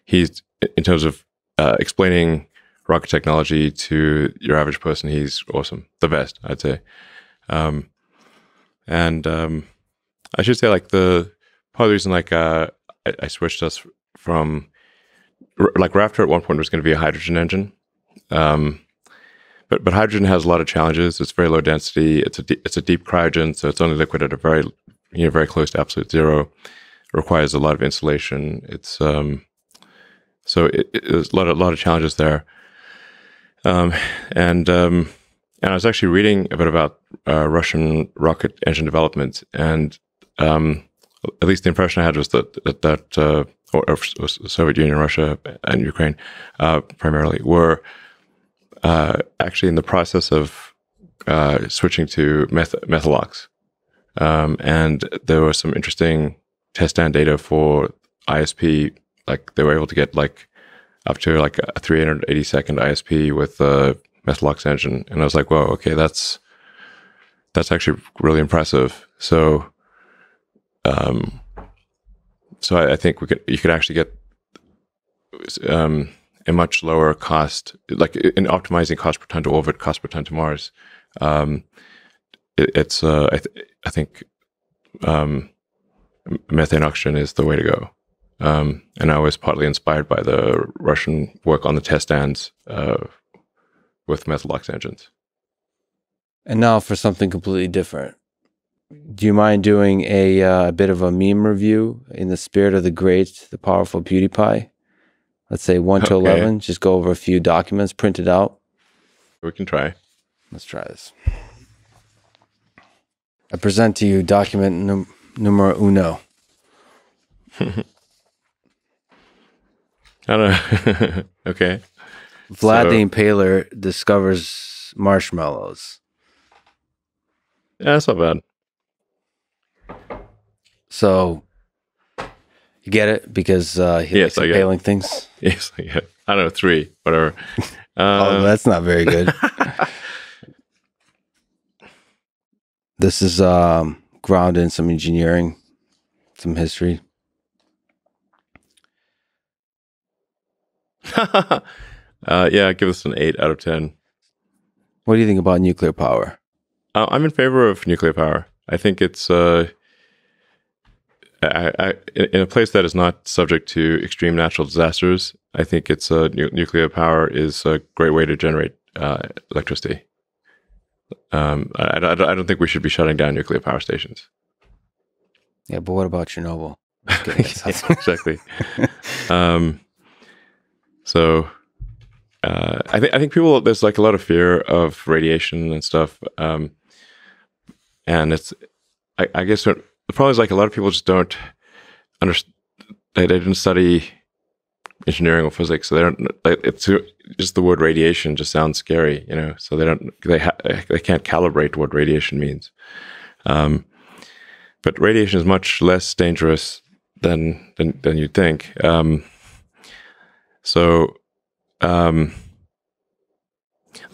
he's, in terms of explaining rocket technology to your average person, he's awesome. The best, I'd say. And I should say, part of the reason, I switched us from, Raptor at one point was going to be a hydrogen engine, but hydrogen has a lot of challenges. It's very low density. It's a deep cryogen, so it's only liquid at a very close to absolute zero. It requires a lot of insulation. It's there's a lot of challenges there. And I was actually reading a bit about Russian rocket engine development, and at least the impression I had was that or Soviet Union, Russia, and Ukraine primarily were actually in the process of switching to methalox. And there was some interesting test stand data for ISP. Like they were able to get like up to like a 380-second ISP with the methalox engine, and I was like, "Whoa, okay, that's actually really impressive." So, I think you could actually get a much lower cost, like in optimizing cost per ton to orbit, cost per ton to Mars. I think methane oxygen is the way to go. And I was partly inspired by the Russian work on the test stands with methalox engines. And now for something completely different. Do you mind doing a bit of a meme review in the spirit of the great, the powerful PewDiePie? Let's say 1 to 11. Just go over a few documents printed out. We can try. Let's try this. I present to you document numero uno. I don't know. Okay. Vlad the Impaler discovers marshmallows. Yeah, that's not bad. So, you get it? Because he likes impaling things? Yes, I get it. I don't know, 3, whatever. Oh, that's not very good. This is grounded in some engineering, some history. Yeah, give us an 8 out of 10. What do you think about nuclear power? I'm in favor of nuclear power. I think it's in a place that is not subject to extreme natural disasters. I think it's nuclear power is a great way to generate electricity. I don't think we should be shutting down nuclear power stations. Yeah, but what about Chernobyl? Exactly. So I think people, there's like a lot of fear of radiation and stuff, and it's I guess the problem is like a lot of people just don't understand. They didn't study engineering or physics, so they don't. It's just the word radiation just sounds scary, you know. So they can't calibrate what radiation means. But radiation is much less dangerous than you'd think.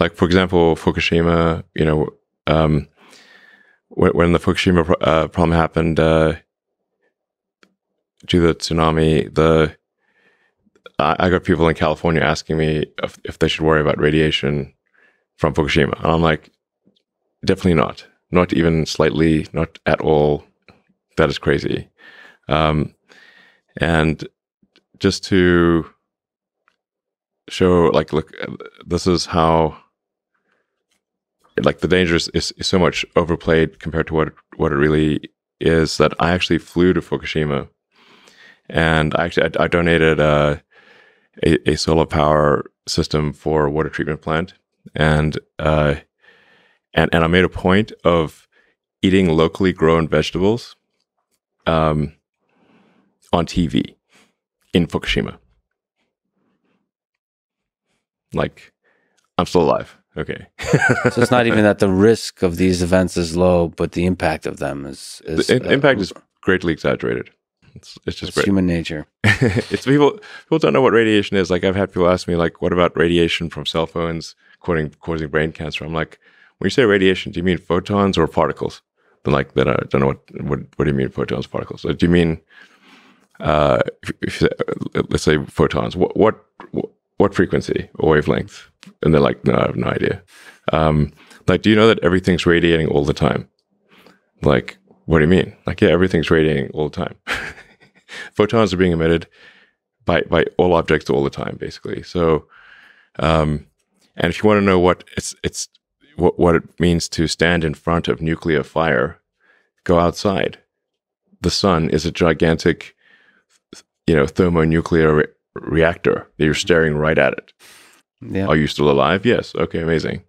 Like for example, Fukushima, you know, when the Fukushima problem happened due to the tsunami, I got people in California asking me if they should worry about radiation from Fukushima, and I'm like, definitely not even slightly, not at all. That is crazy. And just to show, like, look, this is how, like, the danger is so much overplayed compared to what it really is, that I actually flew to Fukushima, and I donated a solar power system for a water treatment plant, and I made a point of eating locally grown vegetables on TV in Fukushima. Like, I'm still alive. Okay. So it's not even that the risk of these events is low, but the impact of them is the impact is greatly exaggerated. It's just great. Human nature. It's people don't know what radiation is. Like, I've had people ask me, like, what about radiation from cell phones causing brain cancer? I'm like, when you say radiation, do you mean photons or particles? They're like, I don't know what do you mean photons, particles? So do you mean let's say photons? What frequency or wavelength? And they're like, no, I have no idea. Like, do you know that everything's radiating all the time? Like, what do you mean? Like, yeah, everything's radiating all the time. Photons are being emitted by all objects all the time, basically. So, and if you want to know what what it means to stand in front of nuclear fire, go outside. The sun is a gigantic, thermonuclear reactor. You're staring right at it. Yeah. Are you still alive? Yes. Okay, amazing.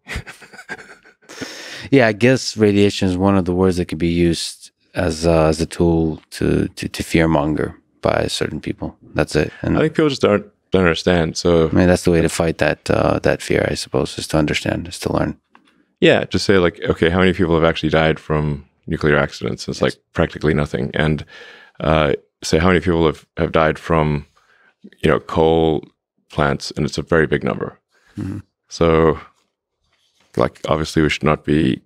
Yeah, I guess radiation is one of the words that can be used as a tool to fearmonger by certain people. That's it. And I think people just don't understand. So I mean, that's the way to fight that fear, I suppose, is to understand, is to learn. yeah, just say like, okay, how many people have actually died from nuclear accidents? It's like practically nothing. And say how many people have died from, coal plants, and it's a very big number. Mm-hmm. So, like, obviously we should not be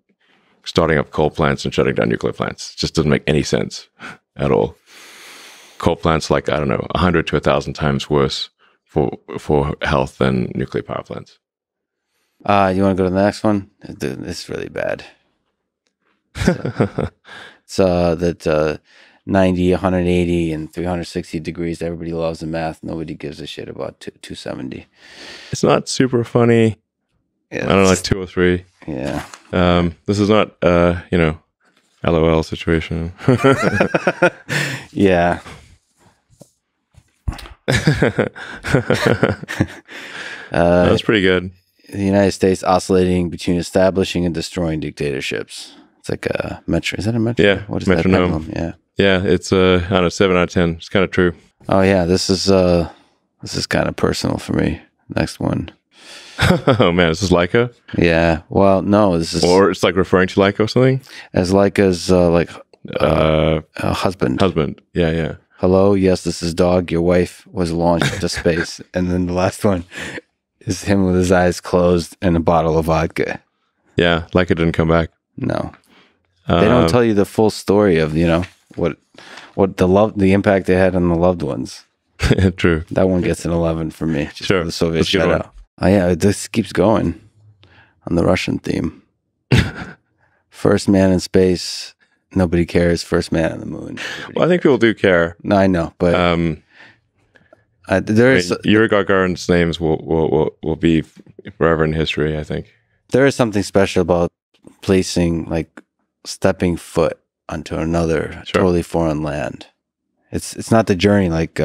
starting up coal plants and shutting down nuclear plants. It just doesn't make any sense at all. Coal plants, like, I don't know, 100 to 1,000 times worse for health than nuclear power plants. You want to go to the next one? This is really bad. It's that 90, 180, and 360 degrees. Everybody loves the math. Nobody gives a shit about 270. It's not super funny. Yeah, I don't know, like 2 or 3. Yeah. This is not, LOL situation. Yeah. That's pretty good. The United States oscillating between establishing and destroying dictatorships. It's like a metro. Is that a metro? Yeah, What is metronome. that? Pendulum? Yeah. Yeah, it's I don't know, 7 out of 10. It's kind of true. Oh yeah, this is kind of personal for me. Next one. Oh man, is this Leica? Yeah. Well, no, this is Or it's like referring to Leica or something? as Leica's husband. Husband. Yeah, yeah. Hello, yes, this is dog. Your wife was launched into space, and then the last one is him with his eyes closed and a bottle of vodka. Yeah, Leica didn't come back. No, they don't tell you the full story of what the impact they had on the loved ones. True. That one gets an 11 for me. Just Sure. for the Soviet Let's get shout out. Oh yeah, this keeps going on the Russian theme. First man in space, nobody cares. First man on the moon. Well, I think people do care. No, I know, but there is Yuri Gagarin's names will be forever in history, I think. there is something special about placing, like, stepping foot onto another totally foreign land. It's not the journey like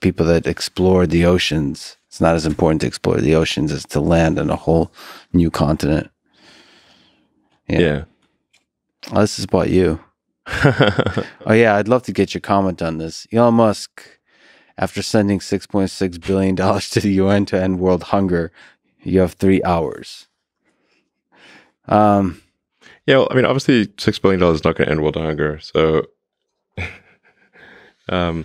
people that explore the oceans. It's not as important to explore the oceans as to land on a whole new continent. Yeah. Oh, this is about you. Oh yeah, I'd love to get your comment on this. Elon Musk, after sending $6.6 billion to the UN to end world hunger, you have 3 hours. Yeah, well, I mean, obviously, $6 billion is not going to end world hunger. So, I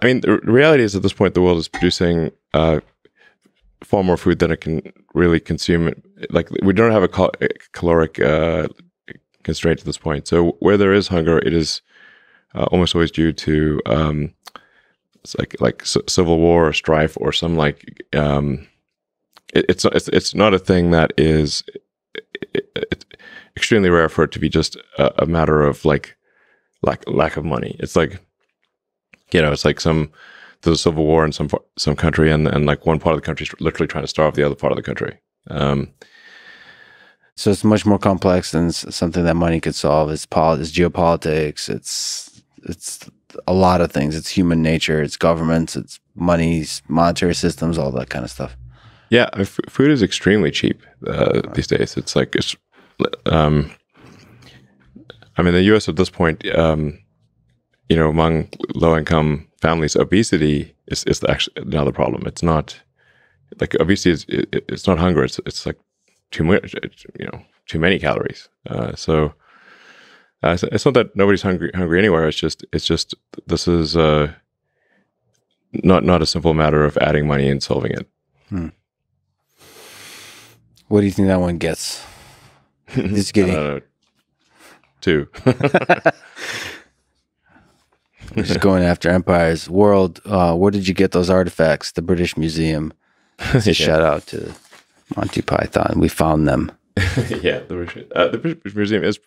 mean, the reality is at this point, the world is producing far more food than it can really consume. Like, we don't have a caloric constraint at this point. So, where there is hunger, it is almost always due to civil war or strife or some it's not a thing that is it's extremely rare for it to be just a matter of lack of money. It's like, it's like there's a civil war in some country and like one part of the country is literally trying to starve the other part of the country. So it's much more complex than something that money could solve. It's geopolitics. It's a lot of things. It's human nature. It's governments. It's monies, monetary systems, all that kind of stuff. Yeah, food is extremely cheap these days. It's like I mean, the U.S. at this point, among low-income families, obesity is actually another problem. It's not like obesity it's not hunger. It's like too much, too many calories. So it's not that nobody's hungry anywhere. It's just this is not a simple matter of adding money and solving it. What do you think that one gets? Just kidding. 2. Just going after empires. World, where did you get those artifacts? The British Museum. Shout out to Monty Python. We found them. Yeah, the British Museum it's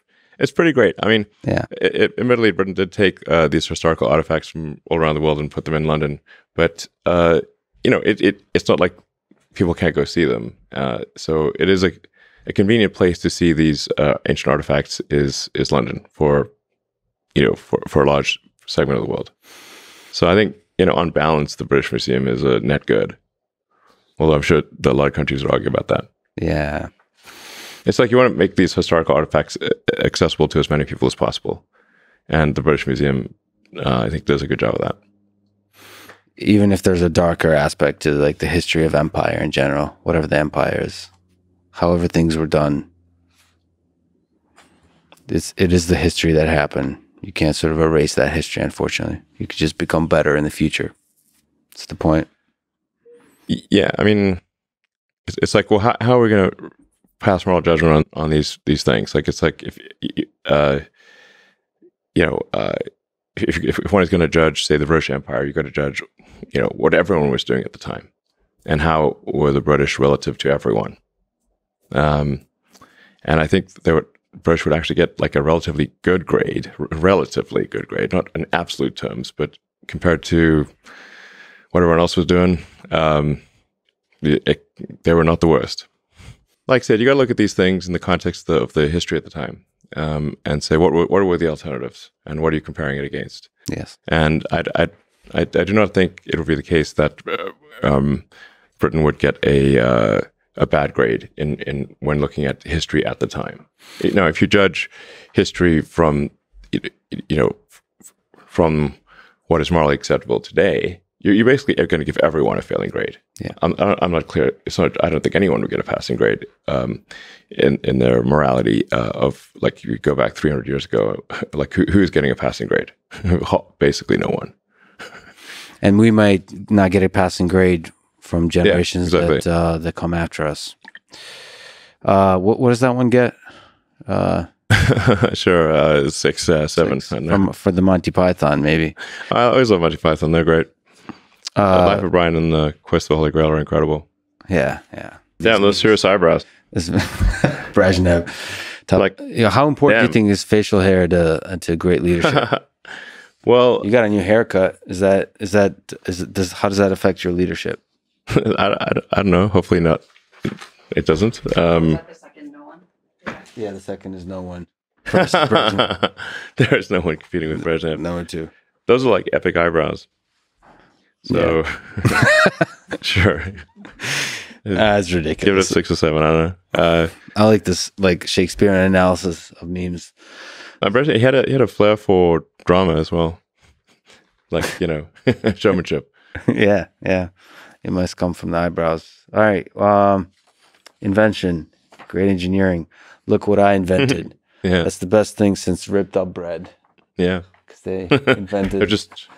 pretty great. I mean, yeah. Admittedly, Britain did take these historical artifacts from all around the world and put them in London, but it's not like people can't go see them. So it is a convenient place to see these ancient artifacts is London for a large segment of the world. So I think on balance, the British Museum is a net good. Although I'm sure that a lot of countries would argue about that. Yeah. It's like you want to make these historical artifacts accessible to as many people as possible. And the British Museum, I think, does a good job of that. Even if there's a darker aspect to like the history of empire in general, whatever the empire is, however things were done, it is the history that happened. You can't sort of erase that history, unfortunately. You could just become better in the future. That's the point. Yeah, I mean, it's like, well, how are we going to pass moral judgment on these things? Like, it's like if one is going to judge, say, the British Empire, you've got to judge, what everyone was doing at the time, and how were the British relative to everyone. And I think British would actually get like a relatively good grade, not in absolute terms, but compared to what everyone else was doing, they were not the worst. Like I said, you got to look at these things in the context of the history at the time, and say what were the alternatives, and what are you comparing it against? Yes. And I do not think it would be the case that Britain would get a bad grade in when looking at history at the time. If you judge history from from what is morally acceptable today, you basically are going to give everyone a failing grade. Yeah. I'm not clear. I don't think anyone would get a passing grade in their morality of, like, you go back 300 years ago, like who's getting a passing grade? Basically no one. And we might not get a passing grade from generations exactly. that come after us. What does that one get? Sure, 6, 7. For the Monty Python, maybe. I always love Monty Python. They're great. Life of Brian and the Quest of the Holy Grail are incredible. Yeah. Damn, those serious eyebrows. Brezhnev. How important do you think is facial hair to great leadership? Well, you got a new haircut. How does that affect your leadership? I don't know. Hopefully not. It doesn't. Is that the second no one? Yeah, the second is no one. There is no one competing with Brezhnev. Number 2. Those are like epic eyebrows. So, sure. That's ridiculous. Give it a 6 or 7. I don't know. I like this, like, Shakespearean analysis of memes. Brezhnev, he had a flair for drama as well, like showmanship. Yeah. It must come from the eyebrows. All right. Invention, great engineering. Look what I invented. Yeah, that's the best thing since ripped up bread. Yeah, because they invented. They're just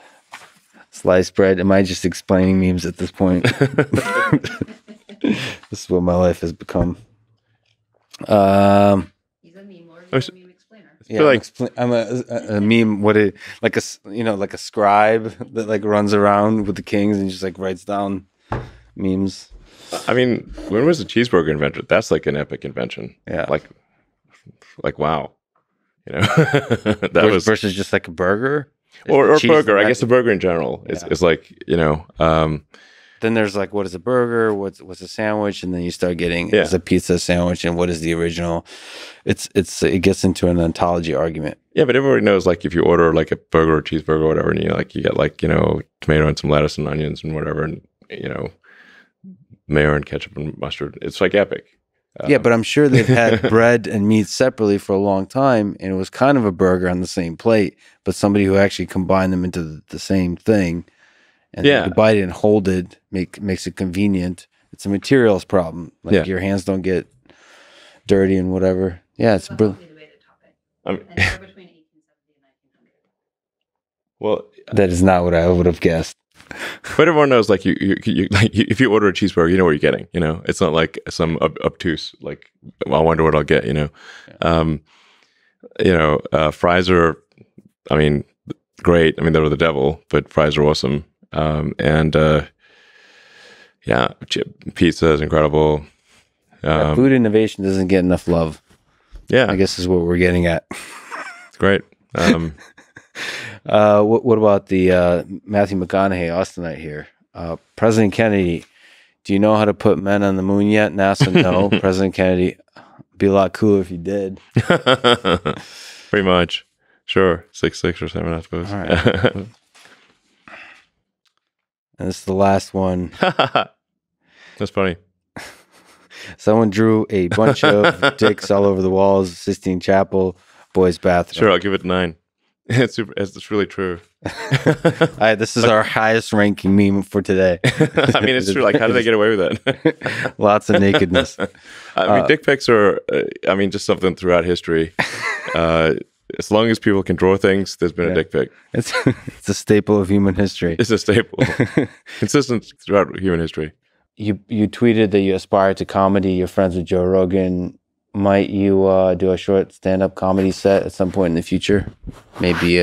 sliced bread. Am I just explaining memes at this point? This is what my life has become. He's a meme lord. He's a meme explainer. Yeah, I'm a meme. Like a scribe that like runs around with the kings and just like writes down memes. I mean, when was the cheeseburger invented? That's like an epic invention. Yeah, like wow, that was versus just like a burger. Or burger. I guess a burger in general is like, then there's like, what is a burger? What's a sandwich? And then you start getting, is a pizza sandwich? And what is the original? It gets into an ontology argument. Yeah, but everybody knows, like, if you order like a burger or cheeseburger or whatever, and you get like, tomato and some lettuce and onions and whatever, and, mayo and ketchup and mustard. It's like epic. Yeah, but I'm sure they've had bread and meat separately for a long time, and it was kind of a burger on the same plate, but somebody who actually combined them into the same thing, and you bite it and hold it, makes it convenient. It's a materials problem. Like your hands don't get dirty and whatever. Yeah, it's brilliant. Between 1870 and 1900. Well, that is not what I would have guessed. But everyone knows, like, you like, if you order a cheeseburger, you know what you're getting. It's not like some obtuse, like, well, I wonder what I'll get. Fries are, I mean, great. I mean, they were the devil, but fries are awesome. Pizza is incredible. Food innovation doesn't get enough love. Yeah, I guess is what we're getting at. Great. What about the Matthew McConaughey Austinite here? President Kennedy, do you know how to put men on the moon yet? NASA, no. President Kennedy, be a lot cooler if you did. Pretty much. Sure. 6 or 7, I suppose. All right. And this is the last one. That's funny. Someone drew a bunch of dicks all over the walls, Sistine Chapel, boys' bathroom. Sure, I'll give it 9. It's really true. All right, this is our highest ranking meme for today. I mean, it's true. Like, how did they get away with that? Lots of nakedness. I mean, dick pics are, just something throughout history. As long as people can draw things, there's been a dick pic. It's a staple of human history. It's a staple. Consistent throughout human history. You tweeted that you aspire to comedy. You're friends with Joe Rogan. Might you do a short stand-up comedy set at some point in the future? Maybe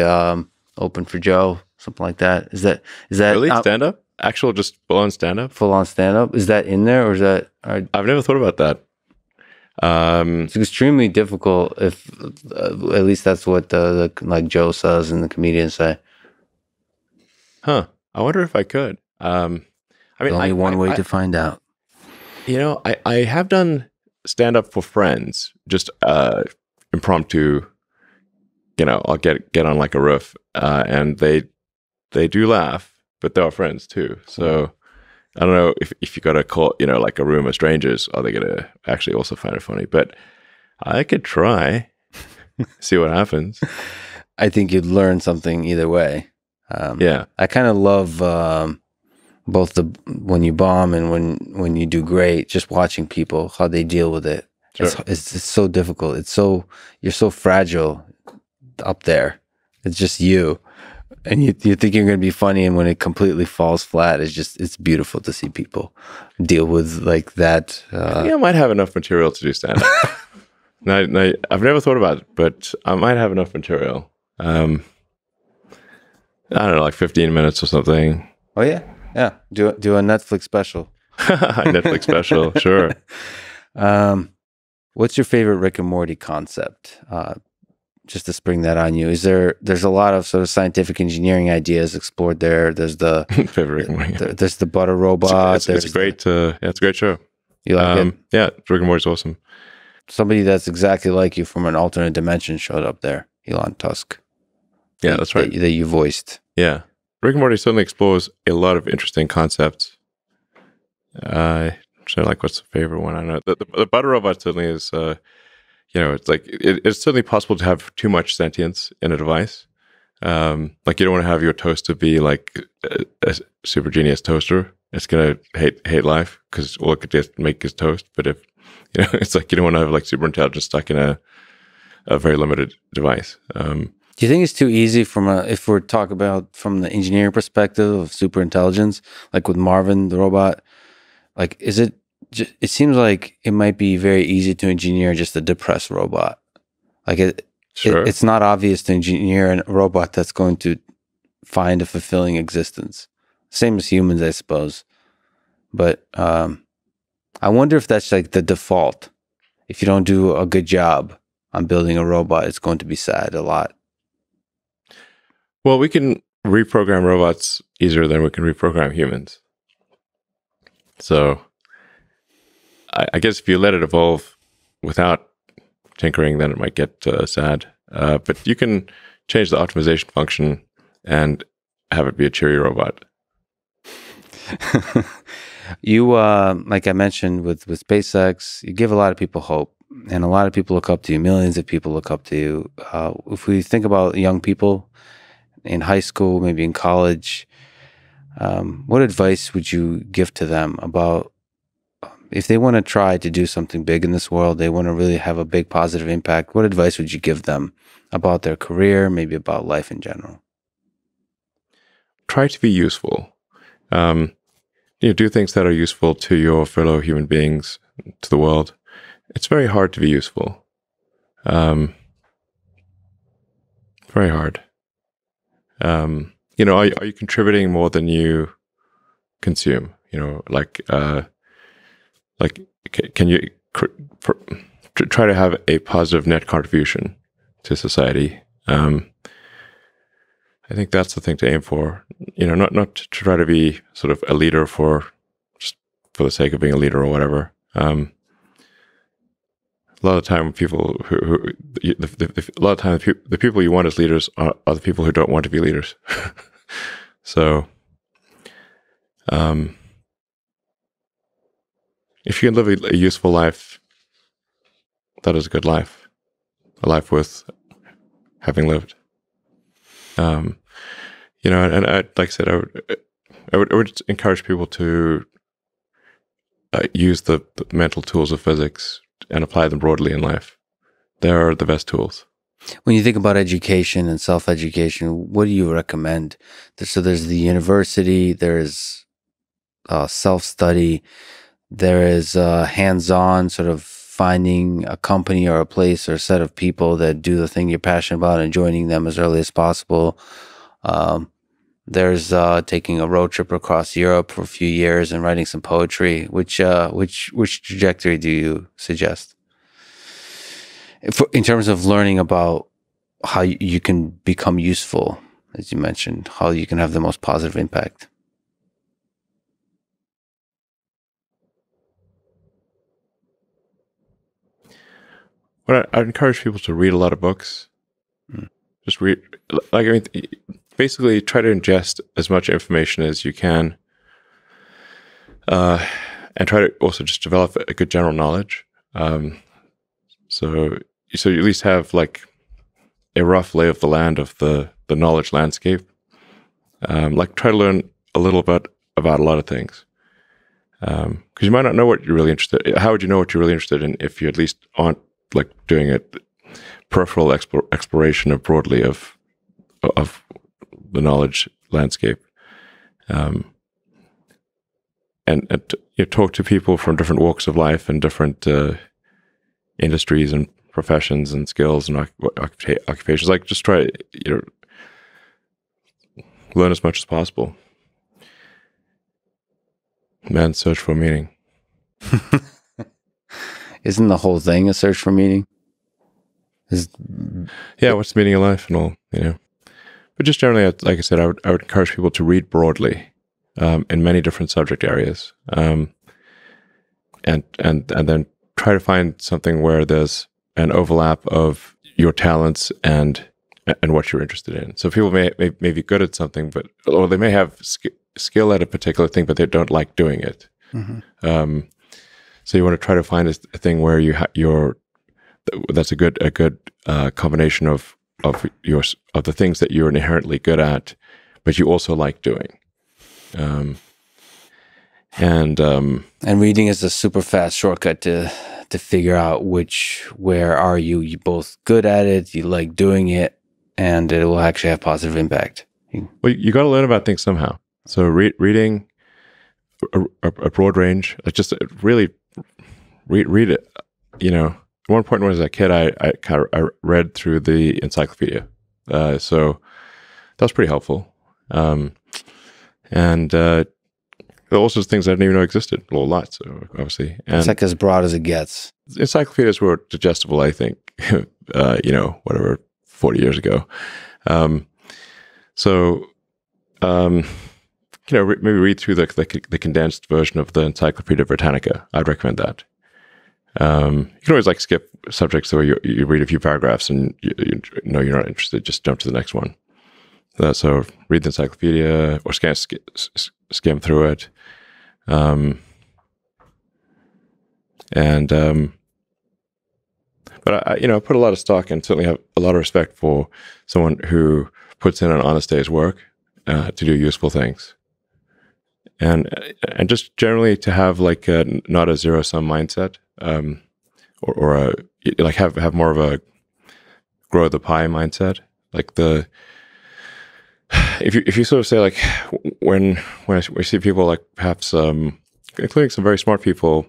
open for Joe, something like that. Is that really stand-up? Actual, just full-on stand-up? Full-on stand-up? Is that in there, or is that? I've never thought about that. It's extremely difficult. If at least that's what like Joe says and the comedians say. Huh? I wonder if I could. I mean, only one way to find out. I have done stand-up for friends, just impromptu. I'll get on like a riff, and they do laugh, but they're friends too. So I don't know if you got to call, like a room of strangers, are they going to actually also find it funny? But I could try, see what happens. I think you'd learn something either way. Yeah, I kind of love both when you bomb and when you do great, just watching people, how they deal with it. Sure. It's so difficult. You're so fragile up there. It's just you. And you think you're going to be funny, and when it completely falls flat, it's beautiful to see people deal with like that. I might have enough material to do stand-up. No, I've never thought about it, but I might have enough material. I don't know, like 15 minutes or something. Oh, yeah. Yeah. Do a Netflix special. Netflix special, sure. What's your favorite Rick and Morty concept? Just to spring that on you, there's a lot of sort of scientific engineering ideas explored there. There's the there's the butter robot. It's a great show. You like it? Yeah, Rick and Morty's awesome. Somebody that's exactly like you from an alternate dimension showed up there, Elon Tusk. Yeah, that's right. That you voiced. Yeah, Rick and Morty certainly explores a lot of interesting concepts. So like, what's the favorite one? I don't know. The butter robot certainly is. It's like it's certainly possible to have too much sentience in a device. Like, you don't want to have your toaster be like a super genius toaster. It's gonna hate life because all it could just make is toast. But if it's like, you don't want to have like super intelligence stuck in a very limited device. Do you think it's too easy if we're talking about from the engineering perspective of super intelligence, like with Marvin the robot? Like, is it? It seems like it might be very easy to engineer just a depressed robot. Like it's not obvious to engineer a robot that's going to find a fulfilling existence. Same as humans, I suppose. But I wonder if that's like the default. If you don't do a good job on building a robot, it's going to be sad a lot. Well, we can reprogram robots easier than we can reprogram humans. So I guess if you let it evolve without tinkering, then it might get sad. But you can change the optimization function and have it be a cheery robot. You, like I mentioned with SpaceX, you give a lot of people hope, and a lot of people look up to you. Millions of people look up to you. If we think about young people in high school, maybe in college, what advice would you give to them about if they want to try to do something big in this world, they want to really have a big positive impact? What advice would you give them about their career, maybe about life in general? Try to be useful. Do things that are useful to your fellow human beings, to the world. It's very hard to be useful. Very hard. Are you contributing more than you consume? Can you try to have a positive net contribution to society? I think that's the thing to aim for. Not to try to be sort of a leader just for the sake of being a leader or whatever. A lot of the time, the people you want as leaders are the people who don't want to be leaders. So, if you can live a useful life, that is a good life, a life worth having lived. You know, and like I said, I would encourage people to use the mental tools of physics and apply them broadly in life. They are the best tools. When you think about education and self-education, what do you recommend? So there's the university, there's self-study, there is hands-on, sort of finding a company or a place or a set of people that do the thing you're passionate about and joining them as early as possible. There's taking a road trip across Europe for a few years and writing some poetry. Which trajectory do you suggest? In terms of learning about how you can become useful, as you mentioned, how you can have the most positive impact. Well, I'd encourage people to read a lot of books. Just read, like, I mean, basically try to ingest as much information as you can, and try to also just develop a good general knowledge. So you at least have like a rough lay of the land of the knowledge landscape. Like try to learn a little bit about a lot of things. Because you might not know what you're really interested in. How would you know what you're really interested in if you at least aren't like doing a peripheral exploration of broadly of the knowledge landscape? And you talk to people from different walks of life and different industries and professions and skills and occupations. Like just try, learn as much as possible. Man's search for meaning. Isn't the whole thing a search for meaning? Yeah, what's the meaning of life and all, But just generally, like I said, I would encourage people to read broadly in many different subject areas, and then try to find something where there's an overlap of your talents and what you're interested in. So people may be good at something, or they may have skill at a particular thing, but they don't like doing it. Mm-hmm. So you want to try to find a thing where that's a good combination of the things that you're inherently good at, but you also like doing. And reading is a super fast shortcut to figure out where are you both good at it, you like doing it, and it will actually have positive impact. Well, you got to learn about things somehow. So reading a broad range, like just really read it. At one point when I was a kid, I read through the encyclopedia. So that was pretty helpful. And there are also things I didn't even know existed, a lot, so obviously. And it's like as broad as it gets. Encyclopedias were digestible, I think, 40 years ago. Maybe read through the condensed version of the Encyclopedia Britannica. I'd recommend that. You can always skip subjects where you read a few paragraphs and you know you're not interested, just jump to the next one. So read the encyclopedia or skim through it. But I put a lot of stock and certainly have a lot of respect for someone who puts in an honest day's work to do useful things. And just generally to have not a zero-sum mindset, or have more of a grow the pie mindset. If you sort of say when I see people perhaps including some very smart people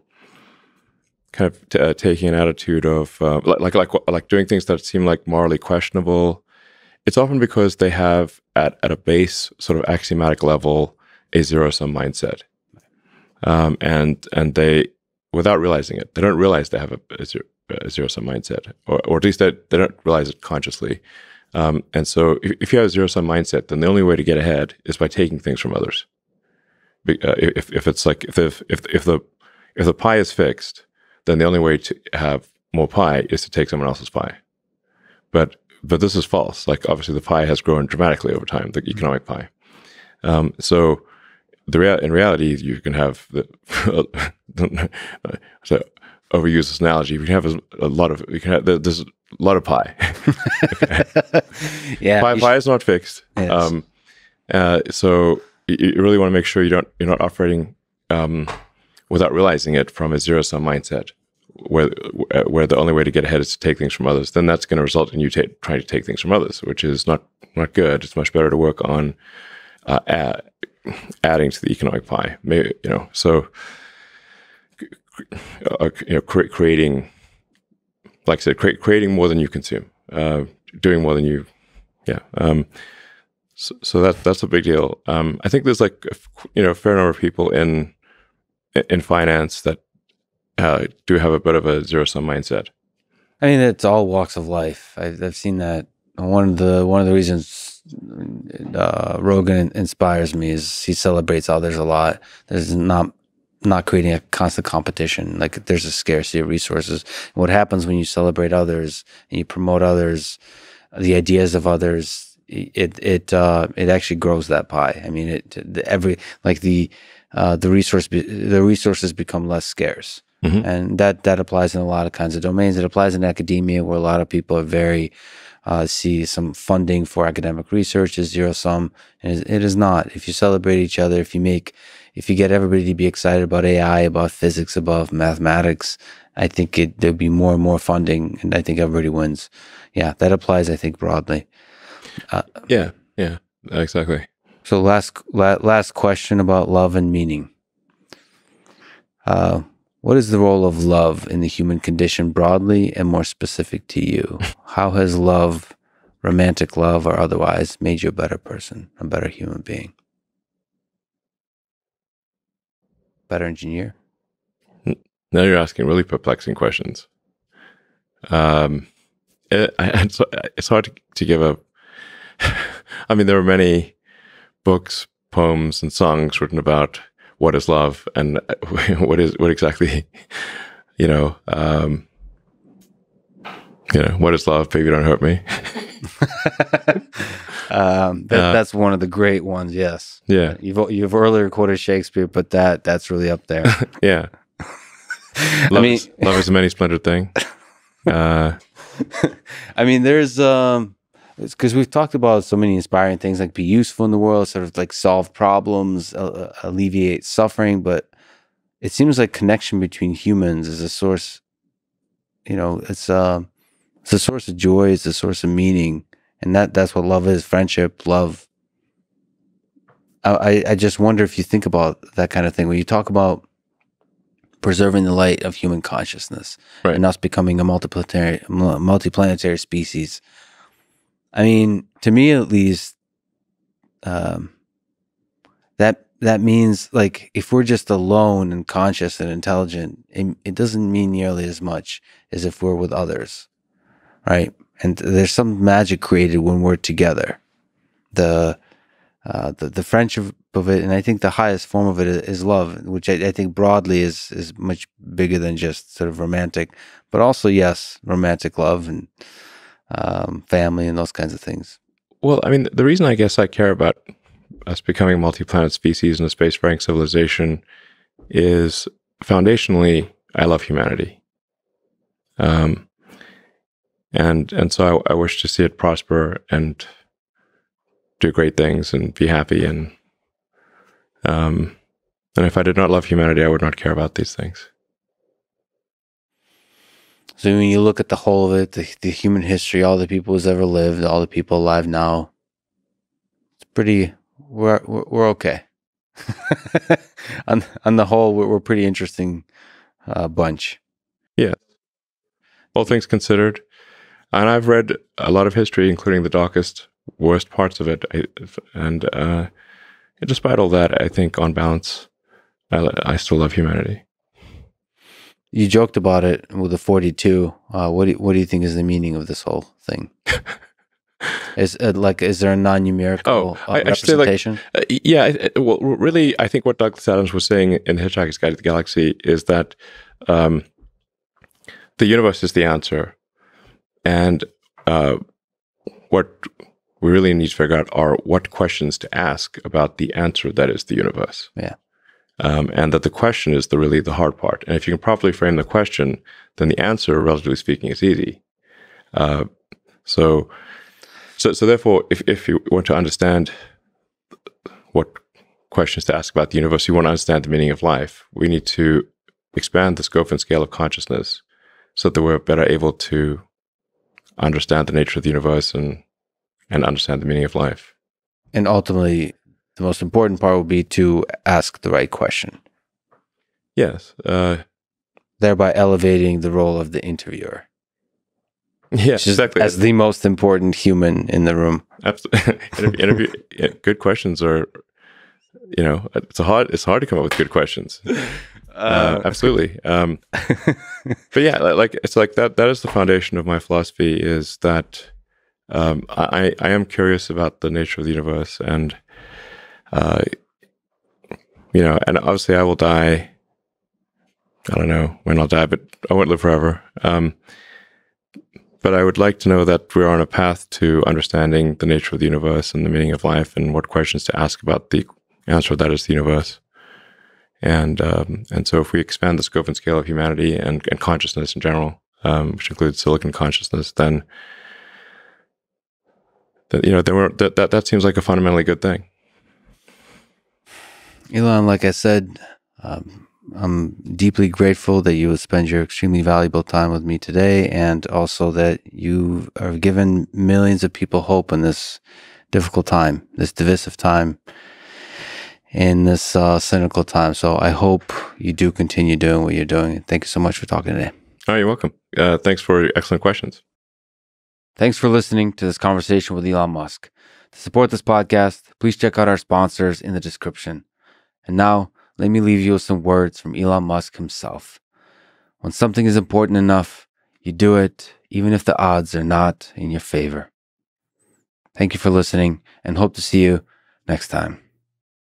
kind of taking an attitude of doing things that seem morally questionable, it's often because they have at a base sort of axiomatic level a zero-sum mindset, and they, without realizing it, they don't realize they have a zero-sum mindset, or at least they don't realize it consciously. And so if you have a zero-sum mindset, then the only way to get ahead is by taking things from others. If the pie is fixed, then the only way to have more pie is to take someone else's pie. But this is false. Obviously the pie has grown dramatically over time, the economic pie. So in reality, you can have so overuse this analogy. You can have a lot of there's a lot of pie. Yeah, pie is not fixed. Yes. So you really want to make sure you're not operating without realizing it from a zero-sum mindset, where the only way to get ahead is to take things from others. Then that's going to result in you trying to take things from others, which is not good. It's much better to work on adding to the economic pie. Maybe, so creating, like I said, creating more than you consume, doing more than you, So that's a big deal. I think there's like a fair number of people in finance that do have a bit of a zero-sum mindset. I mean, it's all walks of life. I've seen that. One of the reasons Rogan inspires me is he celebrates others a lot. There's not creating a constant competition. Like there's a scarcity of resources. And what happens when you celebrate others and you promote others, the ideas of others, it actually grows that pie. I mean, the resources become less scarce. Mm-hmm. And that applies in a lot of kinds of domains. It applies in academia, where a lot of people are very see some funding for academic research is zero sum, and it is not. If you celebrate each other, if you get everybody to be excited about AI, about physics, about mathematics, I think there'll be more and more funding, and I think everybody wins. Yeah, that applies, I think, broadly. Yeah, exactly. So last question about love and meaning. What is the role of love in the human condition broadly and more specific to you? How has love, romantic love or otherwise, made you a better person, a better human being? Better engineer? Now you're asking really perplexing questions. It's hard to give a... I mean, there are many books, poems, and songs written about what is love and what exactly, what is love? Baby, don't hurt me. That's one of the great ones. Yes. Yeah. You've earlier quoted Shakespeare, but that's really up there. Yeah. Love is a many splendored thing. I mean, there's it's because we've talked about so many inspiring things, like be useful in the world, sort of like solve problems, alleviate suffering. But it seems like connection between humans is a source. It's a source of joy. It's a source of meaning, and that's what love is. Friendship, love. I just wonder if you think about that kind of thing when you talk about preserving the light of human consciousness, right, and us becoming a multiplanetary species. I mean, to me at least, that means, like, if we're just alone and conscious and intelligent, it doesn't mean nearly as much as if we're with others, right? And there's some magic created when we're together. The friendship of it, and I think the highest form of it is love, which I think broadly is much bigger than just sort of romantic, but also, yes, romantic love and family and those kinds of things. Well, I mean, the reason I guess I care about us becoming a multi-planet species and a spacefaring civilization is foundationally, I love humanity. And so I wish to see it prosper and do great things and be happy. And if I did not love humanity, I would not care about these things. So when you look at the whole of it, the human history, all the people who's ever lived, all the people alive now, it's pretty. We're okay. on the whole, we're pretty interesting bunch. Yeah, all things considered, and I've read a lot of history, including the darkest, worst parts of it, and despite all that, I think on balance, I still love humanity. You joked about it with the 42. What do you think is the meaning of this whole thing? Is there a non-numerical representation? Well, really, I think what Douglas Adams was saying in Hitchhiker's Guide to the Galaxy is that the universe is the answer, and what we really need to figure out are what questions to ask about the answer that is the universe. Yeah. And that the question is really the hard part. And if you can properly frame the question, then the answer, relatively speaking, is easy. So therefore, if you want to understand what questions to ask about the universe, you want to understand the meaning of life, we need to expand the scope and scale of consciousness so that we're better able to understand the nature of the universe and understand the meaning of life. And ultimately, the most important part will be to ask the right question. Yes. Thereby elevating the role of the interviewer. Yes, exactly. As the most important human in the room. Absolutely. Good questions are, it's hard to come up with good questions. Absolutely. But yeah, it's like that is the foundation of my philosophy, is that I am curious about the nature of the universe, and and obviously I will die. I don't know when I'll die, but I won't live forever. But I would like to know that we're on a path to understanding the nature of the universe and the meaning of life, and what questions to ask about the answer that is the universe. And so if we expand the scope and scale of humanity and consciousness in general, which includes silicon consciousness, then that seems like a fundamentally good thing. Elon, like I said, I'm deeply grateful that you would spend your extremely valuable time with me today, and also that you are giving millions of people hope in this difficult time, this divisive time, in this cynical time. So I hope you do continue doing what you're doing. Thank you so much for talking today. Oh, you're welcome. Thanks for your excellent questions. Thanks for listening to this conversation with Elon Musk. To support this podcast, please check out our sponsors in the description. And now, let me leave you with some words from Elon Musk himself. When something is important enough, you do it, even if the odds are not in your favor. Thank you for listening, and hope to see you next time.